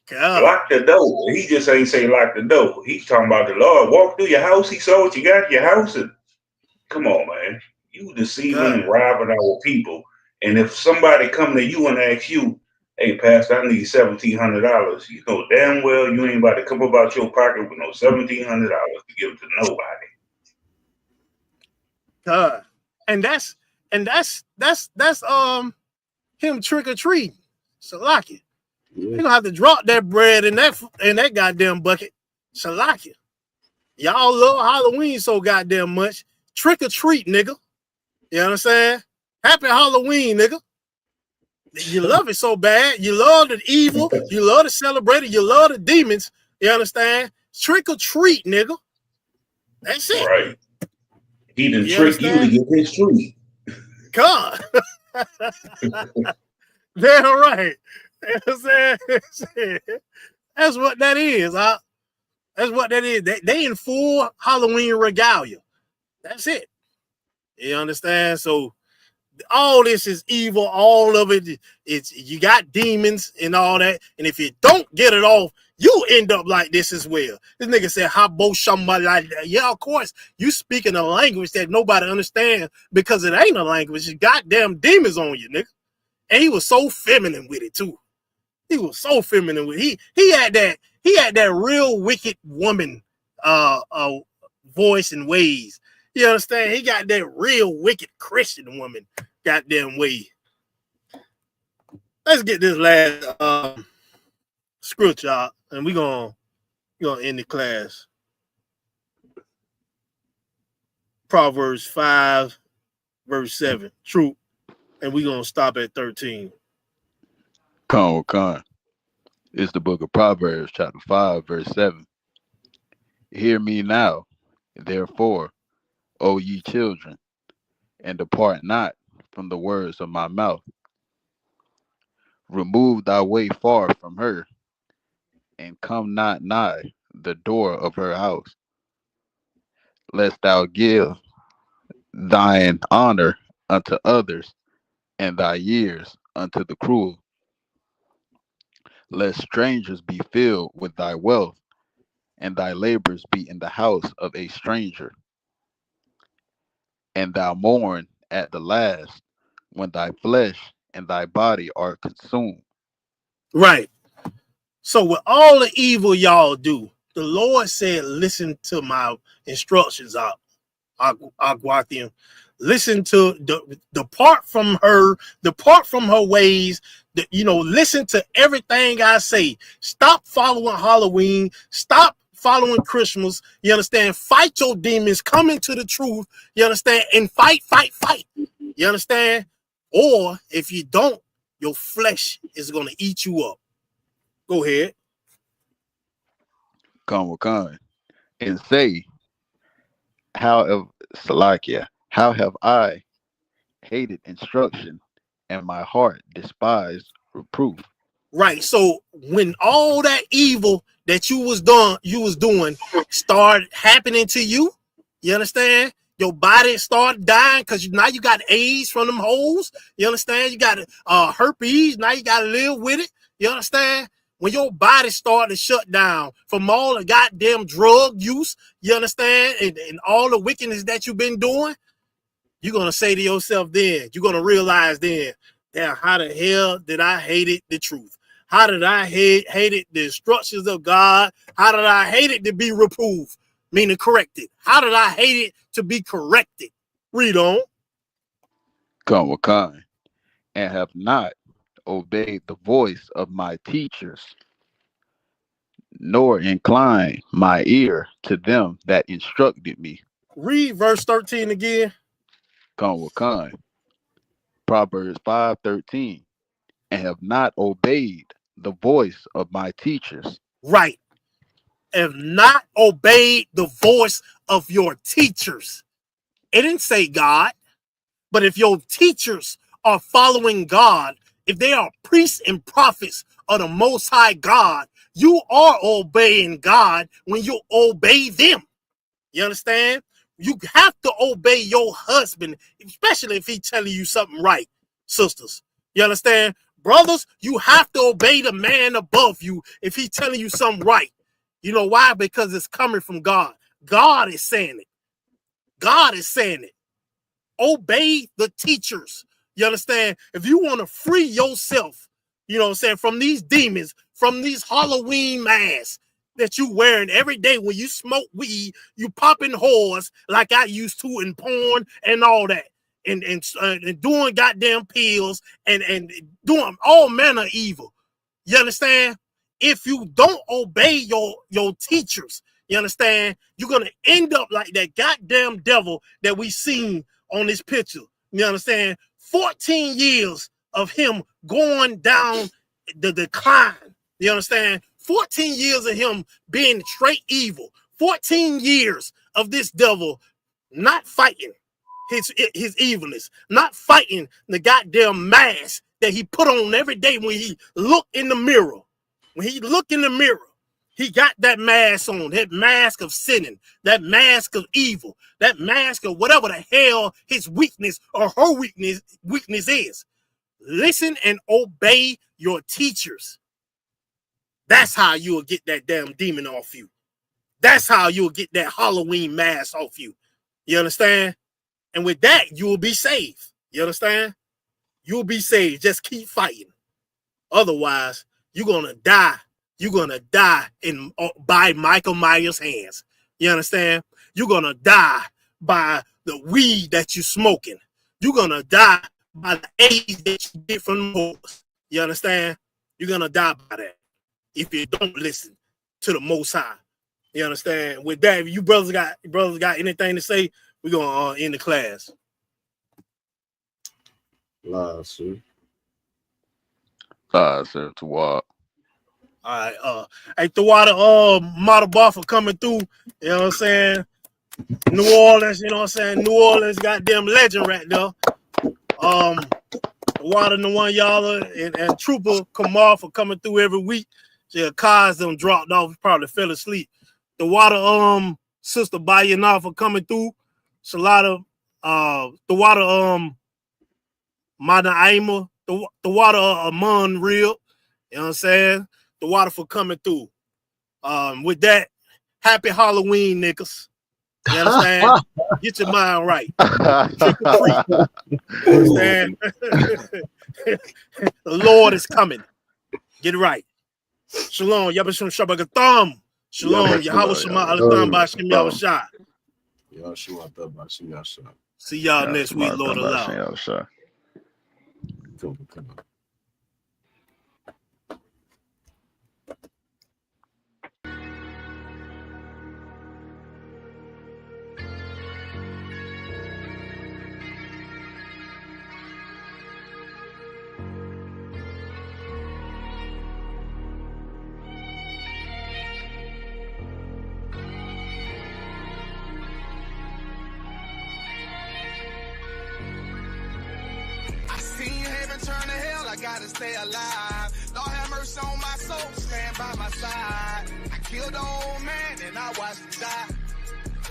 God. Lock the door. He just ain't say lock the door. He's talking about the Lord. Walk through your house. He saw what you got in your house. And come on, man. You deceiving and robbing our people. And if somebody come to you and ask you, hey, Pastor, I need $1,700. You know damn well you ain't about to come about your pocket with no $1,700 to give to nobody. God. And that's him trick or treating. Salakia. You're gonna have to drop that bread in that goddamn bucket. Salakia. Y'all love Halloween so goddamn much. Trick or treat, nigga. You know what I'm saying? Happy Halloween, nigga. You love it so bad. You love the evil. You love to celebrate it. You love the demons. You understand? Trick or treat, nigga. That's it. Right. He done tricked you to get his treat. God. Damn right. You know what I'm saying? That's what that is. That's what that is. They in full Halloween regalia. That's it. You understand? So all this is evil. All of it. It's you got demons and all that. And if you don't get it off, you end up like this as well. This nigga said, "Habo somebody like that." Yeah, of course. You speaking a language that nobody understands because it ain't a language. It's goddamn demons on you, nigga. And he was so feminine with it too. He was so feminine with it. He had that real wicked woman voice and ways. You understand? He got that real wicked Christian woman goddamn way. Let's get this last scripture out, and we're gonna end the class. Proverbs 5, verse 7. True. And we're gonna stop at 13. Con. It's the book of Proverbs, chapter 5, verse 7. Hear me now, therefore, O ye children, and depart not from the words of my mouth. Remove thy way far from her, and come not nigh the door of her house, lest thou give thine honor unto others, and thy years unto the cruel, lest strangers be filled with thy wealth, and thy labors be in the house of a stranger, and thou mourn at the last, when thy flesh and thy body are consumed. Right. So with all the evil y'all do, the Lord said, listen to my instructions, Aguathium. Listen to depart from her ways. Listen to everything I say. Stop following Halloween. Stop following Christmas. You understand? Fight your demons. Come into the truth. You understand? And fight. You understand? Or if you don't, your flesh is going to eat you up. Go ahead. Come, and say, how have I hated instruction, and my heart despised reproof? Right. So when all that evil that you was doing started happening to you, you understand? Your body started dying because now you got AIDS from them holes. You understand? You got herpes. Now you got to live with it. You understand? When your body started to shut down from all the goddamn drug use, you understand? And all the wickedness that you've been doing, you're going to say to yourself then, you're going to realize then, damn, how the hell did I hate the truth? How did I hated the instructions of God? How did I hate it to be reproved, meaning corrected? How did I hate it to be corrected? Read on. Come, and have not obeyed the voice of my teachers, nor incline my ear to them that instructed me. Read verse 13 again. Con. Proverbs 5:13, and have not obeyed the voice of my teachers. Right. Have not obeyed the voice of your teachers. It didn't say God, but if your teachers are following God, if they are priests and prophets of the Most High God, you are obeying God when you obey them. You understand? You have to obey your husband, especially if he's telling you something right, sisters. You understand? Brothers, you have to obey the man above you if he's telling you something right. You know why? Because it's coming from God. God is saying it. God is saying it. Obey the teachers. You understand? If you want to free yourself, you know what I'm saying, from these demons, from these Halloween masks that you wearing every day when you smoke weed, you popping whores like I used to in porn and all that, and doing goddamn pills and doing all manner of evil. You understand? If you don't obey your teachers, you understand, you're gonna end up like that goddamn devil that we seen on this picture. You understand? 14 years of him going down the decline. You understand? 14 years of him being straight evil. 14 years of this devil not fighting his evilness, not fighting the goddamn mask that he put on every day when he looked in the mirror. When he looked in the mirror, he got that mask on, that mask of sinning, that mask of evil, that mask of whatever the hell his weakness or her weakness is. Listen and obey your teachers. That's how you'll get that damn demon off you. That's how you'll get that Halloween mask off you. You understand? And with that, you will be saved. You understand? You'll be saved. Just keep fighting. Otherwise, you're gonna die. You're gonna die by Michael Myers' hands. You understand? You're gonna die by the weed that you're smoking. You're gonna die by the AIDS that you get from the wars. You understand? You're gonna die by that if you don't listen to the Most High. You understand? With that, if you brothers got anything to say, we're gonna end the class. Live, sir. Sir, to what? All right, hey, Thawada, model bar for coming through. You know what I'm saying? New Orleans, you know what I'm saying? New Orleans, goddamn legend right there. Water the one y'all and Trooper Kamar for coming through every week. Yeah, cars them dropped off, probably fell asleep. The water sister Bayana for coming through. Salada, the water Mana Aima, the water Amon Real, you know what I'm saying? The water for coming through. With that, happy Halloween, niggas. You understand? Get your mind right. Trick or treat. You understand? The Lord is coming. Get it right. Shalom. Yabashim Shabagatham. Shalom. Yahweh Shema Alatham Bashim Yahweh. See y'all next week, Lord allow. Turn to hell, I gotta stay alive. Lord have mercy on my soul, stand by my side. I killed the old man and I watched him die.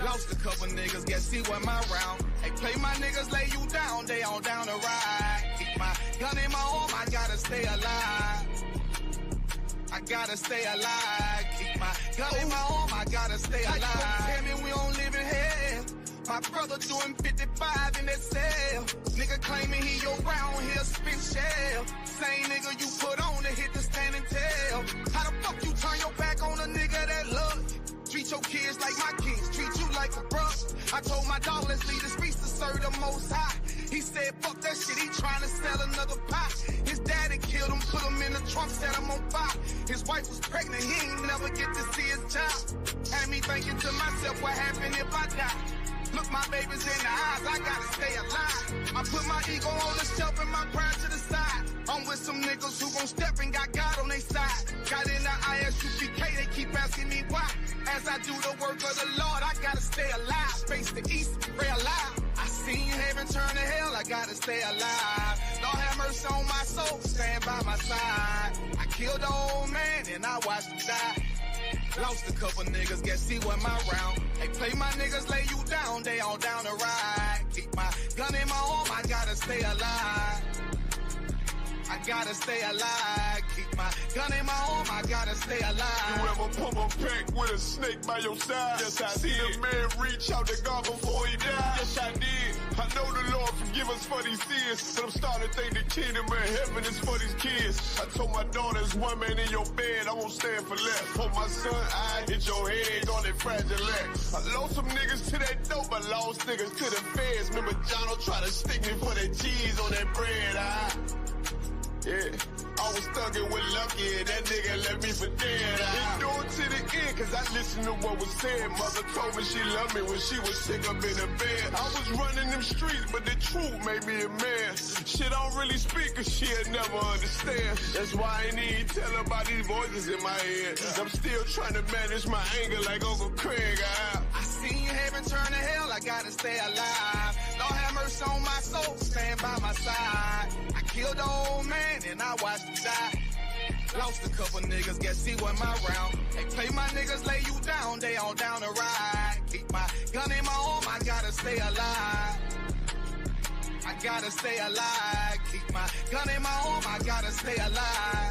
Lost a couple niggas, guess he wasn't my round. Hey, play my niggas, lay you down, they on down the ride. Keep my gun in my arm, I gotta stay alive. I gotta stay alive. Keep my gun in my arm, I gotta stay alive. Tell me we don't live in hell. My brother doing 55 in that cell. Nigga claiming he your round here spin shell. Same nigga you put on to hit the stand and tell. How the fuck you turn your back on a nigga that love you? Treat your kids like my kids, treat you like a brother. I told my dog, let's leave the streets to serve the most high. He said, fuck that shit, he trying to sell another pot. His daddy killed him, put him in the trunk, set him on fire. His wife was pregnant, he ain't never get to see his child. Had me thinking to myself, what happened if I die? Look my babies in the eyes, I gotta stay alive. I put my ego on the shelf and my pride to the side. I'm with some niggas who gon' step and got God on their side. Got in the ISUPK, they keep asking me why. As I do the work of the Lord, I gotta stay alive. Face the east, pray alive. I seen heaven turn to hell, I gotta stay alive. Lord have mercy on my soul, stand by my side. I killed the old man and I watched him die. Lost a couple niggas, guess he wasn't my round. Hey, play my niggas, lay you down, they all down the ride. Keep my gun in my arm, I gotta stay alive. I gotta stay alive. Keep my gun in my arm, I gotta stay alive. You ever pump a pack with a snake by your side? Yes, I see the man reach out to God before he died. Yes, I did. I know the Lord forgive us for these sins, but I'm starting to think the kingdom of heaven is for these kids. I told my daughters, one man in your bed, I won't stand for less. Hope my son, I hit your head on that fragile legs. I lost some niggas to that dope, I lost niggas to the feds. Remember Jono tried to stick me for that cheese on that bread, yeah, I was thugging with Lucky and that nigga left me for dead. Endured to the end, cause I listened to what was said. Mother told me she loved me when she was sick up in the bed. I was running them streets, but the truth made me a man. Shit, I don't really speak cause she'll never understand. That's why I ain't even tell her about these voices in my head. I'm still trying to manage my anger like Uncle Craig. I seen heaven turn to hell, I gotta stay alive. Lord have mercy on my soul, stand by my side. I killed the old man and I watched him die. Lost a couple niggas, guess he wasn't my round. Hey, play my niggas, lay you down, they all down the ride. Keep my gun in my arm, I gotta stay alive. I gotta stay alive. Keep my gun in my arm, I gotta stay alive.